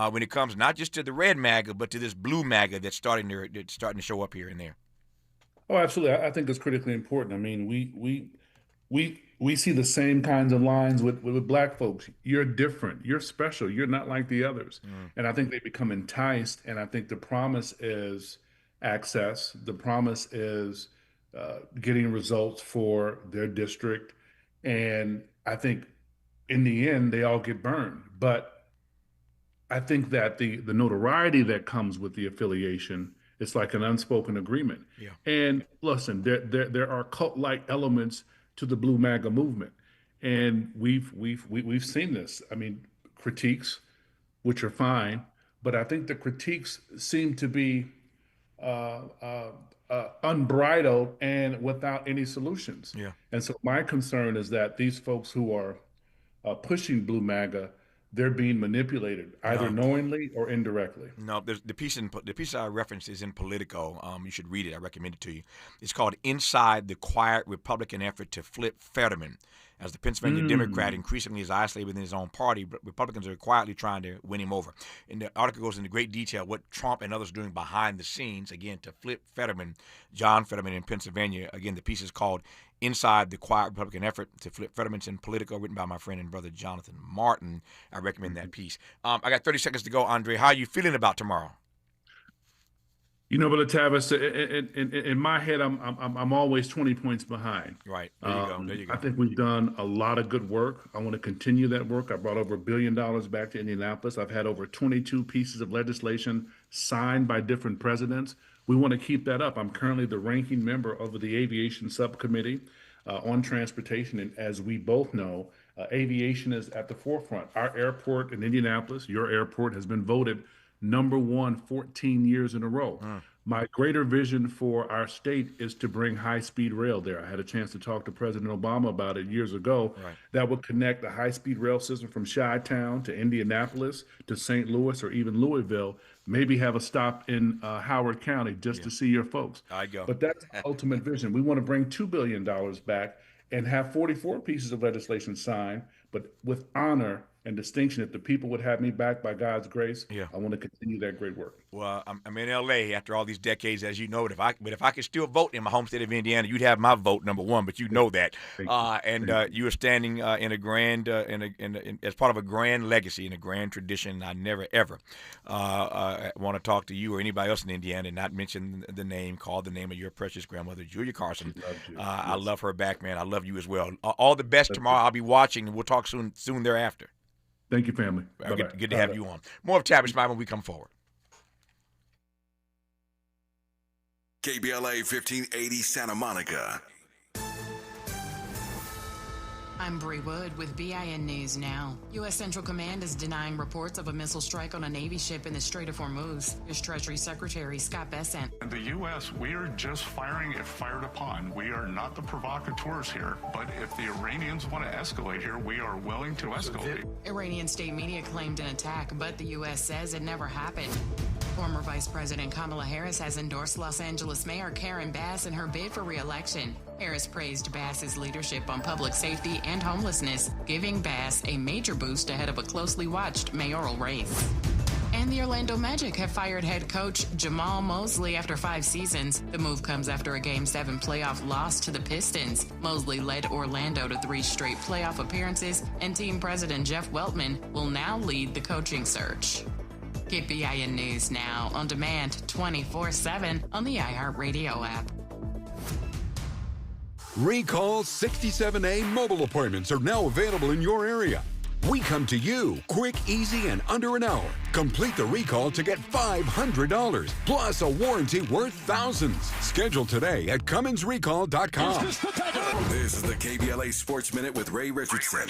when it comes not just to the red MAGA, but to this blue MAGA that's starting to show up here and there? Oh, absolutely. I think it's critically important. I mean, we see the same kinds of lines with Black folks. You're different. You're special. You're not like the others. And I think they become enticed. And I think the promise is access. The promise is getting results for their district. And I think in the end, they all get burned. But I think that the notoriety that comes with the affiliation, it's like an unspoken agreement. Yeah. And listen, there are cult-like elements to the blue MAGA movement. And we've seen this. I mean, critiques, which are fine, but I think the critiques seem to be unbridled and without any solutions. Yeah. And so my concern is that these folks who are pushing Blue MAGA, they're being manipulated either knowingly or indirectly. No, the piece I referenced is in Politico. You should read it. I recommend it to you. It's called "Inside the Quiet Republican Effort to Flip Fetterman." As the Pennsylvania Democrat increasingly is isolated within his own party, but Republicans are quietly trying to win him over. And the article goes into great detail what Trump and others are doing behind the scenes, again, to flip Fetterman, John Fetterman in Pennsylvania. Again, the piece is called "Inside the Quiet Republican Effort to Flip Fetterman." It's in Politico, written by my friend and brother Jonathan Martin. I recommend that piece. I got 30 seconds to go, Andre. How are you feeling about tomorrow? You know, Brother Tavis, in my head, I'm always 20 points behind. Right. There you go. There you go. I think we've done a lot of good work. I want to continue that work. I brought over $1 billion back to Indianapolis. I've had over 22 pieces of legislation signed by different presidents. We want to keep that up. I'm currently the ranking member of the Aviation Subcommittee on Transportation. And as we both know, aviation is at the forefront. Our airport in Indianapolis, your airport, has been voted #1 14 years in a row. My greater vision for our state is to bring high-speed rail there. I had a chance to talk to President Obama about it years ago. Right. That would connect the high-speed rail system from Chi-Town to Indianapolis to St. Louis or even Louisville. Maybe have a stop in Howard County just to see your folks. I go. But that's the ultimate vision. We want to bring $2 billion back and have 44 pieces of legislation signed, but with honor and distinction. If the people would have me back by God's grace, I want to continue that great work. Well, I'm in L.A. after all these decades, as you know. But if I could still vote in my home state of Indiana, you'd have my vote #1. But you know that, you are standing in a grand, as part of a grand legacy and a grand tradition. I never ever want to talk to you or anybody else in Indiana and not mention call the name of your precious grandmother, Julia Karson. I love her back, man. I love you as well. All the best tomorrow. I'll be watching, and we'll talk soon thereafter. Thank you, family. Good to have you on. More of Tavis Smile when we come forward. KBLA 1580 Santa Monica. I'm Bree Wood with BIN News Now. U.S. Central Command is denying reports of a missile strike on a Navy ship in the Strait of Hormuz. Here's Treasury Secretary Scott Bessent. In the U.S., we are just firing if fired upon. We are not the provocateurs here. But if the Iranians want to escalate here, we are willing to escalate. Iranian state media claimed an attack, but the U.S. says it never happened. Former Vice President Kamala Harris has endorsed Los Angeles Mayor Karen Bass in her bid for re-election. Harris praised Bass's leadership on public safety and homelessness, giving Bass a major boost ahead of a closely watched mayoral race. And the Orlando Magic have fired head coach Jamal Mosley after 5 seasons. The move comes after a Game 7 playoff loss to the Pistons. Mosley led Orlando to 3 straight playoff appearances, and team president Jeff Weltman will now lead the coaching search. Get BIN News Now on demand 24/7 on the iHeartRadio app. Recall 67A mobile appointments are now available in your area. We come to you quick, easy, and under an hour. Complete the recall to get $500 plus a warranty worth thousands. Schedule today at CummonsRecall.com. This is the KBLA Sports Minute with Ray Richardson.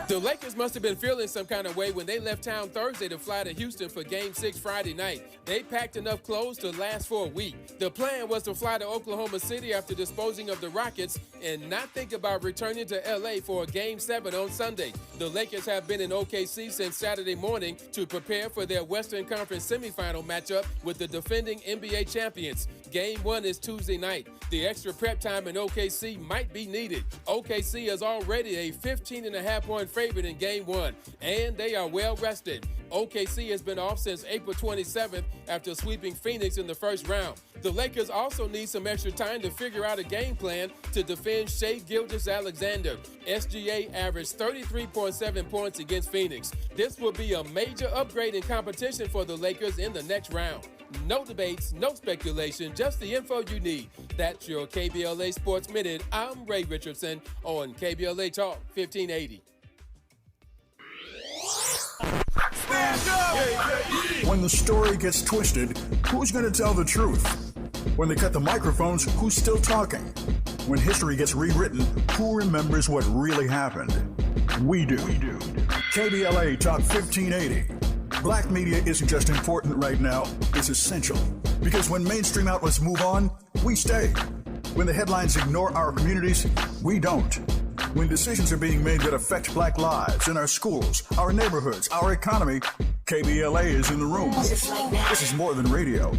The Lakers must have been feeling some kind of way when they left town Thursday to fly to Houston for Game 6 Friday night. They packed enough clothes to last for a week. The plan was to fly to Oklahoma City after disposing of the Rockets and not think about returning to L.A. for a Game 7 on Sunday. The Lakers have been in OKC since Saturday morning to prepare for their Western Conference semifinal matchup with the defending NBA champions. Game 1 is Tuesday night. The extra prep time in OKC might be needed. OKC is already a 15.5-point favorite in Game 1, and they are well rested. OKC has been off since April 27th after sweeping Phoenix in the first round. The Lakers also need some extra time to figure out a game plan to defend Shai Gilgeous-Alexander. SGA averaged 33.7 points against Phoenix. This will be a major upgrade in competition for the Lakers in the next round. No debates, no speculation, just the info you need. That's your KBLA Sports Minute. I'm Ray Richardson on KBLA Talk 1580. When the story gets twisted, who's going to tell the truth? When they cut the microphones, who's still talking? When history gets rewritten, who remembers what really happened? We do. KBLA Talk 1580. Black media isn't just important right now, it's essential. Because when mainstream outlets move on, we stay. When the headlines ignore our communities, we don't. When decisions are being made that affect Black lives in our schools, our neighborhoods, our economy, KBLA is in the room. This is more than radio.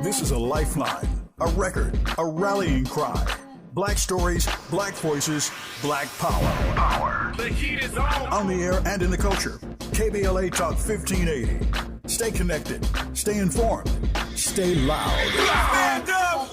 This is a lifeline, a record, a rallying cry. Black stories, Black voices, Black power. The heat is on. On the air and in the culture. KBLA Talk 1580. Stay connected. Stay informed. Stay loud. Stand up!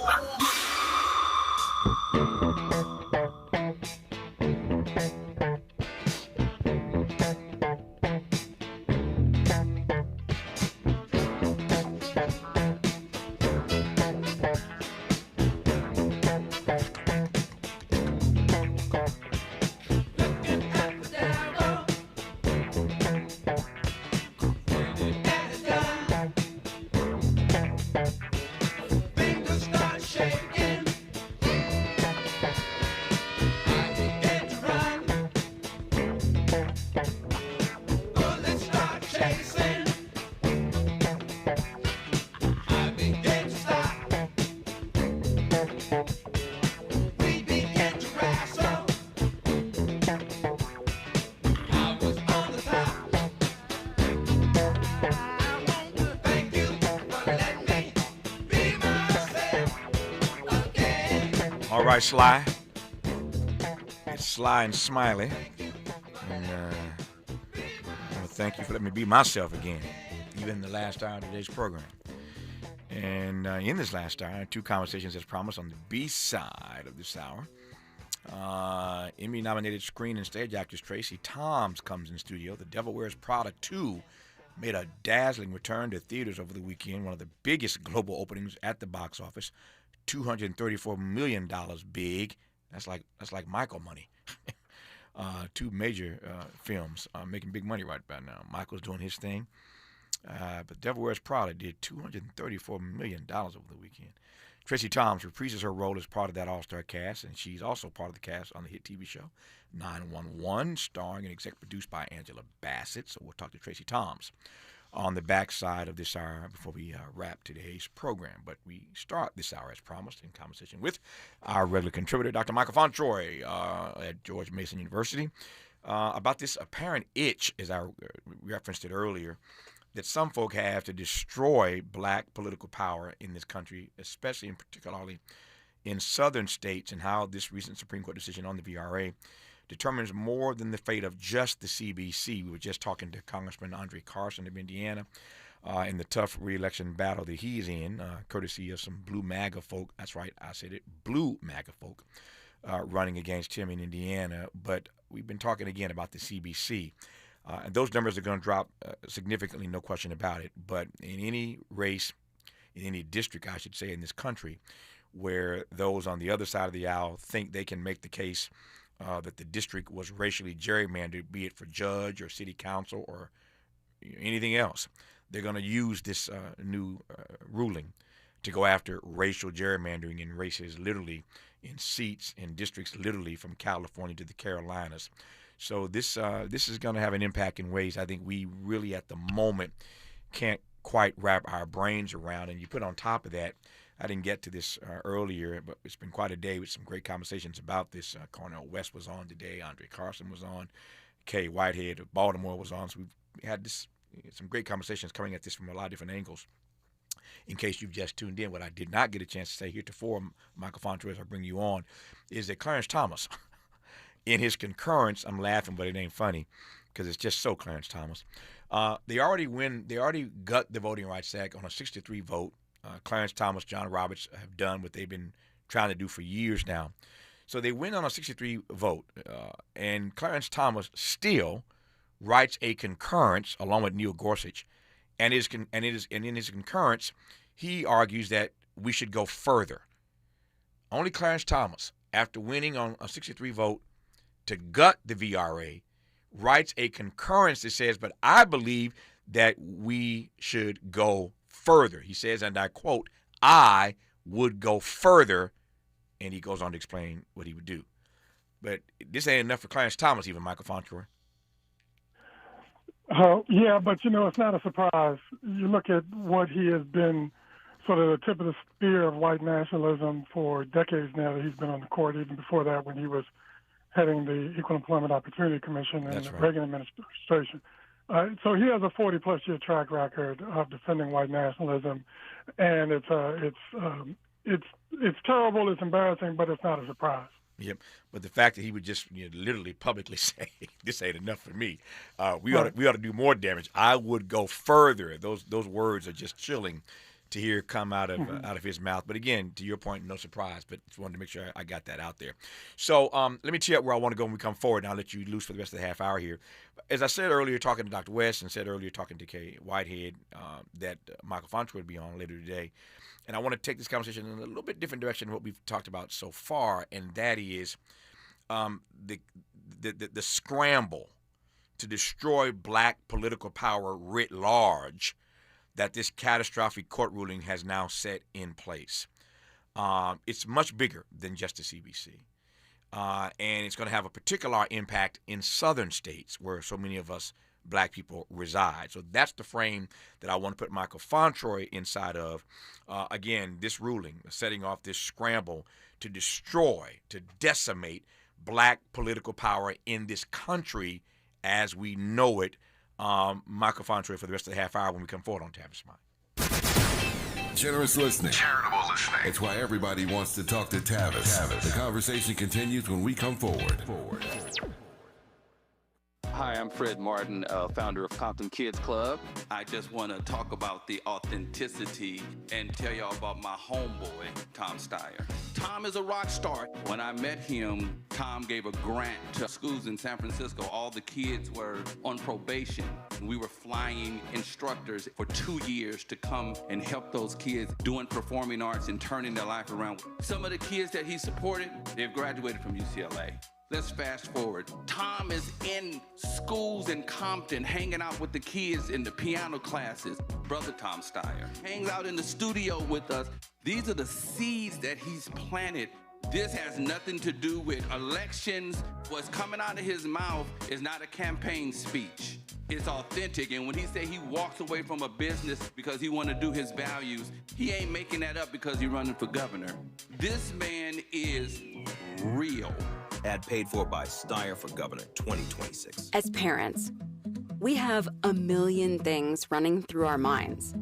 All right, Sly. It's Sly and Smiley. And I want to thank you for letting me be myself again, even in the last hour of today's program. And in this last hour, 2 conversations as promised on the B side of this hour. Emmy-nominated screen and stage actress Tracie Thoms comes in studio. The Devil Wears Prada 2 made a dazzling return to theaters over the weekend, one of the biggest global openings at the box office. $234 million big. That's like Michael money. 2 major films making big money right about now. Michael's doing his thing. But Devil Wears Prada did $234 million over the weekend. Tracie Thoms reprises her role as part of that all-star cast, and she's also part of the cast on the hit TV show 911, starring and exec produced by Angela Bassett. So we'll talk to Tracie Thoms on the backside of this hour before we wrap today's program. But we start this hour, as promised, in conversation with our regular contributor, Dr. Michael Fauntroy at George Mason University, about this apparent itch, as I referenced it earlier, that some folk have to destroy Black political power in this country, especially and particularly in southern states, and how this recent Supreme Court decision on the VRA determines more than the fate of just the CBC. We were just talking to Congressman André Carson of Indiana in the tough re-election battle that he's in, courtesy of some blue MAGA folk. That's right, I said it, blue MAGA folk running against him in Indiana. But we've been talking again about the CBC. And those numbers are going to drop significantly, no question about it. But in any race, in any district, I should say, in this country, where those on the other side of the aisle think they can make the case that the district was racially gerrymandered, be it for judge or city council or anything else, they're going to use this new ruling to go after racial gerrymandering in races, literally in seats in districts, literally from California to the Carolinas. So this is going to have an impact in ways I think we really at the moment can't quite wrap our brains around. And you put on top of that, I didn't get to this earlier, but it's been quite a day with some great conversations about this. Cornel West was on today. André Carson was on. Kaye Whitehead of Baltimore was on. So we've had some great conversations coming at this from a lot of different angles. In case you've just tuned in, what I did not get a chance to say heretofore, Michael Fauntroy, as I bring you on, is that Clarence Thomas, in his concurrence, I'm laughing, but it ain't funny because it's just so Clarence Thomas. They already gut the Voting Rights Act on a 6-3 vote. Clarence Thomas, John Roberts have done what they've been trying to do for years now. So they win on a 6-3 vote, and Clarence Thomas still writes a concurrence along with Neil Gorsuch, and in his concurrence, he argues that we should go further. Only Clarence Thomas, after winning on a 6-3 vote to gut the VRA, writes a concurrence that says, but I believe that we should go further. He says, and I quote, I would go further, and he goes on to explain what he would do. But this ain't enough for Clarence Thomas, even, Michael Fauntroy. Yeah, but, it's not a surprise. You look at what he has been sort of the tip of the spear of white nationalism for decades now that he's been on the court, even before that when he was heading the Equal Employment Opportunity Commission in the Reagan administration. So he has a 40-plus year track record of defending white nationalism, and it's terrible, it's embarrassing, but it's not a surprise. Yep, but the fact that he would just literally publicly say, "This ain't enough for me," we ought to do more damage. I would go further. Those words are just chilling to hear come out of his mouth. But again, to your point, no surprise. But just wanted to make sure I got that out there. So let me tee up where I want to go when we come forward, and I'll let you loose for the rest of the half hour here. As I said earlier, talking to Dr. West, and said earlier talking to Kaye Whitehead, that Michael Fauntroy will be on later today. And I want to take this conversation in a little bit different direction than what we've talked about so far, and that is the scramble to destroy black political power writ large that this catastrophic court ruling has now set in place. It's much bigger than just the CBC. And it's going to have a particular impact in southern states where so many of us black people reside. So that's the frame that I want to put Michael Fauntroy inside of. Again, this ruling, setting off this scramble to destroy, to decimate black political power in this country as we know it. Michael Fauntroy for the rest of the half hour when we come forward on Tavis Mind. Generous listening. Charitable listening. It's why everybody wants to talk to Tavis. The conversation continues when we come forward. Hi, I'm Fred Martin, founder of Compton Kids Club. I just want to talk about the authenticity and tell y'all about my homeboy, Tom Steyer. Tom is a rock star. When I met him, Tom gave a grant to schools in San Francisco. All the kids were on probation. We were flying instructors for 2 years to come and help those kids doing performing arts and turning their life around. Some of the kids that he supported, they've graduated from UCLA. Let's fast forward. Tom is in schools in Compton, hanging out with the kids in the piano classes. Brother Tom Steyer hangs out in the studio with us. These are the seeds that he's planted. This has nothing to do with elections. What's coming out of his mouth is not a campaign speech. It's authentic, and when he say he walks away from a business because he want to do his values, he ain't making that up because he's running for governor. This man is real. Ad paid for by Steyer for Governor 2026. As parents, we have a million things running through our minds.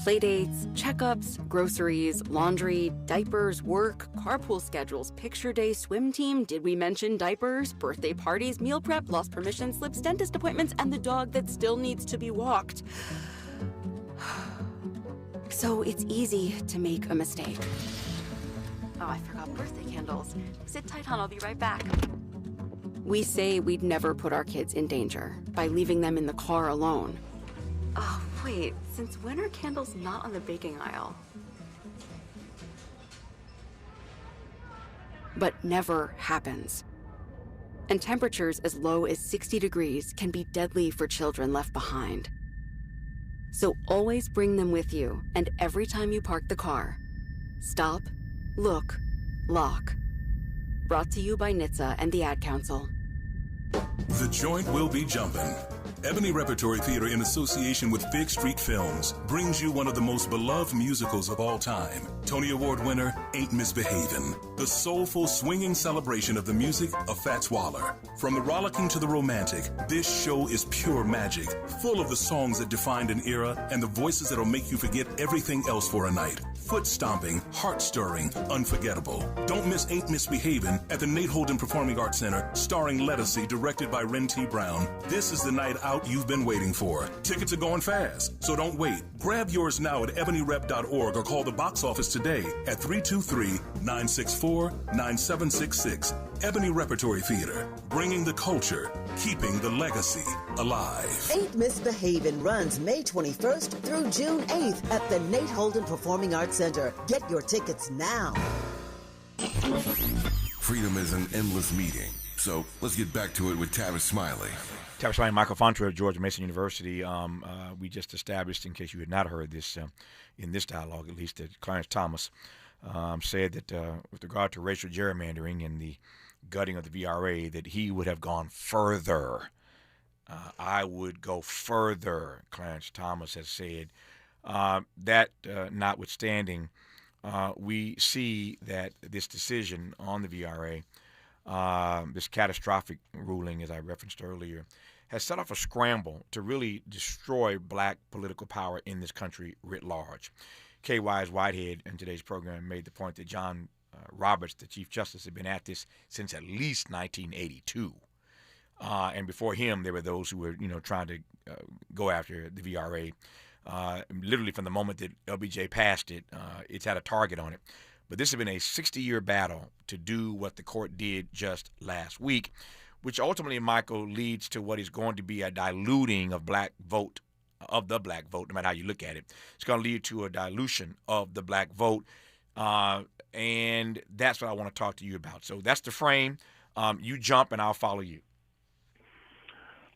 Playdates, checkups, groceries, laundry, diapers, work, carpool schedules, picture day, swim team, did we mention diapers, birthday parties, meal prep, lost permission slips, dentist appointments, and the dog that still needs to be walked. So it's easy to make a mistake. Oh, I forgot birthday candles. Sit tight, hon, I'll be right back. We say we'd never put our kids in danger by leaving them in the car alone. Oh, wait, since when are candles not on the baking aisle? But never happens. And temperatures as low as 60 degrees can be deadly for children left behind. So always bring them with you, and every time you park the car, stop, look, lock. Brought to you by NHTSA and the Ad Council. The joint will be jumping. Ebony Repertory Theater, in association with Big Street Films, brings you one of the most beloved musicals of all time. Tony Award winner, Ain't Misbehavin'. The soulful, swinging celebration of the music of Fats Waller. From the rollicking to the romantic, this show is pure magic, full of the songs that defined an era and the voices that'll make you forget everything else for a night. Foot-stomping, heart-stirring, unforgettable. Don't miss Ain't Misbehavin' at the Nate Holden Performing Arts Center, starring Lettucey, directed by Ren T. Brown. This is the night out you've been waiting for. Tickets are going fast, so don't wait. Grab yours now at ebonyrep.org or call the box office today at 323-964-9766. Ebony Repertory Theater, bringing the culture, keeping the legacy alive. Ain't Misbehavin' runs May 21st through June 8th at the Nate Holden Performing Arts Center. Get your tickets now. Freedom is an endless meeting, so let's get back to it with Tavis Smiley. Tavis Smiley, Michael Fauntroy of George Mason University. We just established, in case you had not heard this, in this dialogue at least, that Clarence Thomas said that with regard to racial gerrymandering and the gutting of the VRA, that he would have gone further I would go further, Clarence Thomas has said. That notwithstanding, we see that this decision on the VRA, this catastrophic ruling, as I referenced earlier, has set off a scramble to really destroy black political power in this country writ large. Kaye Wise Whitehead in today's program made the point that John Roberts, the Chief Justice, had been at this since at least 1982. And before him, there were those who were, trying to go after the VRA. Literally from the moment that LBJ passed it, it's had a target on it. But this has been a 60-year battle to do what the court did just last week, which ultimately, Michael, leads to what is going to be a diluting of the black vote, no matter how you look at it. It's going to lead to a dilution of the black vote, and that's what I want to talk to you about. So that's the frame. You jump, and I'll follow you.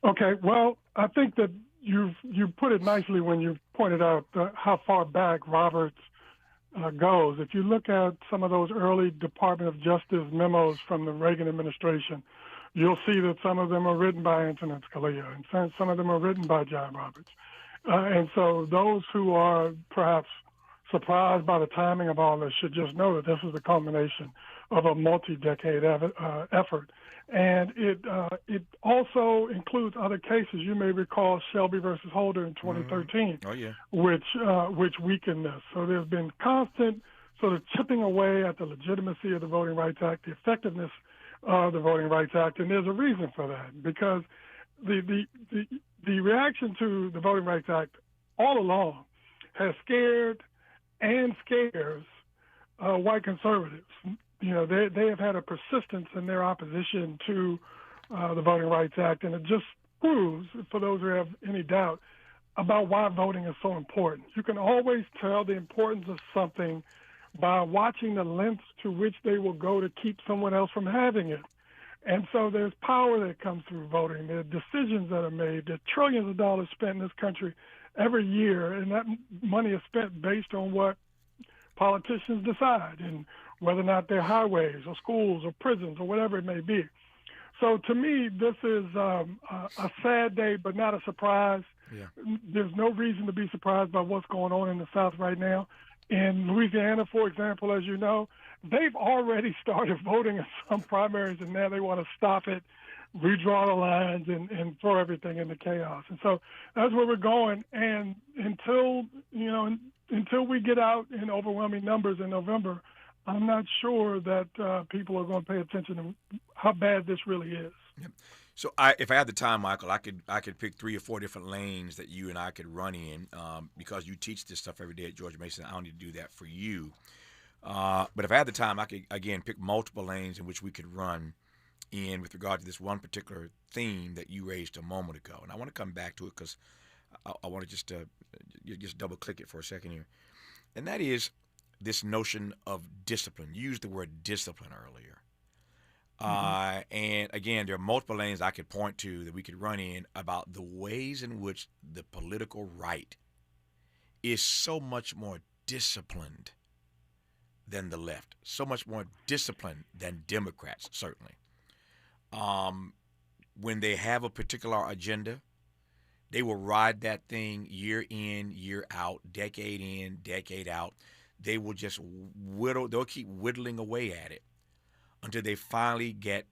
Okay, well, I think that you put it nicely when you pointed out how far back Roberts goes. If you look at some of those early Department of Justice memos from the Reagan administration, you'll see that some of them are written by Antonin Scalia and some of them are written by John Roberts. And so those who are perhaps surprised by the timing of all this should just know that this is the culmination of a multi-decade effort. And it also includes other cases. You may recall Shelby versus Holder in 2013, which weakened this. So there's been constant sort of chipping away at the legitimacy of the Voting Rights Act, the effectiveness of the Voting Rights Act, and there's a reason for that, because the reaction to the Voting Rights Act all along has scared and scares white conservatives. They have had a persistence in their opposition to the Voting Rights Act, and it just proves, for those who have any doubt, about why voting is so important. You can always tell the importance of something by watching the lengths to which they will go to keep someone else from having it. And so there's power that comes through voting. There are decisions that are made. There are trillions of dollars spent in this country every year, and that money is spent based on what politicians decide and whether or not they're highways or schools or prisons or whatever it may be. So to me, this is a sad day, but not a surprise. Yeah. There's no reason to be surprised by what's going on in the South right now. In Louisiana, for example, as you know, they've already started voting in some primaries, and now they want to stop it, redraw the lines, and throw everything into chaos. And so that's where we're going. And until we get out in overwhelming numbers in November, I'm not sure that people are going to pay attention to how bad this really is. Yep. So if I had the time, Michael, I could pick 3 or 4 different lanes that you and I could run in because you teach this stuff every day at George Mason. I don't need to do that for you. But if I had the time, I could, again, pick multiple lanes in which we could run in with regard to this one particular theme that you raised a moment ago. And I want to come back to it because I want to just double-click it for a second here. And that is this notion of discipline. You used the word discipline earlier. And again, there are multiple lanes I could point to that we could run in about the ways in which the political right is so much more disciplined than the left, so much more disciplined than Democrats, certainly. When they have a particular agenda, they will ride that thing year in, year out, decade in, decade out. They will just they'll keep whittling away at it until they finally get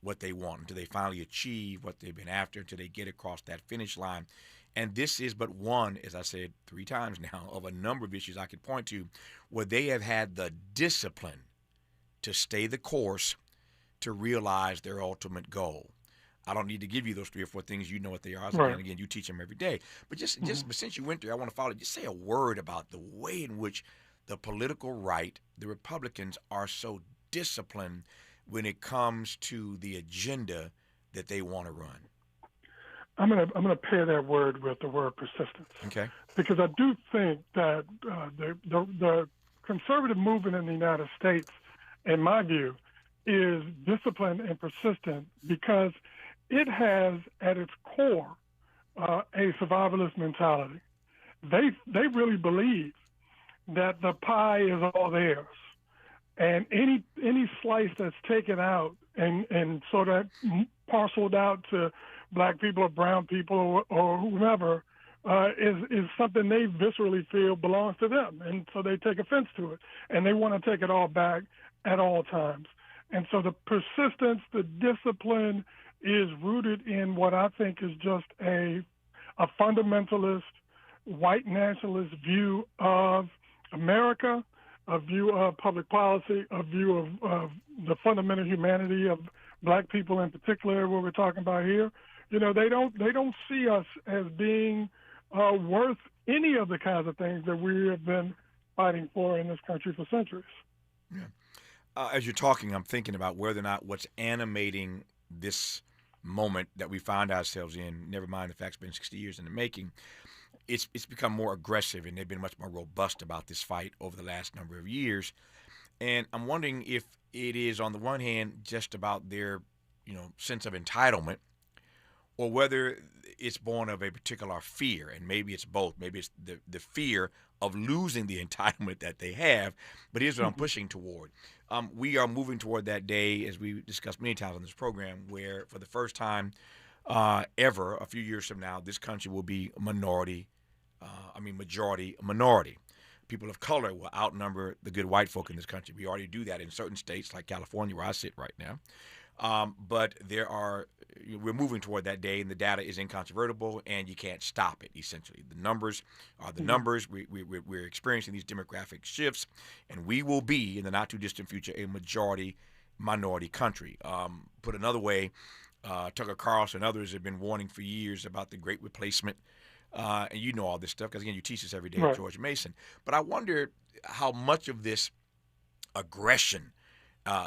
what they want, until they finally achieve what they've been after, until they get across that finish line. And this is but one, as I said 3 times now, of a number of issues I could point to where they have had the discipline to stay the course to realize their ultimate goal. I don't need to give you those 3 or 4 things. You know what they are. Right. Again, you teach them every day. But just but since you went there, I want to follow. Just say a word about the way in which the political right, the Republicans, are so disciplined when it comes to the agenda that they want to run. I'm gonna pair that word with the word persistence. Okay. Because I do think that the conservative movement in the United States, in my view, is disciplined and persistent because it has at its core a survivalist mentality. They really believe that the pie is all theirs, and any slice that's taken out and sort of parceled out to black people or brown people or whomever, is something they viscerally feel belongs to them. And so they take offense to it. And they want to take it all back at all times. And so the persistence, the discipline is rooted in what I think is just a fundamentalist, white nationalist view of America, a view of public policy, a view of the fundamental humanity of black people in particular, what we're talking about here. You know, they don't see us as being worth any of the kinds of things that we have been fighting for in this country for centuries. Yeah. As you're talking, I'm thinking about whether or not what's animating this moment that we find ourselves in, never mind the fact it's been 60 years in the making, it's become more aggressive, and they've been much more robust about this fight over the last number of years. And I'm wondering if it is, on the one hand, just about their, sense of entitlement, or whether it's born of a particular fear, and maybe it's both. Maybe it's the fear of losing the entitlement that they have. But here's what I'm pushing toward. We are moving toward that day, as we discussed many times on this program, where for the first time ever, a few years from now, this country will be majority minority. People of color will outnumber the good white folk in this country. We already do that in certain states like California, where I sit right now. But we're moving toward that day, and the data is incontrovertible, and you can't stop it, essentially. The numbers are the numbers. We're experiencing these demographic shifts, and we will be, in the not-too-distant future, a majority-minority country. Put another way, Tucker Carlson and others have been warning for years about the Great Replacement, and you know all this stuff because, again, you teach this every day at George Mason. But I wonder how much of this aggression,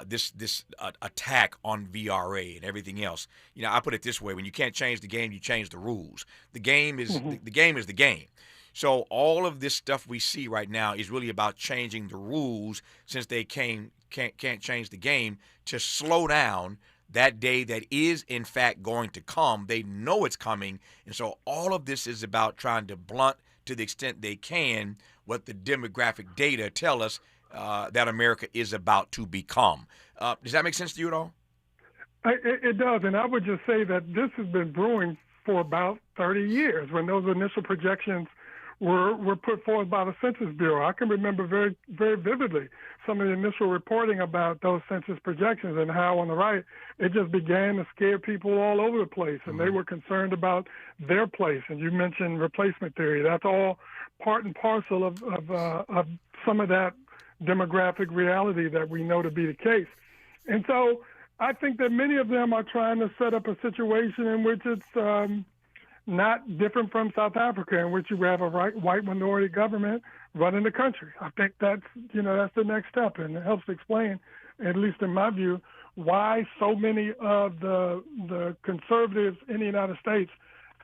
this attack on VRA and everything else. I put it this way: when you can't change the game, you change the rules. The game is the game is the game. So all of this stuff we see right now is really about changing the rules, since they can't change the game, to slow down that day that is in fact going to come. They know it's coming, and so all of this is about trying to blunt, to the extent they can, what the demographic data tell us that America is about to become. Does that make sense to you at all? It does, and I would just say that this has been brewing for about 30 years. When those initial projections were put forth by the Census Bureau, I can remember very, very vividly some of the initial reporting about those census projections, and how on the right it just began to scare people all over the place, and they were concerned about their place. And you mentioned replacement theory. That's all part and parcel of some of that demographic reality that we know to be the case. And so I think that many of them are trying to set up a situation in which it's not different from South Africa, in which you have a white minority government running the country. I think that's the next step, and it helps explain, at least in my view, why so many of the conservatives in the United States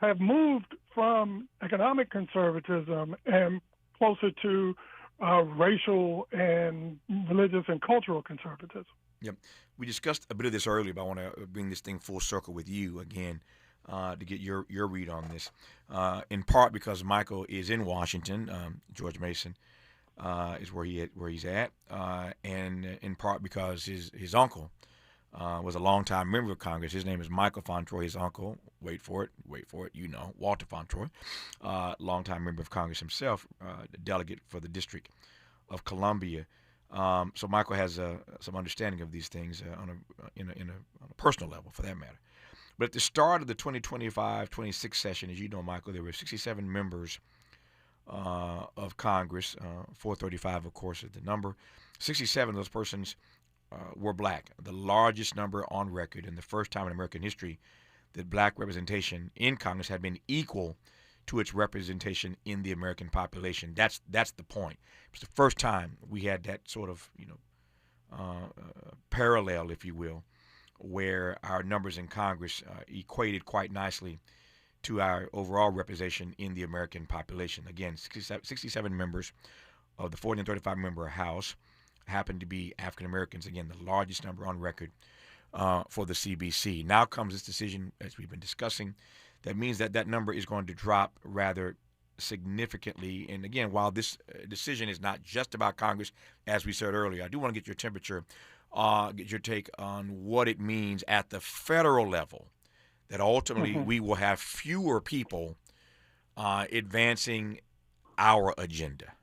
have moved from economic conservatism and closer to racial and religious and cultural conservatism. Yep. We discussed a bit of this earlier, but I want to bring this thing full circle with you again to get your read on this. In part because Michael is in Washington, George Mason is where he's at, and in part because his uncle was a longtime member of Congress. His name is Michael Fauntroy. His uncle, wait for it, Walter Fauntroy, longtime member of Congress himself, delegate for the District of Columbia. So Michael has some understanding of these things on a personal level, for that matter. But at the start of the 2025-26 session, as you know, Michael, there were 67 members of Congress. 435, of course, is the number. 67 of those persons were black, the largest number on record, and the first time in American history that black representation in Congress had been equal to its representation in the American population. That's the point. It was the first time we had that sort of parallel, if you will, where our numbers in Congress equated quite nicely to our overall representation in the American population. Again, 67 members of the 435 member House happened to be African Americans. Again, the largest number on record for the CBC. Now comes this decision, as we've been discussing, that means that number is going to drop rather significantly. And again, while this decision is not just about Congress, as we said earlier, I do want to get your temperature, get your take on what it means at the federal level that ultimately we will have fewer people advancing our agenda?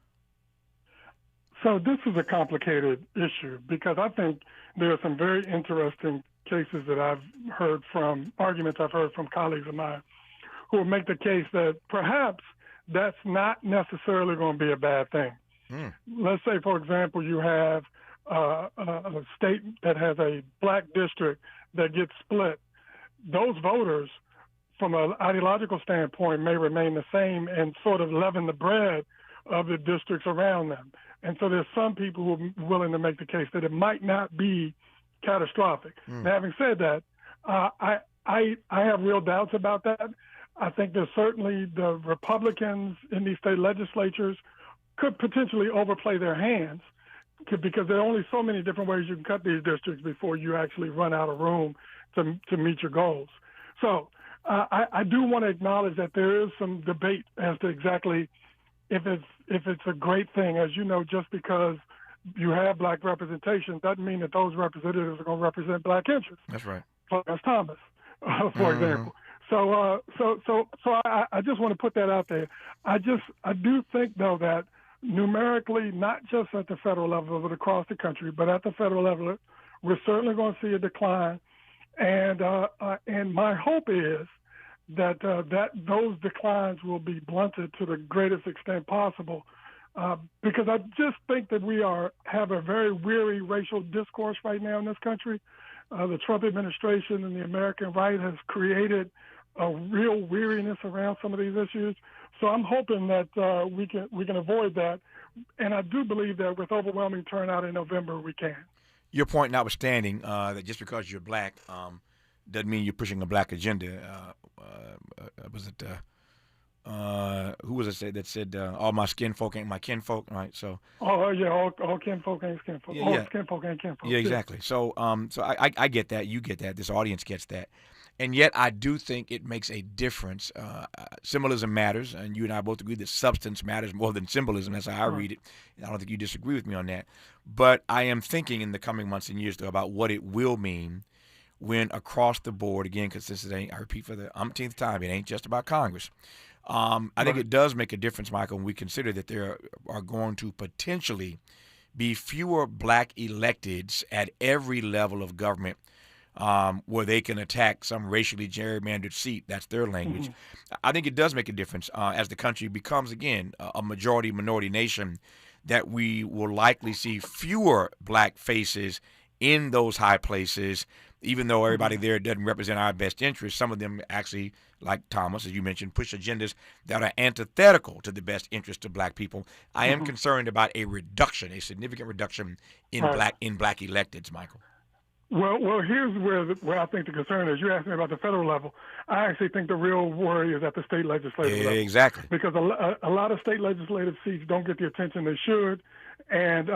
So this is a complicated issue because I think there are some very interesting cases that I've heard from, arguments I've heard from colleagues of mine who will make the case that perhaps that's not necessarily going to be a bad thing. Let's say, for example, you have a state that has a black district that gets split. Those voters, from an ideological standpoint, may remain the same and sort of leaven the bread of the districts around them. And so there's some people who are willing to make the case that it might not be catastrophic. Now, having said that, I have real doubts about that. I think that certainly the Republicans in these state legislatures could potentially overplay their hands because there are only so many different ways you can cut these districts before you actually run out of room to meet your goals. So I do want to acknowledge that there is some debate as to exactly if it's a great thing. As you know, just because you have black representation doesn't mean that those representatives are going to represent black interests. That's right. As Thomas, for example. So I just want to put that out there. I do think, though, that numerically, not just at the federal level, but across the country, but at the federal level, we're certainly going to see a decline. And my hope is that those declines will be blunted to the greatest extent possible, because I just think that we have a very weary racial discourse right now in this country. The Trump administration and the American right has created a real weariness around some of these issues. So I'm hoping that we can avoid that, and I do believe that with overwhelming turnout in November, we can. Your point notwithstanding, that just because you're black doesn't mean you're pushing a black agenda. Was it who was it that said all my skin folk ain't my kinfolk, right? So all kinfolk ain't skinfolk. Skinfolk ain't kinfolk. Yeah, exactly. So I get that. You get that. This audience gets that. And yet I do think it makes a difference. Symbolism matters, and you and I both agree that substance matters more than symbolism. That's how I read it. I don't think you disagree with me on that. But I am thinking in the coming months and years, though, about what it will mean when across the board, again, because this ain't, I repeat for the umpteenth time, it ain't just about Congress. I think it does make a difference, Michael, when we consider that there are going to potentially be fewer black electeds at every level of government where they can attack some racially gerrymandered seat. That's their language. I think it does make a difference as the country becomes, again, a majority-minority nation, that we will likely see fewer black faces in those high places, even though everybody there doesn't represent our best interests. Some of them actually, like Thomas, as you mentioned, push agendas that are antithetical to the best interest of black people. I am concerned about a significant reduction in black electeds, Michael. Well, here's where I think the concern is. You asked me about the federal level. I actually think the real worry is at the state legislative level. Exactly. Because a lot of state legislative seats don't get the attention they should. And,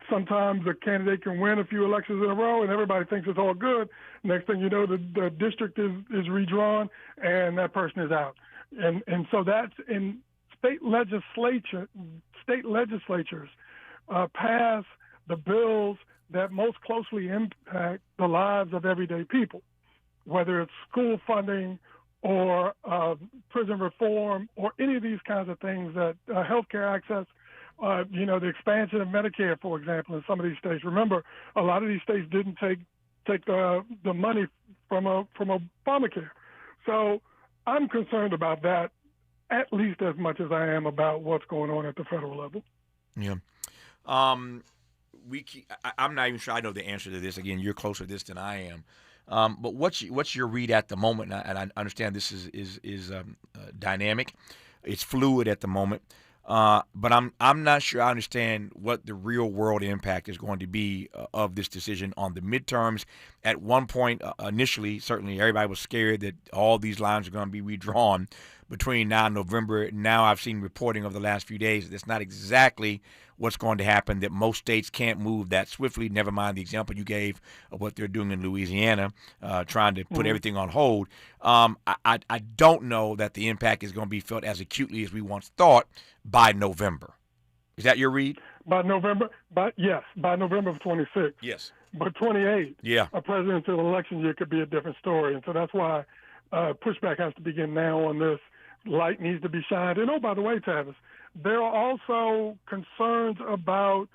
sometimes a candidate can win a few elections in a row and everybody thinks it's all good. Next thing you know, the district is redrawn and that person is out. And so that's in state legislatures pass the bills that most closely impact the lives of everyday people, whether it's school funding or prison reform or any of these kinds of things, that healthcare access, the expansion of Medicare, for example, in some of these states. Remember, a lot of these states didn't take the money from Obamacare. So I'm concerned about that at least as much as I am about what's going on at the federal level. Yeah. I'm not even sure I know the answer to this. Again, you're closer to this than I am. But what's your read at the moment? And I understand this is dynamic. It's fluid at the moment. But I'm not sure I understand what the real world impact is going to be of this decision on the midterms. At one point, initially, certainly everybody was scared that all these lines are going to be redrawn between now and November. Now I've seen reporting over the last few days that it's not exactly what's going to happen, that most states can't move that swiftly, never mind the example you gave of what they're doing in Louisiana, trying to put everything on hold. I don't know that the impact is going to be felt as acutely as we once thought by November. Is that your read? By November of 26. Yes. But 28, a presidential election year could be a different story. And so that's why pushback has to begin now on this. Light needs to be shined. And, oh, by the way, Tavis, there are also concerns about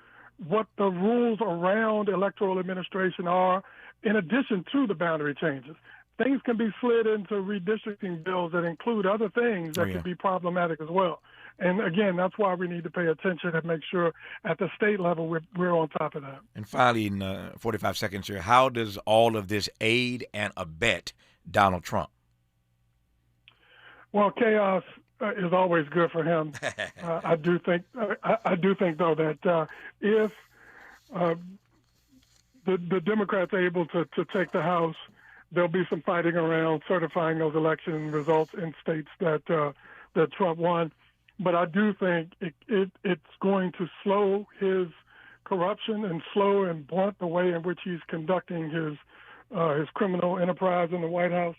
what the rules around electoral administration are in addition to the boundary changes. Things can be slid into redistricting bills that include other things that could be problematic as well. And, again, that's why we need to pay attention and make sure at the state level we're on top of that. And finally, in 45 seconds here, how does all of this aid and abet Donald Trump? Well, chaos is always good for him. I do think, though, that if the Democrats are able to take the House, there'll be some fighting around certifying those election results in states that Trump won. But I do think it's going to slow his corruption and slow and blunt the way in which he's conducting his criminal enterprise in the White House.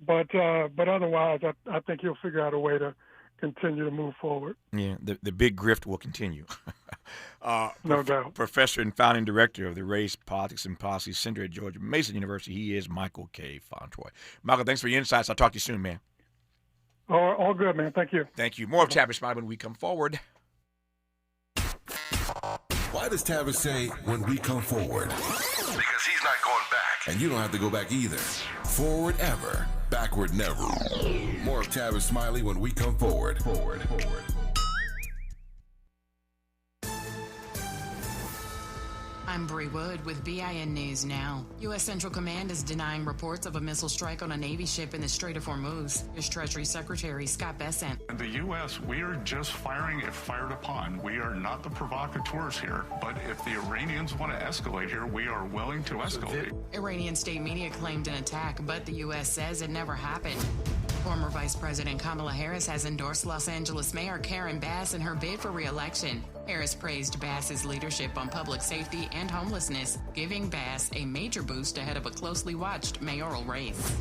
But otherwise, I think he'll figure out a way to continue to move forward. Yeah, the big grift will continue. No doubt. Professor and founding director of the Race, Politics, and Policy Center at George Mason University, he is Michael K. Fauntroy. Michael, thanks for your insights. I'll talk to you soon, man. All good, man. Thank you. Thank you. More of Tavis Smiley when we come forward. Why does Tavis say when we come forward? Because he's not going back. And you don't have to go back either. Forward ever. Backward never. More of Tavis Smiley when we come forward. Forward. I'm Bree Wood with BIN News Now. U.S. Central Command is denying reports of a missile strike on a Navy ship in the Strait of Hormuz. Here's Treasury Secretary Scott Bessent. In the U.S., we are just firing if fired upon. We are not the provocateurs here. But if the Iranians want to escalate here, we are willing to escalate. Iranian state media claimed an attack, but the U.S. says it never happened. Former Vice President Kamala Harris has endorsed Los Angeles Mayor Karen Bass in her bid for re-election. Harris praised Bass's leadership on public safety and homelessness, giving Bass a major boost ahead of a closely watched mayoral race.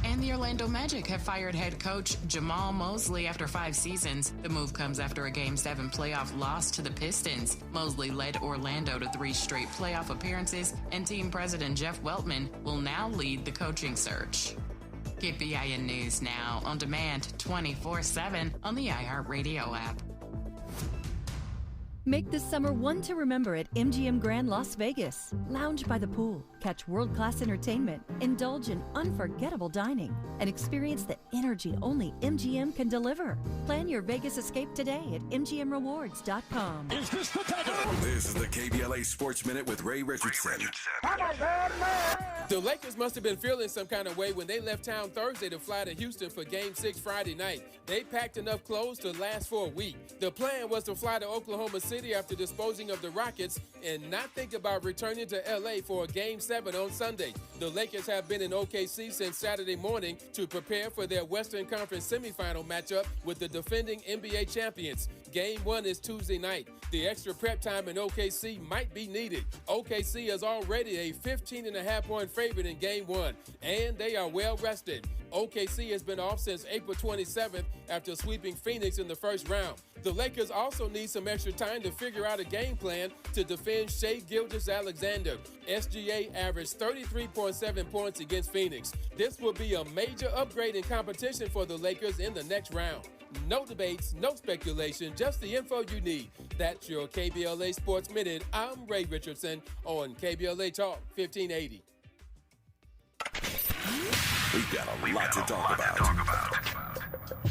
And the Orlando Magic have fired head coach Jamal Mosley after 5 seasons. The move comes after a Game 7 playoff loss to the Pistons. Mosley led Orlando to 3 straight playoff appearances, and team president Jeff Weltman will now lead the coaching search. Get BIN News Now on demand 24/7 on the iHeartRadio app. Make this summer one to remember at MGM Grand Las Vegas. Lounge by the pool, catch world-class entertainment, indulge in unforgettable dining, and experience the energy only MGM can deliver. Plan your Vegas escape today at MGMRewards.com. Is this the time? This is the KBLA Sports Minute with Ray Richardson. The Lakers must have been feeling some kind of way when they left town Thursday to fly to Houston for Game 6 Friday night. They packed enough clothes to last for a week. The plan was to fly to Oklahoma City after disposing of the Rockets and not think about returning to L.A. for a Game 7 on Sunday. The Lakers have been in OKC since Saturday morning to prepare for their Western Conference semifinal matchup with the defending NBA champions. Game 1 is Tuesday night. The extra prep time in OKC might be needed. OKC is already a 15.5-point favorite in Game 1, and they are well rested. OKC has been off since April 27th after sweeping Phoenix in the first round. The Lakers also need some extra time to figure out a game plan to defend Shai Gilgeous-Alexander. SGA averaged 33.7 points against Phoenix. This will be a major upgrade in competition for the Lakers in the next round. No debates, no speculation, just the info you need. That's your KBLA Sports Minute. I'm Ray Richardson on KBLA Talk 1580. We've got a lot to talk about.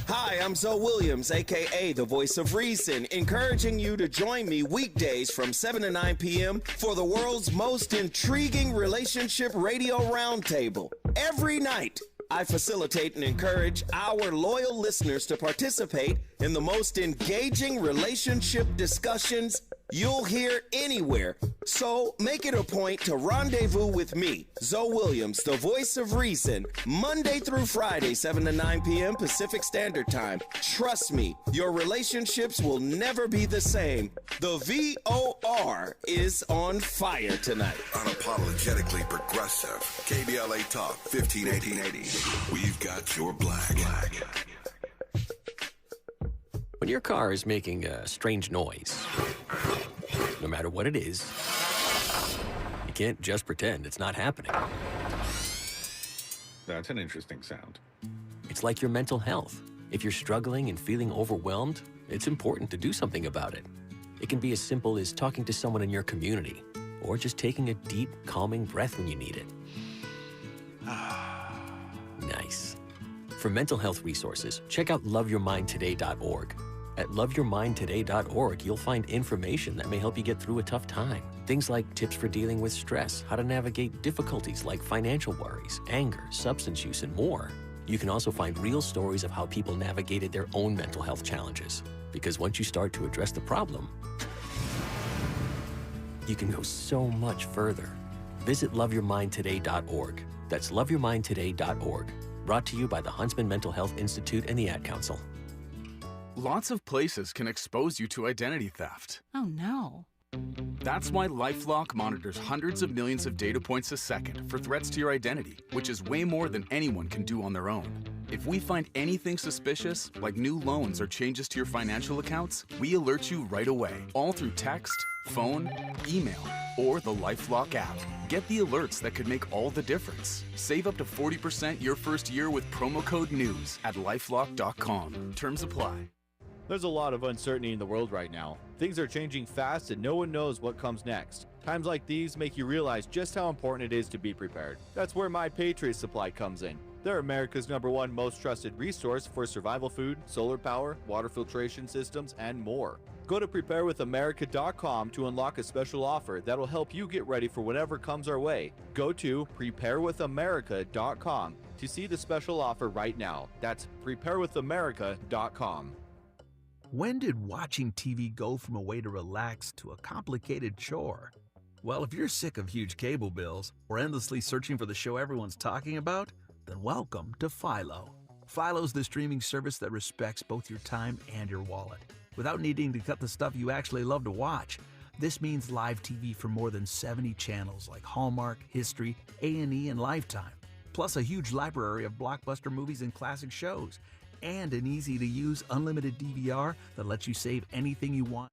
Hi, I'm Zoe Williams, a.k.a. the Voice of Reason, encouraging you to join me weekdays from 7 to 9 p.m. for the world's most intriguing relationship radio roundtable. Every night, I facilitate and encourage our loyal listeners to participate in the most engaging relationship discussions you'll hear anywhere. So make it a point to rendezvous with me, Zoe Williams, the Voice of Reason, Monday through Friday, 7 to 9 p.m. Pacific Standard Time. Trust me, your relationships will never be the same. The VOR is on fire tonight. Unapologetically progressive. KBLA Talk 1580. We've got your black. When your car is making a strange noise, no matter what it is. You can't just pretend it's not happening. That's an interesting sound. It's like your mental health. If you're struggling and feeling overwhelmed, it's important to do something about it. It can be as simple as talking to someone in your community, or just taking a deep, calming breath when you need it. Nice. For mental health resources, check out loveyourmindtoday.org. At loveyourmindtoday.org, you'll find information that may help you get through a tough time. Things like tips for dealing with stress, how to navigate difficulties like financial worries, anger, substance use, and more. You can also find real stories of how people navigated their own mental health challenges. Because once you start to address the problem, you can go so much further. Visit loveyourmindtoday.org. That's loveyourmindtoday.org. Brought to you by the Huntsman Mental Health Institute and the Ad Council. Lots of places can expose you to identity theft. Oh no. That's why LifeLock monitors hundreds of millions of data points a second for threats to your identity, which is way more than anyone can do on their own. If we find anything suspicious, like new loans or changes to your financial accounts, we alert you right away, all through text, phone, email, or the LifeLock app. Get the alerts that could make all the difference. Save up to 40% your first year with promo code NEWS at lifelock.com. Terms apply. There's a lot of uncertainty in the world right now. Things are changing fast and no one knows what comes next. Times like these make you realize just how important it is to be prepared. That's where My Patriot Supply comes in. They're America's #1 most trusted resource for survival food, solar power, water filtration systems, and more. Go to preparewithamerica.com to unlock a special offer that'll help you get ready for whatever comes our way. Go to preparewithamerica.com to see the special offer right now. That's preparewithamerica.com. When did watching TV go from a way to relax to a complicated chore? Well, if you're sick of huge cable bills or endlessly searching for the show everyone's talking about, then welcome to Philo. Philo's the streaming service that respects both your time and your wallet, without needing to cut the stuff you actually love to watch. This means live TV for more than 70 channels like Hallmark, History, A&E, and Lifetime, plus a huge library of blockbuster movies and classic shows, and an easy-to-use unlimited DVR that lets you save anything you want.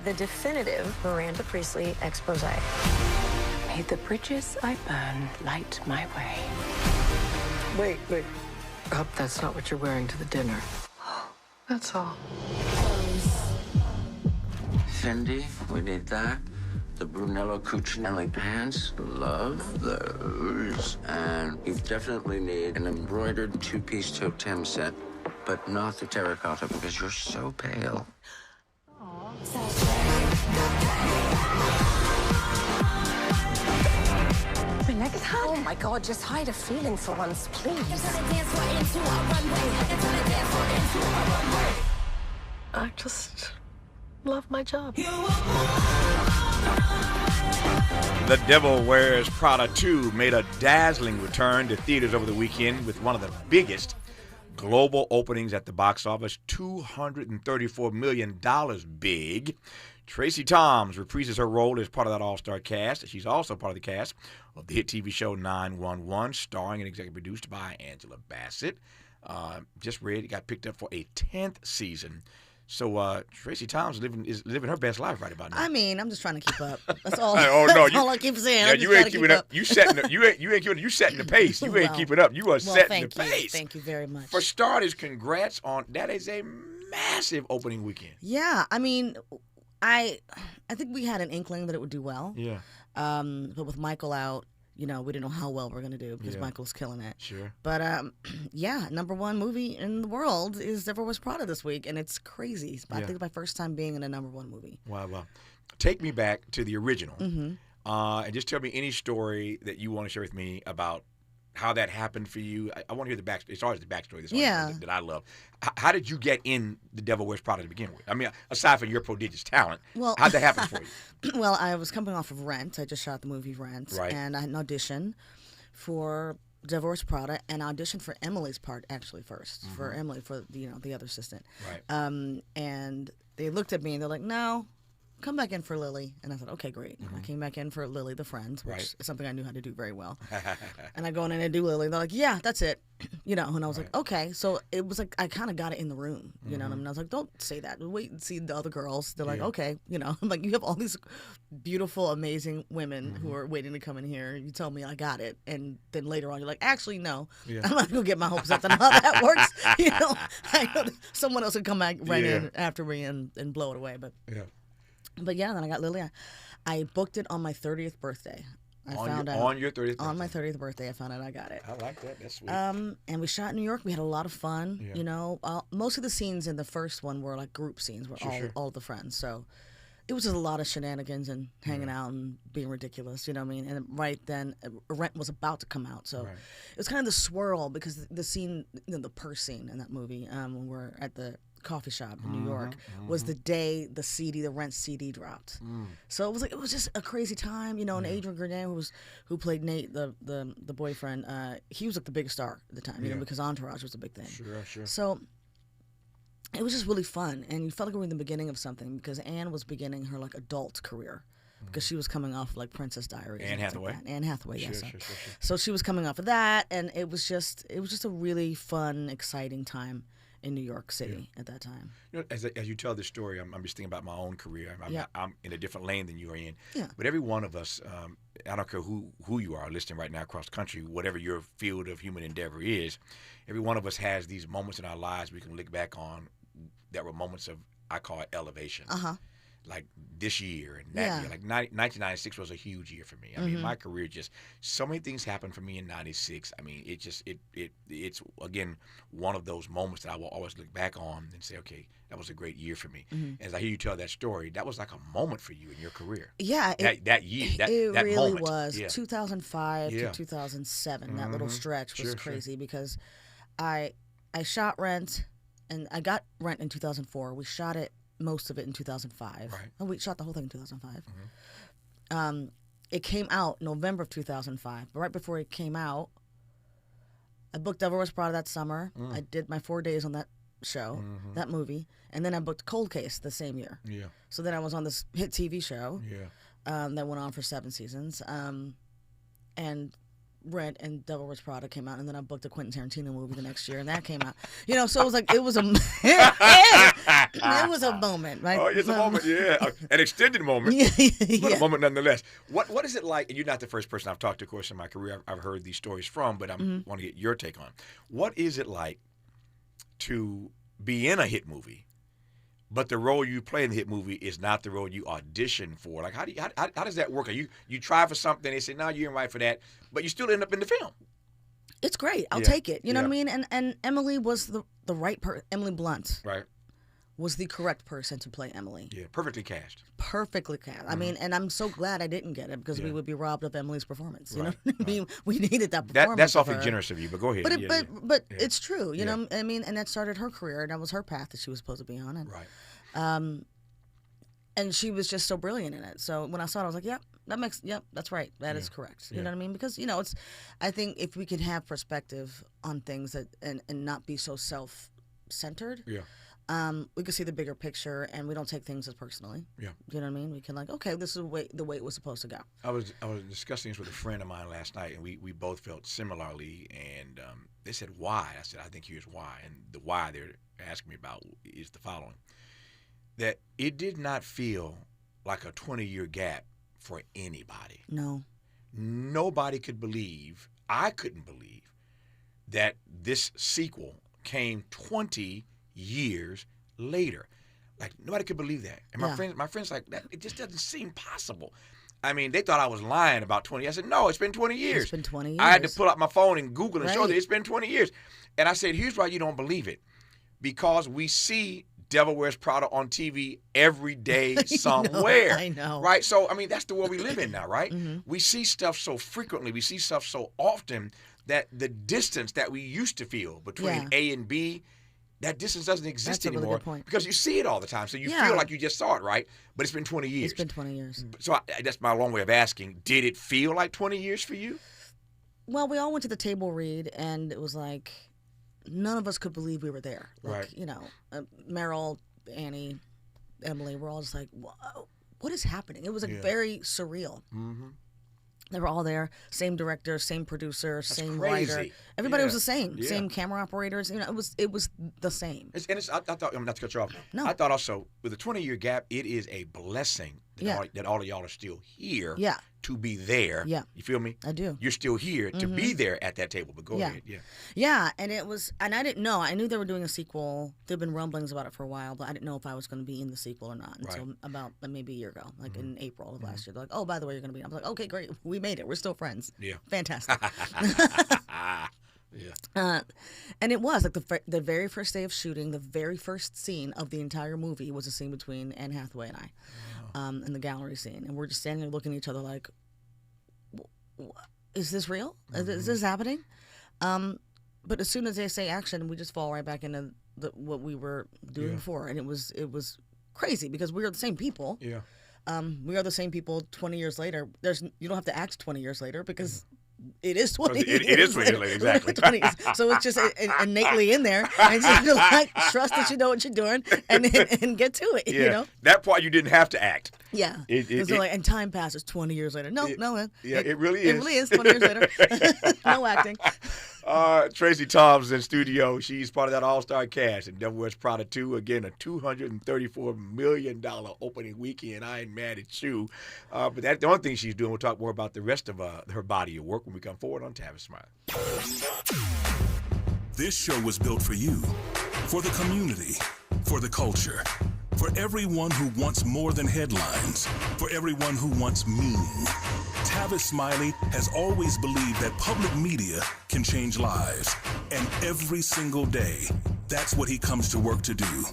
The definitive Miranda Priestley expose. May the bridges I burn light my way. Wait. Hope that's not what you're wearing to the dinner. That's all. Cindy, we need that. The Brunello Cucinelli pants. Love those. And you definitely need an embroidered two-piece totem set, but not the terracotta because you're so pale. My neck is hot. Oh my God, just hide a feeling for once, please. I just love my job. The Devil Wears Prada 2 made a dazzling return to theaters over the weekend with one of the biggest global openings at the box office, $234 million big. Tracie Thoms reprises her role as part of that all-star cast. She's also part of the cast of the hit TV show 911, starring and executive produced by Angela Bassett. Just read it got picked up for a 10th season. So Tracie Thoms is living her best life right about now. I mean, I'm just trying to keep up. That's all. All I keep saying. Yeah, you ain't keeping up. You setting the pace. You ain't keeping up. You are setting the pace. Thank you very much. For starters, congrats on that. Is a massive opening weekend. Yeah, I mean, I think we had an inkling that it would do well. Yeah. But with Michael out, we didn't know how well we're going to do because Michael's killing it. Sure. But, #1 movie in the world is Devil Wears Prada this week, and it's crazy. I think it's my first time being in a #1 movie. Wow. Take me back to the original, Mm-hmm. And just tell me any story that you want to share with me about how that happened for you. I want to hear the backstory. It's always the backstory that I love. How did you get in The Devil Wears Prada to begin with? I mean, aside from your prodigious talent, how'd that happen for you? Well, I was coming off of Rent. I just shot the movie Rent. Right. And I had an audition for Devil Wears Prada, and I auditioned for Emily's part actually first, for Emily, for the other assistant. Right. And they looked at me and they're like, no, come back in for Lily. And I said, okay, great. I came back in for Lily the Friend, which is something I knew how to do very well. And I go in and I do Lily. They're like, yeah, that's it. And I was like, okay. So it was like, I kind of got it in the room. You know what I mean? I was like, don't say that. Wait and see the other girls. They're like, okay. I'm like, you have all these beautiful, amazing women who are waiting to come in here. You tell me I got it. And then later on, you're like, actually, no. Yeah. I'm not going to get my hopes up. I know how that works. I know someone else would come back right in after me and blow it away. But yeah, then I got Lily. I booked it on my 30th birthday. I found out on your 30th birthday? On my 30th birthday, I found out I got it. I like that. That's sweet. And we shot in New York. We had a lot of fun. Most of the scenes in the first one were like group scenes, where all the friends. So it was just a lot of shenanigans and hanging out and being ridiculous. You know what I mean? And right then, Rent was about to come out, so it was kind of the swirl because the scene, the purse scene in that movie, when we're at the coffee shop in New York, was the day the Rent CD dropped. So it was just a crazy time, and Adrian Grenier, who played Nate, the boyfriend, he was like the biggest star at the time, because Entourage was a big thing. Sure. So it was just really fun, and you felt like we were in the beginning of something because Anne was beginning her like adult career. Because she was coming off like Princess Diaries. Anne Hathaway. Like Anne Hathaway, yes. Sure. So she was coming off of that, and it was just a really fun, exciting time in New York City at that time. As you tell this story, I'm just thinking about my own career. I'm in a different lane than you are in. Yeah. But every one of us, I don't care who you are listening right now across the country, whatever your field of human endeavor is, every one of us has these moments in our lives we can look back on that were moments of, I call it, elevation. Like this year and that year. Like 1996 was a huge year for me. I mean, my career so many things happened for me in 96. I mean, it's again, one of those moments that I will always look back on and say, okay, that was a great year for me. As I hear you tell that story, that was like a moment for you in your career. Yeah. That year, that really moment. was. 2005 to 2007, that little stretch was crazy because I shot Rent, and I got Rent in 2004. We shot it, most of it, in 2005. Right. Oh, we shot the whole thing in 2005. It came out November of 2005, but right before it came out, I booked Devil Wears Prada that summer. I did my 4 days on that show, that movie, and then I booked Cold Case the same year. Yeah. So then I was on this hit TV show. Yeah. That went on for 7 seasons. And Rent and Devil Wears Prada came out, and then I booked a Quentin Tarantino movie the next year, and that came out. So it was like it was a moment, right? Oh, it's a moment, an extended moment, but a moment nonetheless. What is it like? And you're not the first person I've talked to, of course, in my career. I've heard these stories from, but I want to get your take on it. What is it like to be in a hit movie, but the role you play in the hit movie is not the role you audition for? Like, how does that work? You try for something, they say, no, you ain't right for that, but you still end up in the film. It's great. I'll take it. You know what I mean? And Emily was the right person. Emily Blunt. Right. Was the correct person to play Emily. Yeah, perfectly cast. Perfectly cast. I mean, and I'm so glad I didn't get it because we would be robbed of Emily's performance. You know what I mean? We needed that performance. That's awfully generous of you, but go ahead. But it's true. You know, I mean, and that started her career, and that was her path that she was supposed to be on. And, right. And she was just so brilliant in it. So when I saw it, I was like, that's right. That is correct. You know what I mean? Because, I think if we could have perspective on things and not be so self-centered. Yeah. we can see the bigger picture, and we don't take things as personally. Yeah. You know what I mean? We can okay, this is the way it was supposed to go. I was discussing this with a friend of mine last night, and we both felt similarly. And they said, why? I said, I think here's why. And the why they're asking me about is the following. That it did not feel like a 20-year gap for anybody. No. Nobody could believe, I couldn't believe, that this sequel came 20 years later. Like, nobody could believe that. And my friends like, that, it just doesn't seem possible. I mean, they thought I was lying about 20. I said, no, it's been 20 years. It's been 20 years. I had to pull out my phone and Google and show Right. that it's been 20 years. And I said, here's why you don't believe it. Because we see Devil Wears Prada on TV every day somewhere. I know. Right? So, I mean, that's the world we live in now, right? Mm-hmm. We see stuff so frequently. We see stuff so often that the distance that we used to feel between A and B, that distance doesn't exist That's a really anymore good point. because you see it all the time. So you feel like you just saw it, right? But it's been 20 years. It's been 20 years. So that's my long way of asking, did it feel like 20 years for you? Well, we all went to the table read, and it was like none of us could believe we were there. Like, Right. You know, Meryl, Annie, Emily, we're all just like, what is happening? It was like very surreal. Mm-hmm. They were all there, same director, same producer, same crazy. writer. Everybody was Yeah. the same, Yeah. same camera operators. You know, it was the same. I thought, not to cut you off. No. I thought also with a 20-year gap, it is a blessing that, Yeah. all of y'all are still here Yeah. to be there. Yeah. You feel me? I do. You're still here to be Mhm. there at that table. But go Yeah. ahead. Yeah. Yeah, and it was, and I didn't know. I knew they were doing a sequel. There'd been rumblings about it for a while, but I didn't know if I was going to be in the sequel or not until about maybe a year ago, like in April of last year. They're like, oh, by the way, you're going to be. I was like, okay, great, we made it. We're still friends. Yeah. Fantastic. Yeah. And it was like the very first day of shooting, the very first scene of the entire movie was a scene between Anne Hathaway and I, in the gallery scene, and we're just standing there looking at each other like, is this real? Is this happening? But as soon as they say action, we just fall right back into what we were doing before, and it was crazy because we are the same people. Yeah. We are the same people 20 years later. You don't have to act 20 years later because it is 20 years It is 20 years later, exactly. 20 years. So it's just innately in there. And so you like trust that you know what you're doing and get to it, Yeah. you know? That part you didn't have to act. Yeah. And time passes 20 years later. No, it really is. It really is 20 years later. No acting. Tracie Thoms in studio. She's part of that all-star cast in Devil Wears Prada 2. Again, a $234 million opening weekend. I ain't mad at you. But that's the only thing she's doing. We'll talk more about the rest of her body of work when we come forward on Tavis Smiley. This show was built for you, for the community, for the culture, for everyone who wants more than headlines, for everyone who wants meaning. Tavis Smiley has always believed that public media can change lives. And every single day, that's what he comes to work to do.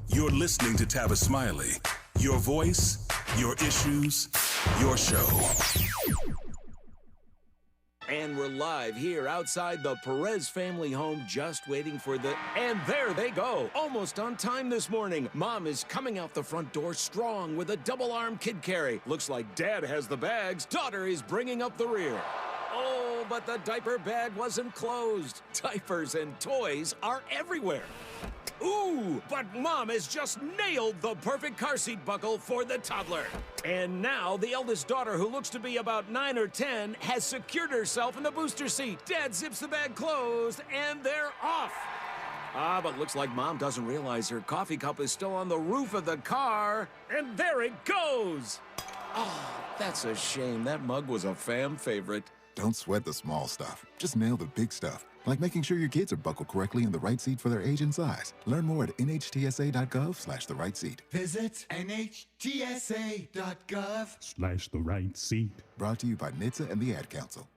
You're listening to Tavis Smiley. Your voice, your issues, your show. And we're live here outside the Perez family home, just waiting for and there they go. Almost on time this morning. Mom is coming out the front door strong with a double-arm kid carry. Looks like Dad has the bags. Daughter is bringing up the rear. Oh, but the diaper bag wasn't closed. Diapers and toys are everywhere. Ooh, but Mom has just nailed the perfect car seat buckle for the toddler. And now the eldest daughter, who looks to be about 9 or 10, has secured herself in the booster seat. Dad zips the bag closed, and they're off. But looks like Mom doesn't realize her coffee cup is still on the roof of the car. And there it goes. Oh, that's a shame. That mug was a fam favorite. Don't sweat the small stuff. Just nail the big stuff. Like making sure your kids are buckled correctly in the right seat for their age and size. Learn more at nhtsa.gov/the right seat. Visit nhtsa.gov/the right seat. Brought to you by NHTSA and the Ad Council.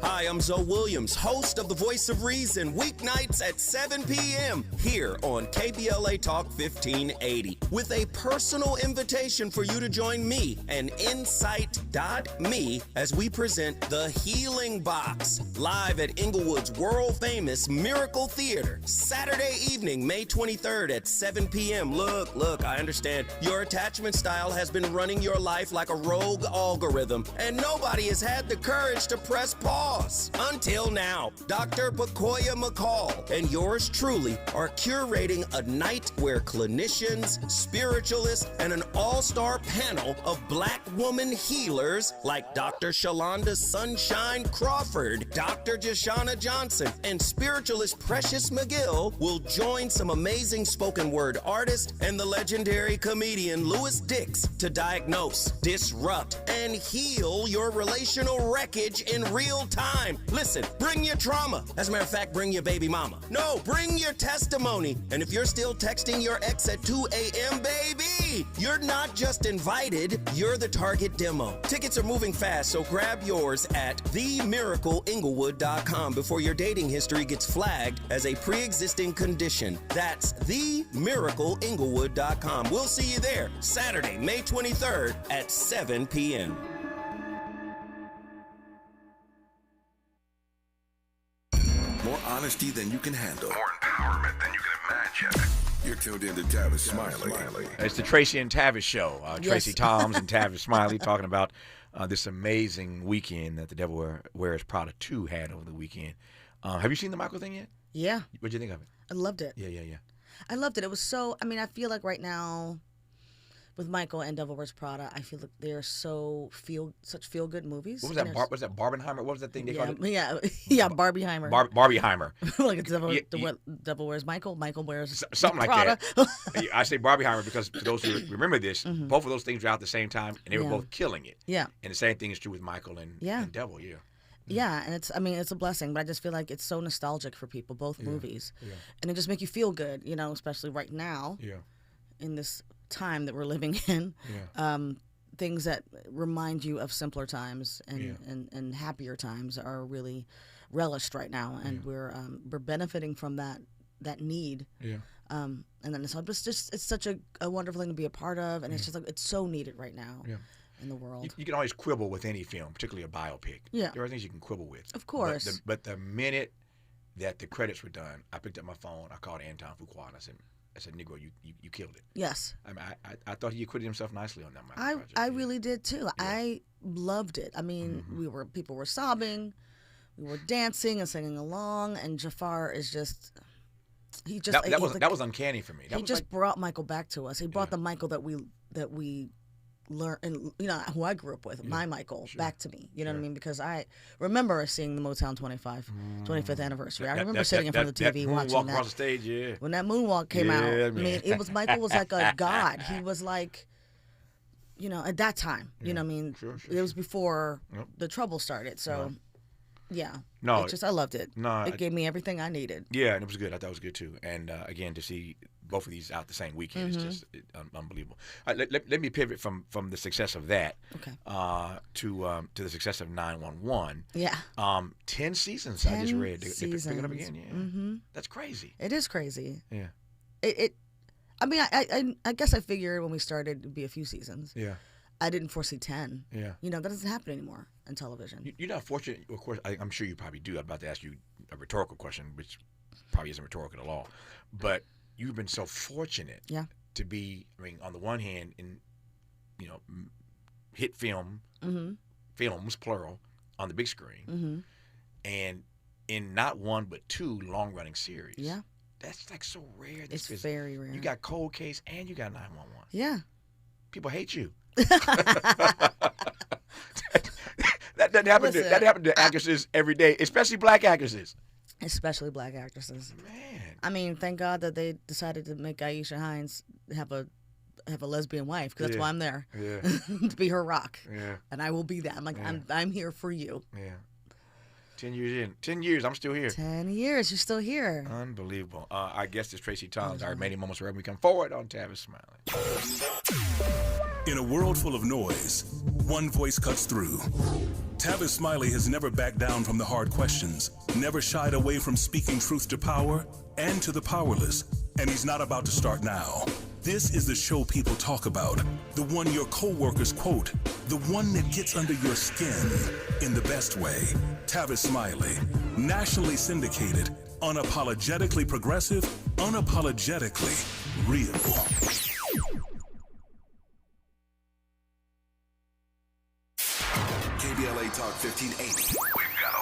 Hi, I'm Zoe Williams, host of The Voice of Reason, weeknights at 7 p.m. here on KBLA Talk 1580, with a personal invitation for you to join me and Insight.me as we present The Healing Box, live at Inglewood's world-famous Miracle Theater, Saturday evening, May 23rd at 7 p.m. Look, I understand your attachment style has been running your life like a rogue algorithm, and nobody has had the courage to press pause pause. Until now, Dr. Bakoya McCall and yours truly are curating a night where clinicians, spiritualists, and an all-star panel of Black woman healers like Dr. Shalonda Sunshine Crawford, Dr. Jashana Johnson, and spiritualist Precious McGill will join some amazing spoken word artists and the legendary comedian Louis Dix to diagnose, disrupt, and heal your relational wreckage in real time. Listen, bring your trauma. As a matter of fact, bring your baby mama. No, bring your testimony. And if you're still texting your ex at 2 a.m., baby, you're not just invited, you're the target demo. Tickets are moving fast, so grab yours at themiracleinglewood.com before your dating history gets flagged as a pre-existing condition. That's themiracleinglewood.com. We'll see you there Saturday, May 23rd at 7 p.m. More honesty than you can handle. More empowerment than you can imagine. You're tuned in to Tavis Smiley. It's the Tracie and Tavis show. Tracie Thoms and Tavis Smiley talking about this amazing weekend that the Devil Wears Prada 2 had over the weekend. Have you seen the Michael thing yet? Yeah. What'd you think of it? I loved it. Yeah. I loved it. It was so, I mean, I feel like right now with Michael and Devil Wears Prada, I feel like they're such feel-good movies. What was that? Was that Barbenheimer? What was that thing they called it? Yeah, Barbieheimer. Barbieheimer. Like it's Devil Wears Michael, Michael wears something like Prada. that. I say Barbieheimer because for those who remember this, both of those things were out at the same time, and they were both killing it. Yeah. And the same thing is true with Michael and Devil. Yeah. Yeah, and it's a blessing, but I just feel like it's so nostalgic for people, both movies. Yeah. And it just make you feel good, especially right now. Yeah. In this time that we're living in. Yeah. Things that remind you of simpler times and happier times are really relished right now, and we're benefiting from that need. Yeah. And then it's such a wonderful thing to be a part of, and it's just like it's so needed right now. Yeah. In the world. You can always quibble with any film, particularly a biopic. Yeah. There are things you can quibble with. Of course. But the minute that the credits were done, I picked up my phone, I called Anton Fuqua, and I said, Negro, you killed it. Yes. I mean, I thought he acquitted himself nicely on that project. I really did too. Yeah. I loved it. I mean, people were sobbing, we were dancing and singing along, and Jafar is just that was uncanny for me. He just brought Michael back to us. He brought the Michael that we learn, and who I grew up with, my Michael, back to me. You know what I mean? Because I remember seeing the Motown 25th anniversary. I remember sitting in front of the TV watching that. Across the stage, yeah. When that moonwalk came out, I mean, Michael was like a god. He was like, at that time, you know what I mean? Sure. It was before the trouble started, so. Yeah. No. I loved it. No. It gave me everything I needed. Yeah, and it was good. I thought it was good too. And again, to see both of these out the same weekend is just unbelievable. Let me pivot from the success of that to the success of 911. Yeah. 10 seasons. I just read. They're picking it up again. Yeah. Mm-hmm. That's crazy. It is crazy. Yeah. I mean, I guess I figured when we started it'd be a few seasons. Yeah. I didn't foresee 10. Yeah. That doesn't happen anymore in television. You're not fortunate. Of course, I'm sure you probably do. I'm about to ask you a rhetorical question, which probably isn't rhetorical at all. But you've been so fortunate to be, on the one hand, in, hit films, plural, on the big screen, and in not one but 2 long-running series. Yeah. That's like so rare. It's very rare. You got Cold Case and you got 911. Yeah. People hate you. That doesn't happen. That happened to actresses every day, especially black actresses. Especially black actresses. Man. I mean, thank God that they decided to make Aisha Hines have a lesbian wife, because that's why I'm there. Yeah. To be her rock. Yeah. And I will be that. I'm like, I'm here for you. Yeah. 10 years in. 10 years, I'm still here. 10 years, you're still here. Unbelievable. Our guest is Tracie Thoms. Our remaining moments wherever we come forward on Tavis Smiley. In a world full of noise, one voice cuts through. Tavis Smiley has never backed down from the hard questions, never shied away from speaking truth to power and to the powerless, and he's not about to start now. This is the show people talk about, the one your coworkers quote, the one that gets under your skin in the best way. Tavis Smiley, nationally syndicated, unapologetically progressive, unapologetically real. KBLA Talk 1580. We've got a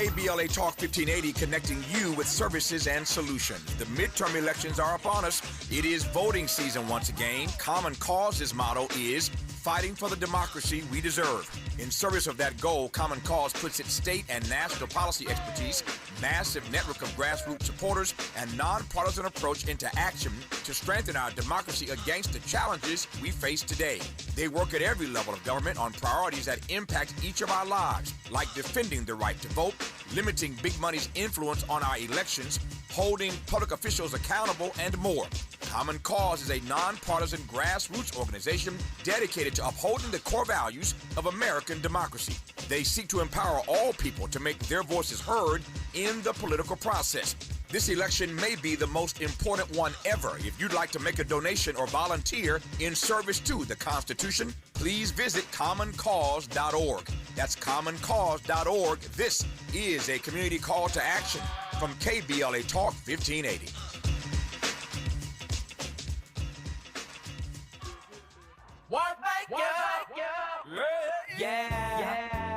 KBLA Talk 1580, connecting you with services and solutions. The midterm elections are upon us. It is voting season once again. Common Cause's motto is fighting for the democracy we deserve. In service of that goal, Common Cause puts its state and national policy expertise, massive network of grassroots supporters, and nonpartisan approach into action to strengthen our democracy against the challenges we face today. They work at every level of government on priorities that impact each of our lives, like defending the right to vote, limiting big money's influence on our elections, holding public officials accountable, and more. Common Cause is a nonpartisan grassroots organization dedicated to upholding the core values of American democracy. They seek to empower all people to make their voices heard in the political process. This election may be the most important one ever. If you'd like to make a donation or volunteer in service to the Constitution, please visit commoncause.org. That's commoncause.org. This is a community call to action from KBLA Talk 1580.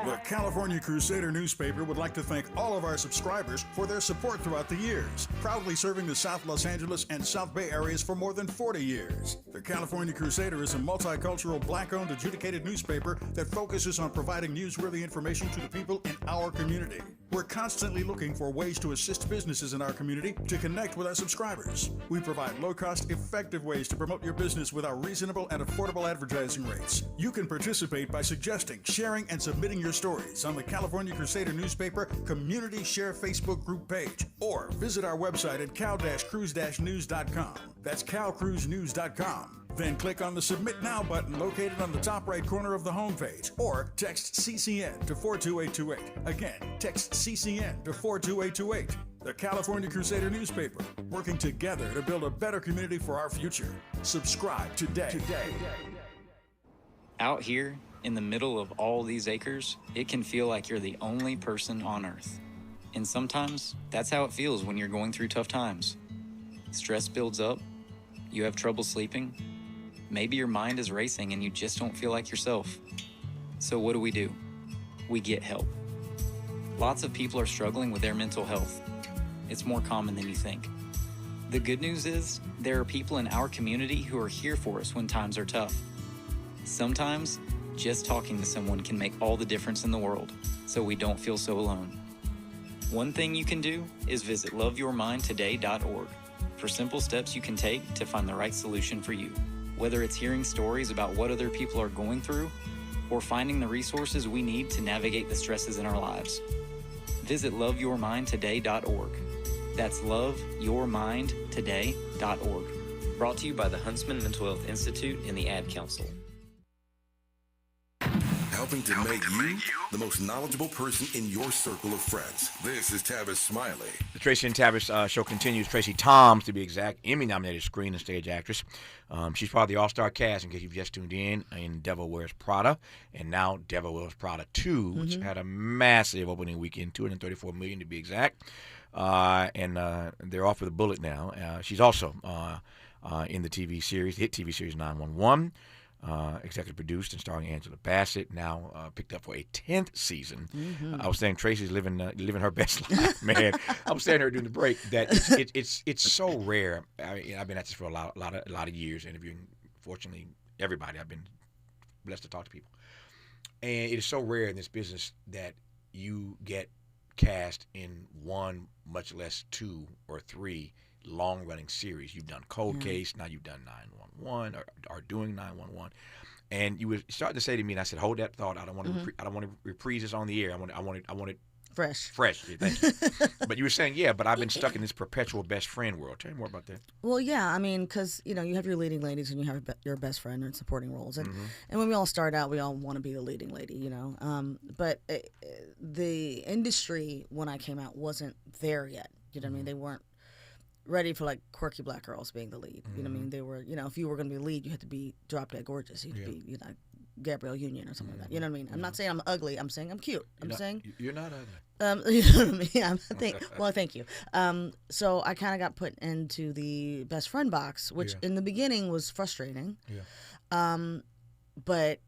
The California Crusader newspaper would like to thank all of our subscribers for their support throughout the years, proudly serving the South Los Angeles and South Bay areas for more than 40 years. The California Crusader is a multicultural, black-owned, adjudicated newspaper that focuses on providing newsworthy information to the people in our community. We're constantly looking for ways to assist businesses in our community to connect with our subscribers. We provide low-cost, effective ways to promote your business with our reasonable and affordable advertising rates. You can participate by suggesting, sharing, and submitting your stories on the California Crusader newspaper Community Share Facebook group page, or visit our website at cal-cruise-news.com. That's calcruisenews.com. Then click on the Submit Now button located on the top right corner of the homepage, or text CCN to 42828. Again, text CCN to 42828. The California Crusader newspaper, working together to build a better community for our future. Subscribe today. Out here, in the middle of all these acres, it can feel like you're the only person on Earth. And sometimes, that's how it feels when you're going through tough times. Stress builds up, you have trouble sleeping, maybe your mind is racing and you just don't feel like yourself. So what do? We get help. Lots of people are struggling with their mental health. It's more common than you think. The good news is, there are people in our community who are here for us when times are tough. Sometimes, just talking to someone can make all the difference in the world, so we don't feel so alone. One thing you can do is visit loveyourmindtoday.org for simple steps you can take to find the right solution for you. Whether it's hearing stories about what other people are going through, or finding the resources we need to navigate the stresses in our lives. Visit loveyourmindtoday.org. That's loveyourmindtoday.org. Brought to you by the Huntsman Mental Health Institute and the Ad Council. Helping to make you the most knowledgeable person in your circle of friends. This is Tavis Smiley. The Tracie and Tavis show continues. Tracie Thoms, to be exact, Emmy-nominated screen and stage actress. She's part of the all-star cast, in case you've just tuned in Devil Wears Prada, and now Devil Wears Prada 2, which had a massive opening weekend, $234 million to be exact. And they're off with a bullet now. She's also in the TV series, hit TV series 911. Executive produced and starring Angela Bassett, now picked up for a 10th season. I was saying Tracie's living her best life, man. I was saying to her during the break that it's so rare. I've been at this for a lot of years, interviewing, fortunately, everybody. I've been blessed to talk to people. And it is so rare in this business that you get cast in one, much less two or three long-running series. You've done Cold Case, now you've done 911, or are doing 911, and you were starting to say to me, and I said, "Hold that thought. I don't want to. I don't want to reprise this on the air. I want it fresh. Thank you." But you were saying, yeah, but I've been stuck in this perpetual best friend world. Tell me more about that. Well, yeah, I mean, because you have your leading ladies and you have your best friend and supporting roles, and when we all start out, we all want to be the leading lady, But the industry when I came out wasn't there yet. You know what I mean? They weren't ready for like quirky black girls being the lead. You know what I mean? They were, if you were going to be the lead, you had to be drop dead gorgeous. You had to be, Gabrielle Union or something like that. You know what I mean? I'm not saying I'm ugly. I'm saying I'm cute. You're not You ugly. know what I mean? Well, thank you. So I kind of got put into the best friend box, which in the beginning was frustrating. But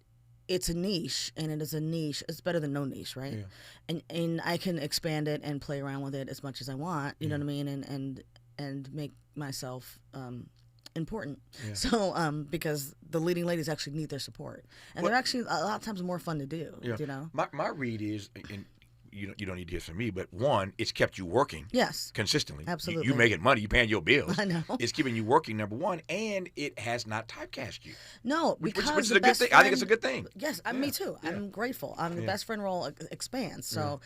it's a niche, and it is a niche. It's better than no niche, right? Yeah. And I can expand it and play around with it as much as I want. You know what I mean? And make myself important. Yeah. So because the leading ladies actually need their support, and they're actually a lot of times more fun to do. Yeah. You know, my read is, and you don't need to hear from me, but one, it's kept you working. Yes. Consistently. Absolutely. You making money, you paying your bills. I know. It's keeping you working, number one, and it has not typecast you. No, because which is a good thing. I think it's a good thing. Yes, me too. Yeah. I'm grateful. The best friend role expands. So,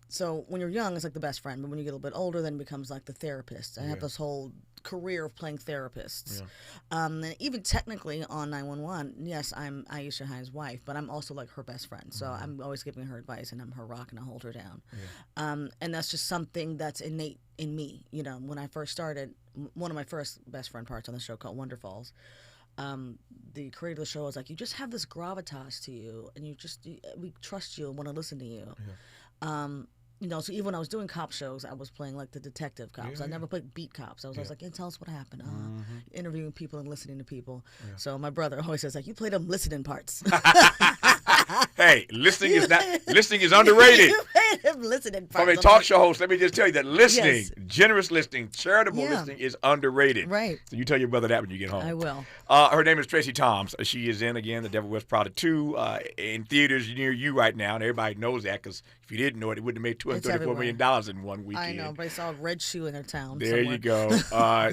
so when you're young, it's like the best friend, but when you get a little bit older, then it becomes like the therapist. I have this whole career of playing therapists. And even technically on 911, yes, I'm Aisha Hines' wife, but I'm also like her best friend. So I'm always giving her advice, and I'm her rock, and I hold her down. And that's just something that's innate in me. You know, when I first started, one of my first best friend parts on the show called Wonder Falls, the creator of the show was like, you just have this gravitas to you, and we trust you and want to listen to you. You know, so even when I was doing cop shows, I was playing like the detective cops. I never played beat cops. I was always like, tell us what happened. Interviewing people and listening to people. So my brother always says, like, you play them listening parts. Hey, listening is underrated. You played them listening parts. From a talk show host, let me just tell you that listening, generous listening, charitable listening is underrated. Right. So you tell your brother that when you get home. I will. Her name is Tracie Thoms. She is in, again, The Devil Wears Prada 2 in theaters near you right now, and everybody knows that, because if you didn't know it, it wouldn't have made $234 million in one weekend. I know, but I saw a red shoe in their town. There you go.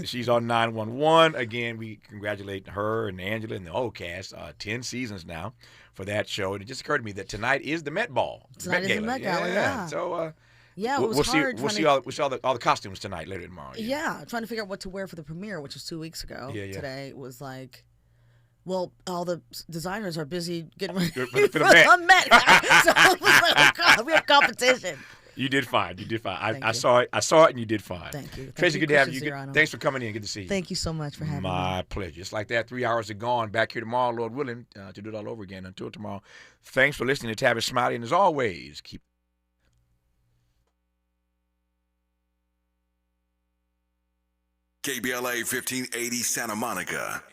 She's on 911. Again, we congratulate her and Angela and the whole cast. 10 seasons now for that show. And it just occurred to me that tonight is the Met Ball. Tonight is the Met Gala, yeah. So, it was hard. We'll see all the costumes tonight later tomorrow. Yeah, trying to figure out what to wear for the premiere, which was 2 weeks ago. Today was like, well, all the designers are busy getting ready for the Met. So it was like, oh God, we have competition. You did fine. I saw it, and you did fine. Thank you. Tracie, good to have you. Thanks for coming in. Good to see you. Thank you so much for having me. My pleasure. Just like that, 3 hours are gone. Back here tomorrow, Lord willing, to do it all over again. Until tomorrow, thanks for listening to Tavis Smiley, and as always, keep KBLA 1580 Santa Monica.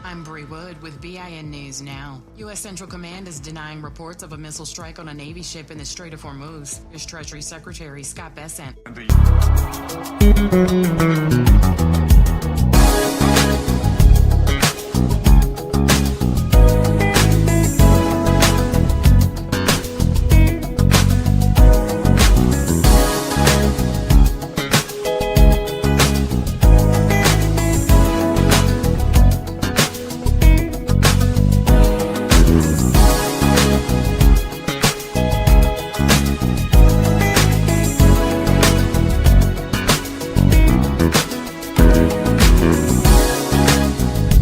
I'm Bree Wood with BIN News Now. U.S. Central Command is denying reports of a missile strike on a Navy ship in the Strait of Hormuz. Here's Treasury Secretary Scott Bessent.